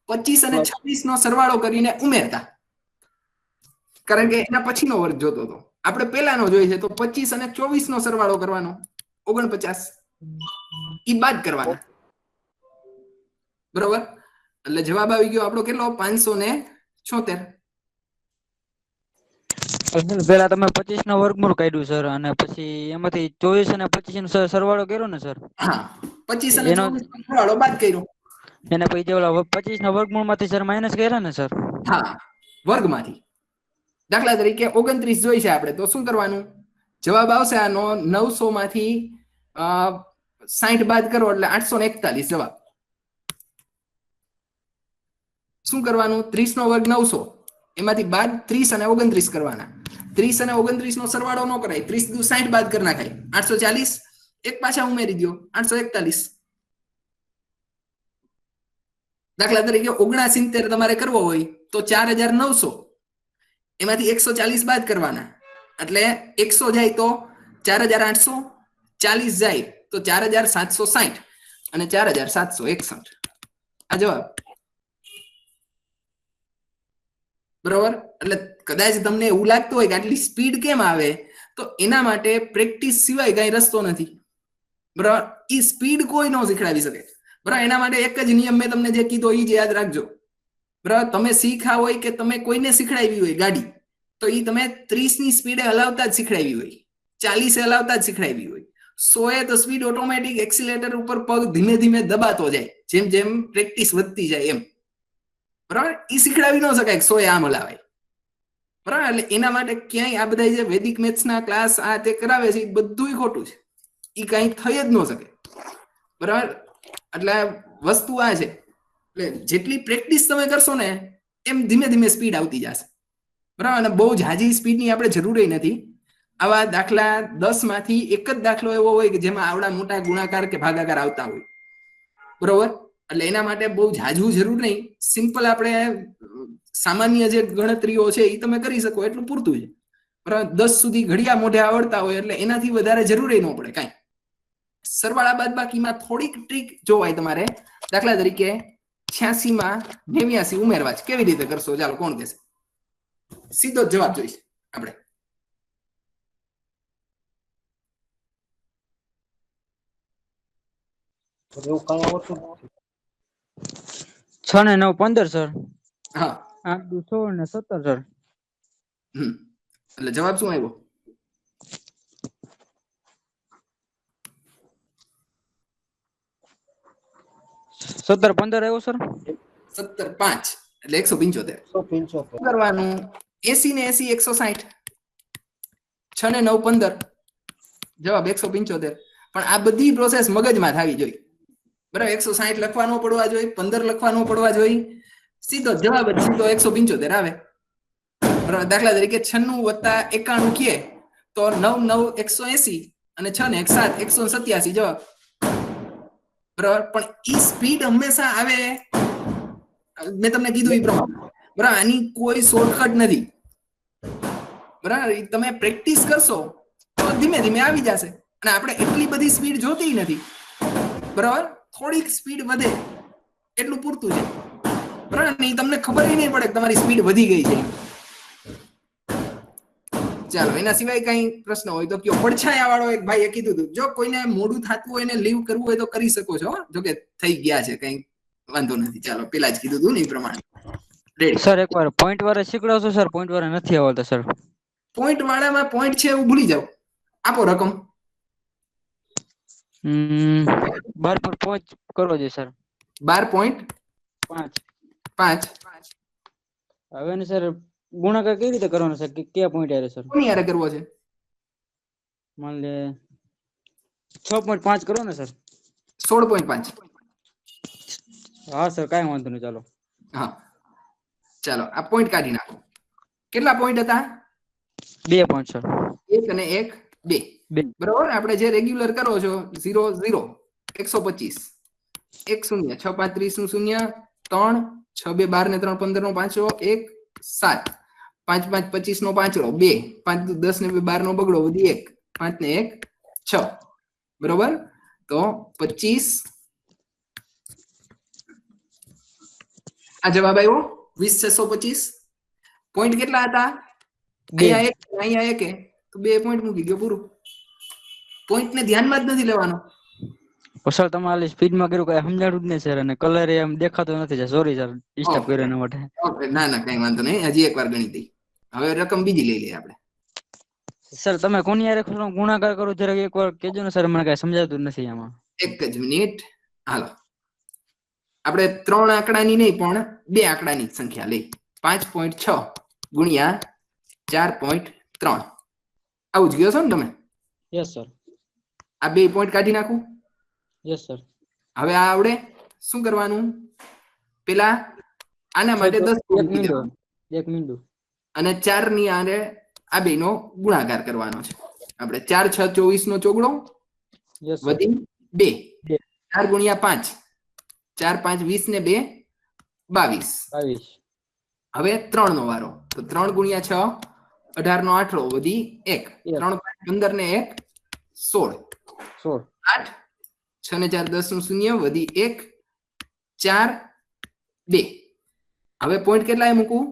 25 અને 26 નો સરવાળો કરીને ઉમેરતા, કારણ કે એના પછીનો વર્ગ જોતો હતો. આપણે પેલાનો જોઈએ છે તો 25 અને 24 નો સરવાળો કરવાનો 49, ઈ બાદ કરવાના બરોબર. એટલે જવાબ આવી ગયો આપણો કેટલો, 576. પેલા તમે 25 નો વર્ગમૂળ કાઢ્યું સર, અને પછી એમાંથી 24 અને 25 નો સરવાળો કર્યો ને સર? હા 25 અને 24 નો સરવાળો બાદ કર્યો, એને પછી જે ઓલા 25 ના વર્ગમૂળ માંથી સર માઈનસ કર્યા ને સર? હા વર્ગમાંથી. દાખલા તરીકે 29 જોઈ છે આપણે, તો શું કરવાનું, જવાબ આવશે આનો 900 માંથી 60 બાદ કરો એટલે 841 જવાબ. શું કરવાનું, 30 નો વર્ગ 900, એમાંથી બાદ 30 અને 29 કરવાના. 30 અને 29 નો સરવાળો ન કરાય, 30 દુ 60 બાદ કરી નાખાય, 840, એક પાછા ઉમેરી દો 841. દાખલા તરીકે 69 તમારે કરવો હોય તો 4900, એમાંથી 140 બાદ કરવાના, એટલે 100 જાય તો 4800, 40 જાય તો 4760 અને 4761 આ જવાબ બરોબર. એટલે કદાચ તમને એવું લાગતું હોય કે આટલી સ્પીડ કેમ આવે, તો એના માટે પ્રેક્ટિસ સિવાય કઈ રસ્તો નથી બરાબર. એ સ્પીડ કોઈ ન શીખડાવી શકે બરાબર. એના માટે એક જ નિયમ મેં તમને જે કીધો એ જ યાદ રાખજો બરાબર. તમે શીખા હોય કે તમે કોઈને શીખડાવી હોય ગાડી, તો એ તમે 30 ની સ્પીડે હલાવતા જ શીખડાવી હોય, 40 હલાવતા જ શીખડાવી હોય, 100 તો સ્પીડ ઓટોમેટિક એક્સિલેટર ઉપર પગ ધીમે ધીમે દબાતો જાય, જેમ જેમ પ્રેક્ટિસ વધતી જાય એમ બરાબર. એ શીખડાવી ન શકાય 100 આમ હલાવાય બરાબર. એટલે એના માટે ક્યાંય આ બધા જે વૈદિક મેથ્સ ના ક્લાસ આ તે કરાવે છે એ બધું ખોટું છે. એ કઈ થઈ જ ન શકે. બરાબર. એટલે વસ્તુ આ છે. એટલે જેટલી પ્રેક્ટિસ તમે કરશો ને એમ ધીમે ધીમે સ્પીડ આવતી જશે. બરાબર. અને બહુ ઝાઝી સ્પીડની આપણે જરૂર નથી. આવા દાખલા 10 માંથી એક જ દાખલો એવો હોય કે જેમાં આવડા મોટા ગુણાકાર કે ભાગાકાર આવતા હોય. બરોબર. એટલે એના માટે બહુ ઝાઝું જરૂર નહીં. સિમ્પલ આપણે સામાન્ય જે ગણતરીઓ છે એ તમે કરી શકો એટલું પૂરતું છે. બરાબર. 10 સુધી ઘડિયા મોઢે આવડતા હોય એટલે એનાથી વધારે જરૂરી ન પડે કાંઈ. સરવાળા બાદબાકીમાં થોડીક ટ્રીક જોવાય તમારે. દાખલા તરીકે 86 માં 89 ઉમેરવા છે. કેવી રીતે કરશો? ચાલો કોણ કહેશે? સીધો જ જવાબ જોઈશે આપણે. એવું કઈ આવડતું નથી. 6 ને 9 15 સર. હા. 8 દુ 16 ને 17 સર. એટલે જવાબ શું આવ્યો? 17 15 આવ્યો સર. 17 5 એટલે 175. 175. કરવાનું 80 ને 80 160. 6 ને 9 15. જવાબ 175. પણ આ બધી પ્રોસેસ મગજમાં થવી જોઈએ. બરાબર. 160 લખવા ન પડવા જોઈએ, 15 લખવા ન પડવા જોઈએ. સીધો જવાબ જ સીધો 175 આવે. બરાબર. દાખલા તરીકે 96 + 91 કીએ તો 9 9 180 અને 6 ને 1 7 187 જવાબ. બરાબર. પણ ઈ સ્પીડ હંમેશા આવે. મેં તમને કીધું એ પ્રમાણે. બરાબર. આની કોઈ શોર્ટકટ નથી. બરાબર. તમે પ્રેક્ટિસ કરશો તો ધીમે ધીમે આવી જશે. અને આપણે એટલી બધી સ્પીડ જોતી નથી. બરાબર. થોડીક સ્પીડ વધે એટલું પૂરતું છે. બરાબર. નહીં તમને ખબર નહીં પડે કે તમારી સ્પીડ વધી ગઈ છે. ચાલો એના સિવાય કઈ પ્રશ્ન હોય તો કયો. પડછાયા વાળો એક ભાઈએ કીધું હતું જો કોઈને મોડું થતું હોય ને લીવ કરવું હોય તો કરી શકો છો. જો કે થઈ ગયા છે કઈ વાંધો નથી. ચાલો પેલા જ કીધું હતું ને એ પ્રમાણે. સર એકવાર પોઈન્ટ વાળા શીખડાવશો સર? પોઈન્ટ વાળા નથી આવડતા સર. પોઈન્ટ વાળામાં પોઈન્ટ છે એવું ભૂલી જાવ. આપો રકમ. 12 પર 5 કરવો જોઈએ સર. 12.5. હવે ને સર ગુણાકાર કેવી રીતે કરવાનો સર? કયા પોઈન્ટ આવે સર? કોની હારે કરવો છે? માન લે 6.5 કરો ને સર. 16.5. હા સર કાંઈ વાંધો નહીં. ચાલો હા ચાલો આ પોઈન્ટ કાઢી નાખો. કેટલા પોઈન્ટ હતા? 2 પોઈન્ટ સર. 1 અને 1 2. બરોબર. આપણે જે રેગ્યુલર કરો છો 0 0 125 1 0 6 5 30 0 3 6 2 12 ને 3 15 નો 5 1 7 5 5 25 નો 5 2 5 10 ને 2 12 નો બગડો વધી 1 5 ને 1 6. બરોબર. તો 25 આ જવાબ આવ્યો 20625. પોઈન્ટ કેટલા હતા? અહીંયા 1 તો 2 પોઈન્ટ મૂકી ગયો. પૂરું. પોઈન્ટ ને ધ્યાનમાં જ નથી લેવાનો. સર તમારે સ્પીડ માં કર્યું કઈ સમજાડું જ નહીં સર. અને કલર એમ દેખાતો નથી. સોરી સર ડિસ્ટર્બ કર્યો એના માટે. ના ના કઈ વાંધો નહીં. હજી એકવાર ગણી દઈ. હવે રકમ બીજી લઈ લઈએ આપણે. સર તમે કોની હારે ગુણાકાર કરો જરા એકવાર કહેજો ને સર. મને કઈ સમજાતું નથી આમાં. એક જ મિનિટ. હાલો આપણે 3 આંકડાની નહીં પણ 2 આંકડાની સંખ્યા લઈ. 5.6 ગુણ્યા 4.3. આવું જ ગયો છો ને તમે? Yes sir. આ 2 પોઈન્ટ કાઢી નાખું. Yes sir. હવે આ આવડે શું કરવાનું? પેલા આના માટે 10 એક મિનિટ અને 4 ની આરે આ બે નો ગુણાકાર કરવાનો છે. આપણે 4 6 24 નો ચોગડો વધી 2 4 ગુણ્યા 5 4 5 20 ને 2 22. હવે 3 નો વારો. તો 3 ગુણ્યા 6 18 નો 8 વધી 1 3 5 15 ને 1 16 8 6 ને 4 10 નું 0 વધી 1 4 2. હવે પોઈન્ટ કેટલા એ મૂકું?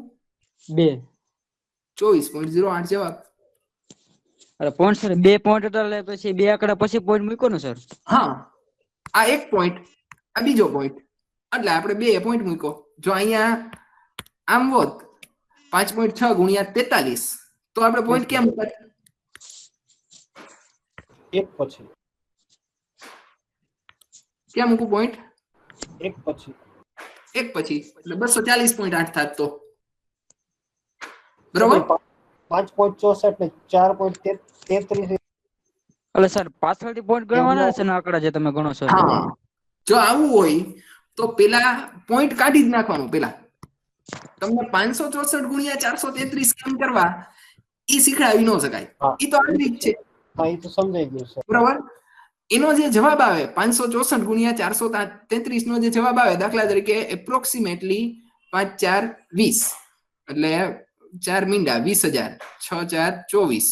2. 24.08 જવાબ. અરે પોઈન્ટ સર 2 પોઈન્ટ એટલે પછી 2 આંકડા પછી પોઈન્ટ મૂકો ને સર. હા આ એક પોઈન્ટ આ બીજો પોઈન્ટ એટલે આપણે 2 પોઈન્ટ મૂકો. જો અહીંયા આમ હોત 5.6 ગુણ્યા 43 તો આપણે પોઈન્ટ કેમ મૂકત? એક પછી ક્યાં મૂકું પોઈન્ટ? એક પછી એટલે 240.8 થાત. તો બરોબર? 5.64 ને 4.33 એટલે સર પાછળથી પોઈન્ટ ગણવાના છે ને આંકડા જે તમે ગણો છો તે? હા, જો આવું હોય તો પેલા પોઈન્ટ કાઢી જ નાખવાનું. પેલા તમને 564 ગુણ્યા 433 કેમ કરવા ઈ શીખડાવી ન શકાય. હા. ઈ તો આવી જ છે. હા, એ તો સમજાઈ ગયું સર. બરોબર? એનો જે જવાબ આવે 564 ગુણ્યા 433 નો જે જવાબ આવે, દાખલા તરીકે એપ્રોક્સિમેટલી 5 4 20 એટલે 4 મીંડા 20,000, 6 4 24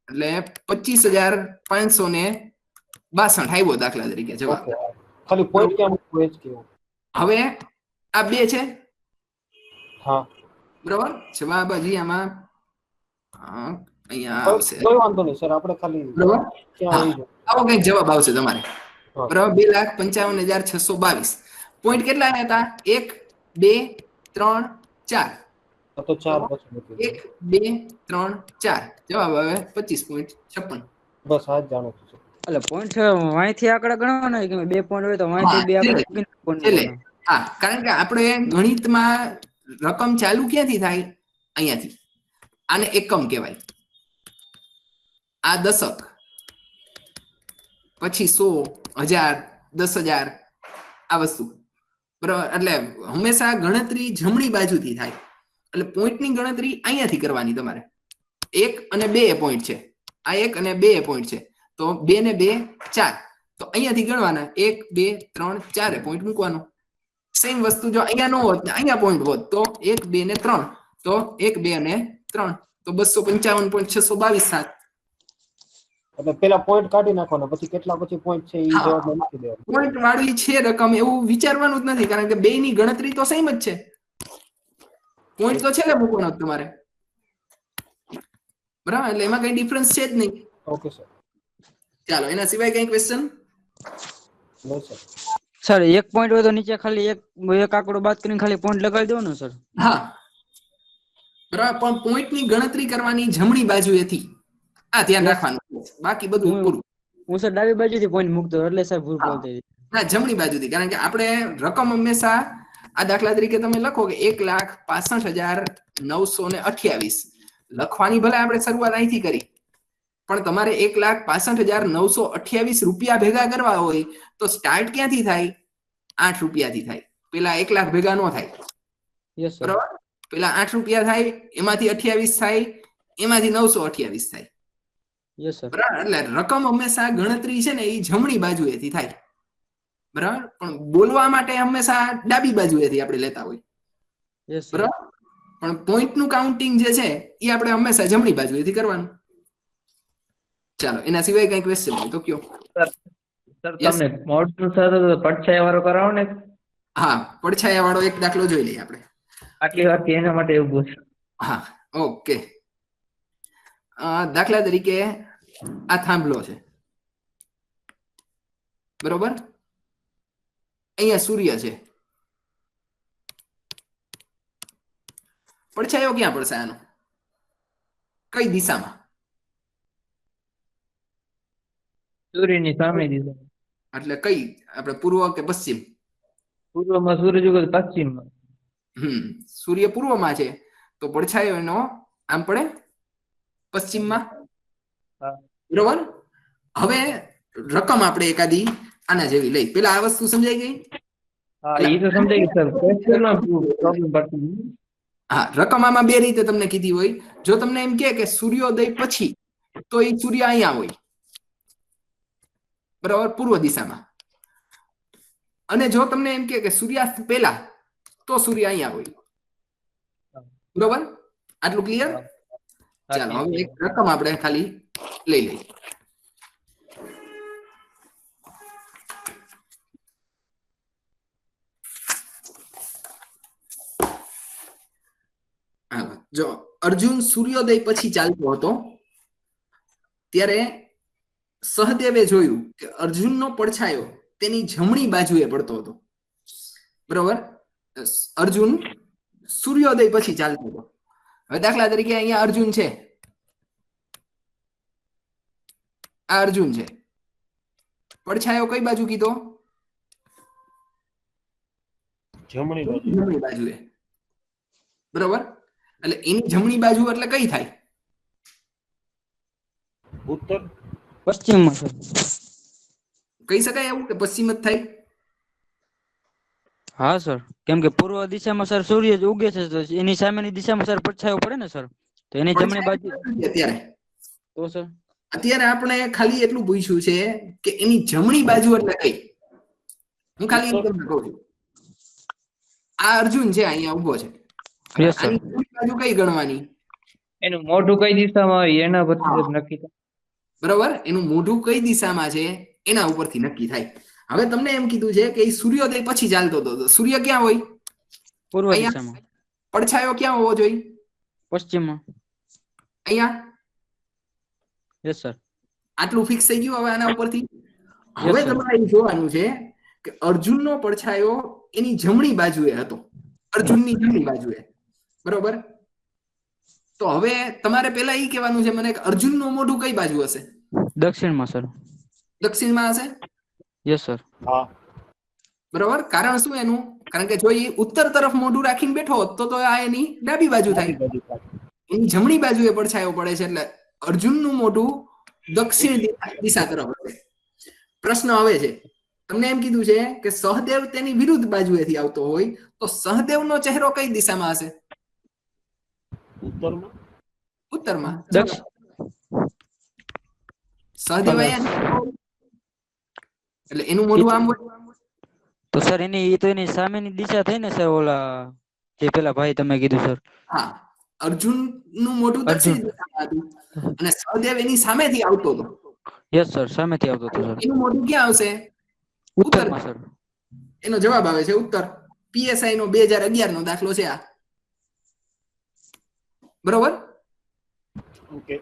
એટલે 25,562 આવ્યો દાખલા તરીકે જવાબ. ઓકે, ખાલી પોઈન્ટ ક્યાં મૂકવું એ જ કેવું. હવે આ બે છે, હા, બરોબર? જવાબ હજી આમાં અહીંયા આવશે, કોઈ વાંધો નહીં સર, આપણે ખાલી બરોબર? ક્યાં હા, આવી જાય. આવો કંઈક જવાબ આવશે તમારે. હા. બરાબર, 2,55,622. પોઈન્ટ કેટલા હતા? 1 2 3 4. તો 4 પછી મૂકી 1 2 3 4. જવાબ આવે 25.56. બસ આ જ જાણું છું. એટલે પોઈન્ટ વાંયથી આંકડા ગણવાના કે 2 પોઈન્ટ હોય તો હા, વાંયથી 2 છેલ્લે આંકડા point છેલ્લે. ગણવાના? હા, કારણ કે આપણે ગણિતમાં રકમ ચાલુ ક્યાંથી થાય? અહીંયાથી. આને એકમ કહેવાય. આ દશક, પછી 100, 1000, 10,000 આ વસ્તુ, બરાબર? એટલે હંમેશા ગણતરી જમણી બાજુથી થાય. એટલે પોઈન્ટની ગણતરી અહીંયાથી કરવાની તમારે. 1 અને 2 પોઈન્ટ છે, આ 1 અને 2 પોઈન્ટ છે, તો 2 ને 2 4. તો અહીંયાથી ગણવાના 1 2 3 4 પોઈન્ટ મૂકવાનો. સેમ વસ્તુ જો અહીંયા ન હોત ને અહીંયા પોઈન્ટ હોત તો 1 2 ને 3, તો 1 2 અને 3 તો 255.622 7. એટલે પેલા પોઈન્ટ કાઢી નાખવાના, પછી કેટલા પછી પોઈન્ટ છે એ હા. જવાબમાં મૂકી દેવાનું. પોઈન્ટ વાળી છે રકમ એવું વિચારવાનું જ નથી, કારણ કે બેયની ગણતરી તો સેમ જ છે. પોઈન્ટ તો છેલ્લે મૂકવાનો જ તમારે, બરાબર? એટલે એમાં કઈ ડિફરન્સ છે જ નહીં. Okay sir. ચાલો, એના સિવાય કઈ ક્વેશ્ચન? નહીં સર. સર એક પોઈન્ટ હોય તો નીચે ખાલી એક આંકડો બાદ કરીને ખાલી પોઈન્ટ લગાવી દેવાનો સર? હા, બરાબર. પણ પોઈન્ટની ગણતરી કરવાની જમણી બાજુએથી, આ ધ્યાન રાખવાનું. બાકી બધું પૂરું. હું સર ડાબી બાજુથી પોઈન્ટ મૂકતો એટલે સર ભૂલ હા. પડતી. ના, જમણી બાજુથી, કારણ કે આપણે રકમ હંમેશા આ દાખલા તરીકે તમે લખો કે 1,65,928 લખવાની ભલે આપણે શરૂઆત અહીંથી કરી, પણ તમારે 1,65,928 રૂપિયા ભેગા કરવા હોય તો સ્ટાર્ટ ક્યાંથી થાય? 8 રૂપિયાથી થાય. પેલા 1 લાખ ભેગા ન થાય, યસ સર. બરાબર? પેલા 8 રૂપિયા થાય, એમાંથી 28 થાય, એમાંથી 928 થાય, યસ સર. બરાબર? એટલે રકમ હંમેશા ગણતરી છે ને એ જમણી બાજુએથી થાય, બરાબર? પણ બોલવા માટે હંમેશા ડાબી બાજુએથી આપણે લેતા હોય, યસ સર. બરાબર? પણ પોઈન્ટ નું કાઉન્ટિંગ જે છે એ આપણે હંમેશા જમણી બાજુએથી કરવાનું. ચાલો, એના સિવાય કઈ ક્વેશ્ચન હોય તો કયો. Sir Yes. તમને મોટું સાથે પડછાયા વાળો કરાવો ને. હા, પડછાયા વાળો એક દાખલો જોઈ લઈએ આપણે. આટલી વાર એના માટે એવું પૂછું. હા, ઓકે. દાખલા તરીકે આ થાંભલો છે, બરોબર? અહીંયા સૂર્ય છે. પડછાયો ક્યાં પડશે આનો? કઈ દિશામાં? સૂર્યની સામે દીધો. એટલે કઈ? આપણે પૂર્વ કે પશ્ચિમ? પૂર્વમાં સૂરજ ઉગે તો પશ્ચિમમાં. સૂર્ય પૂર્વમાં છે તો પડછાયો એનો આમ પડે પશ્ચિમમાં, હા. બરોબર? હવે રકમ આપણે એકાદી આના જેવી લઈ. પેલા આ વસ્તુ સમજાઈ ગઈ? હા, એ તો સમજાય ગયું સર. ક્વેશ્ચનમાં પ્રોબ્લેમ પડતી નથી. હા, રકમ આમાં બે રીતે તમને કીધી હોય. જો તમને એમ કે સૂર્યોદય પછી, તો એ સૂર્ય અહીંયા હોય, બરાબર? પૂર્વ દિશામાં. અને જો તમને એમ કે સૂર્યાસ્ત પહેલા, તો સૂર્ય અહીંયા હોય, બરોબર? આટલું ક્લિયર? ચાલો, હવે એક રકમ આપણે ખાલી લઈ લઈએ. જો અર્જુન સૂર્યોદય પછી ચાલતો હતો ત્યારે સહદેવે જોયું કે અર્જુનનો પડછાયો તેની જમણી બાજુએ પડતો હતો, બરોબર? અર્જુન સૂર્યોદય પછી ચાલતો હતો. હવે દાખલા તરીકે અહીંયા અર્જુન છે, આ અર્જુન છે, પડછાયો કઈ બાજુ કીધો? જમણી બાજુ. જમણી બાજુએ, બરોબર? એટલે એની જમણી બાજુ એટલે કઈ થાય? ઉત્તર. પશ્ચિમમાં સર. કહી શકાય એવું કે પશ્ચિમ જ થાય? હા સર, કેમ કે પૂર્વ દિશામાં સર સૂર્ય જ ઉગે છે, તો એની સામેની દિશામાં સર પડછાયો પડે ને સર, તો એની જમણી બાજુ અત્યારે તો સર અત્યારે આપણે ખાલી એટલું પૂછ્યું છે કે એની જમણી બાજુ એટલે કઈ. હું ખાલી એમ તમને કહું છું, આ અર્જુન છે અહીંયા ઉભો છે, Yes, sir. આની જમણી બાજુ કઈ ગણવાની? એનું મોઢું કઈ દિશામાં હોય એના પરથી જ નક્કી થાય. બરોબર, એનું મોઢું કઈ દિશામાં છે એના ઉપરથી નક્કી થાય. હવે તમને એમ કીધું છે કે એ સૂર્યોદય પછી ચાલતો હતો, તો સૂર્ય ક્યાં હોય? પૂર્વ અહીંયા. દિશામાં. પડછાયો ક્યાં હોવો જોઈએ? પશ્ચિમમાં. અહીંયા. Yes sir. આટલું ફિક્સ થઈ ગયું હવે આના ઉપરથી. Yes, હવે sir. તમારે એ જોવાનું છે કે અર્જુનનો પડછાયો એની જમણી બાજુએ હતો, અર્જુનની જમણી બાજુએ, બરોબર? તો હવે તમારે પેલા એ કહેવાનું છે મને કે અર્જુનનું મોઢું કઈ બાજુ હશે? દક્ષિણમાં સર. દક્ષિણમાં હશે, યસ સર. હા. બરોબર? કારણ શું એનું? કારણ કે જો એ ઉત્તર તરફ મોઢું રાખીને બેઠો હોત તો આ એની ડાબી બાજુ થાય. એની જમણી બાજુએ પડછાયો પડે છે, એટલે અર્જુનનું મોઢું દક્ષિણ દિશા તરફ હશે. પ્રશ્ન હવે છે, તમને એમ કીધું છે કે સહદેવ તેની વિરુદ્ધ બાજુએથી આવતો હોય, તો સહદેવનો ચહેરો કઈ દિશામાં હશે? ઉત્તરમાં. ઉત્તરમાં. દક્ષિણ. સહદેવ અહીંયા એટલે એનું મોઢું આમ હોય. તો સર એની તો એની સામેની દિશા થઈ ને સર, ઓલા જે પેલા ભાઈ તમે કીધું સર. હા, અર્જુનનું મોઢું દક્ષિણ દિશામાં હતું અને સહદેવ એની સામેથી આવતો હતો. યસ સર, સામેથી આવતો હતો સર. એનું મોઢું ક્યાં આવશે? ઉત્તરમાં સર. એનો જવાબ આવે છે ઉત્તર. PSI નો 2011 નો દાખલો છે આ. બરોબર? ઓકે.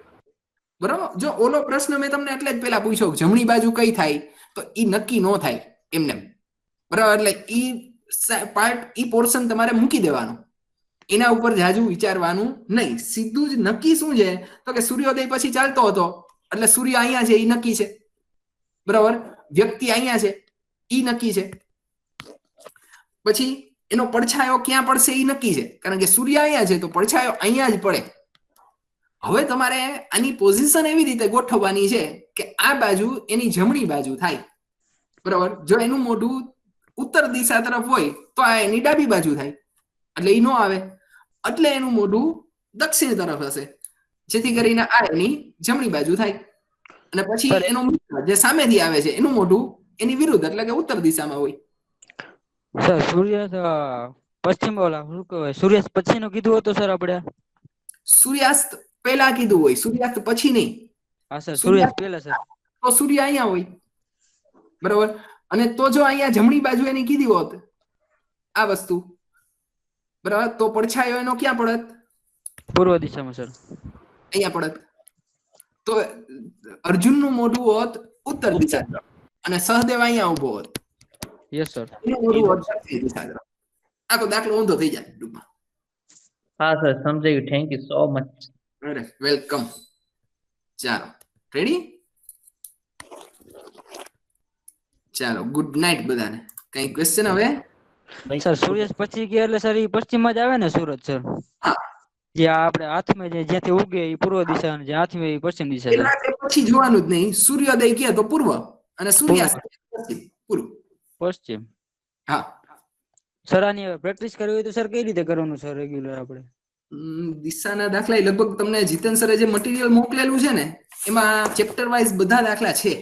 બરોબર. જો ઓલો પ્રશ્ન મેં તમને એટલે જ પેલા પૂછ્યો કે જમણી બાજુ કઈ થાય, તો ઈ નક્કી ન થાય એમને. બરાબર? એટલે ઈ પાર્ટ, ઈ પોર્શન તમારે મૂકી દેવાનો, એના ઉપર જાજુ વિચારવાનું નહીં. સીધું જ નક્કી શું છે તો કે સૂર્યોદય પછી ચાલતો હતો એટલે સૂર્ય અહીંયા છે ઈ નક્કી છે, બરાબર? વ્યક્તિ અહીંયા છે ઈ નક્કી છે. પછી એનો પડછાયો ક્યાં પડશે ઈ નક્કી છે, કારણ કે સૂર્ય અહીંયા છે તો પડછાયો અહીંયા જ પડે. હવે તમારે આની પોઝિશન એવી રીતે ગોઠવવાની છે કે આ બાજુ એની જમણી બાજુ થાય, બરાબર? જો એનું મોઢું ઉત્તર દિશા તરફ હોય તો આ એની ડાબી બાજુ થાય, એટલે ઈ નો આવે. એટલે એનું મોઢું દક્ષિણ તરફ હશે, જેથી કરીને આ એની જમણી બાજુ થાય. અને પછી એનો મિત્ર જે સામેથી આવે છે એનું મોઢું એની વિરુદ્ધ એટલે કે ઉત્તર દિશામાં હોય. સર સૂર્ય પશ્ચિમ, ઓલા શું કહેવાય, સૂર્યાસ્ત પછી નું કીધું હતું સર આપણે? સૂર્યાસ્ત પહેલા કીધું હોય, સૂર્યાસ્ત પછી નહીં. હા સર, સૂર્યાસ્ત પહેલા સર. તો સૂર્ય અહીંયા હોય, બરોબર? અને તો જો અહીંયા જમણી બાજુ એની કીધી હોત આ વસ્તુ, બરાબર, તો પડછાયો એનો ક્યાં પડત? પૂર્વ દિશામાં સર. અહીંયા પડત. તો અર્જુનનું મોઢું હોત ઉત્તર દિશા તરફ અને સહદેવ અહીંયા ઉભો હોત. Yes sir. એનું મોઢું હોત દક્ષિણ દિશા તરફ. આખો દાખલો ઊંધો થઈ જાય ટૂંકમાં. હા સર, સમજાયું. Thank you so much. અરે વેલકમ. ચાલો, રેડી? ચાલો, ગુડ નાઇટ બધાને. કઈ ક્વેશ્ચન હવે? સર સૂર્યાસ્ત પછી કે એટલે સર ઈ પશ્ચિમમાં જ આવે ને સૂરજ સર? હા. જે આપણે હાથમાં જ્યાંથી ઉગે એ પૂર્વ દિશા અને જે હાથમાં એ પશ્ચિમ દિશા સર. પેલા કે પછી જોવાનું જ નહીં. સૂર્યોદય કે તો પૂર્વ અને સૂર્યાસ્ત પશ્ચિમ. પૂરું. પશ્ચિમ. હા. સર આની પ્રેક્ટિસ કરવી હોય તો સર કઈ રીતે કરવાનું સર રેગ્યુલર આપણે? દિશાના દાખલા લગભગ તમને જીતન સરે જે મટીરિયલ મોકલેલું છે ને એમાં ચેપ્ટર વાઇઝ બધા દાખલા છે.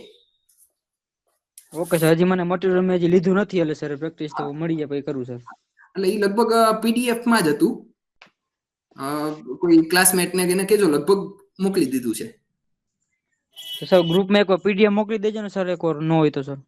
ઓકે સર, હજી મને મટીરિયલ મેં હજી લીધું નથી એટલે સર પ્રેક્ટિસ તો મળી જાય પછી કરું સર. એટલે એ લગભગ PDF માં જ હતું. કોઈ ક્લાસમેટ ને એને કેજો, લગભગ મોકલી દીધું છે. તો સર ગ્રુપમાં એક PDF મોકલી દેજો ને સર, એક વાર ન હોય તો સર.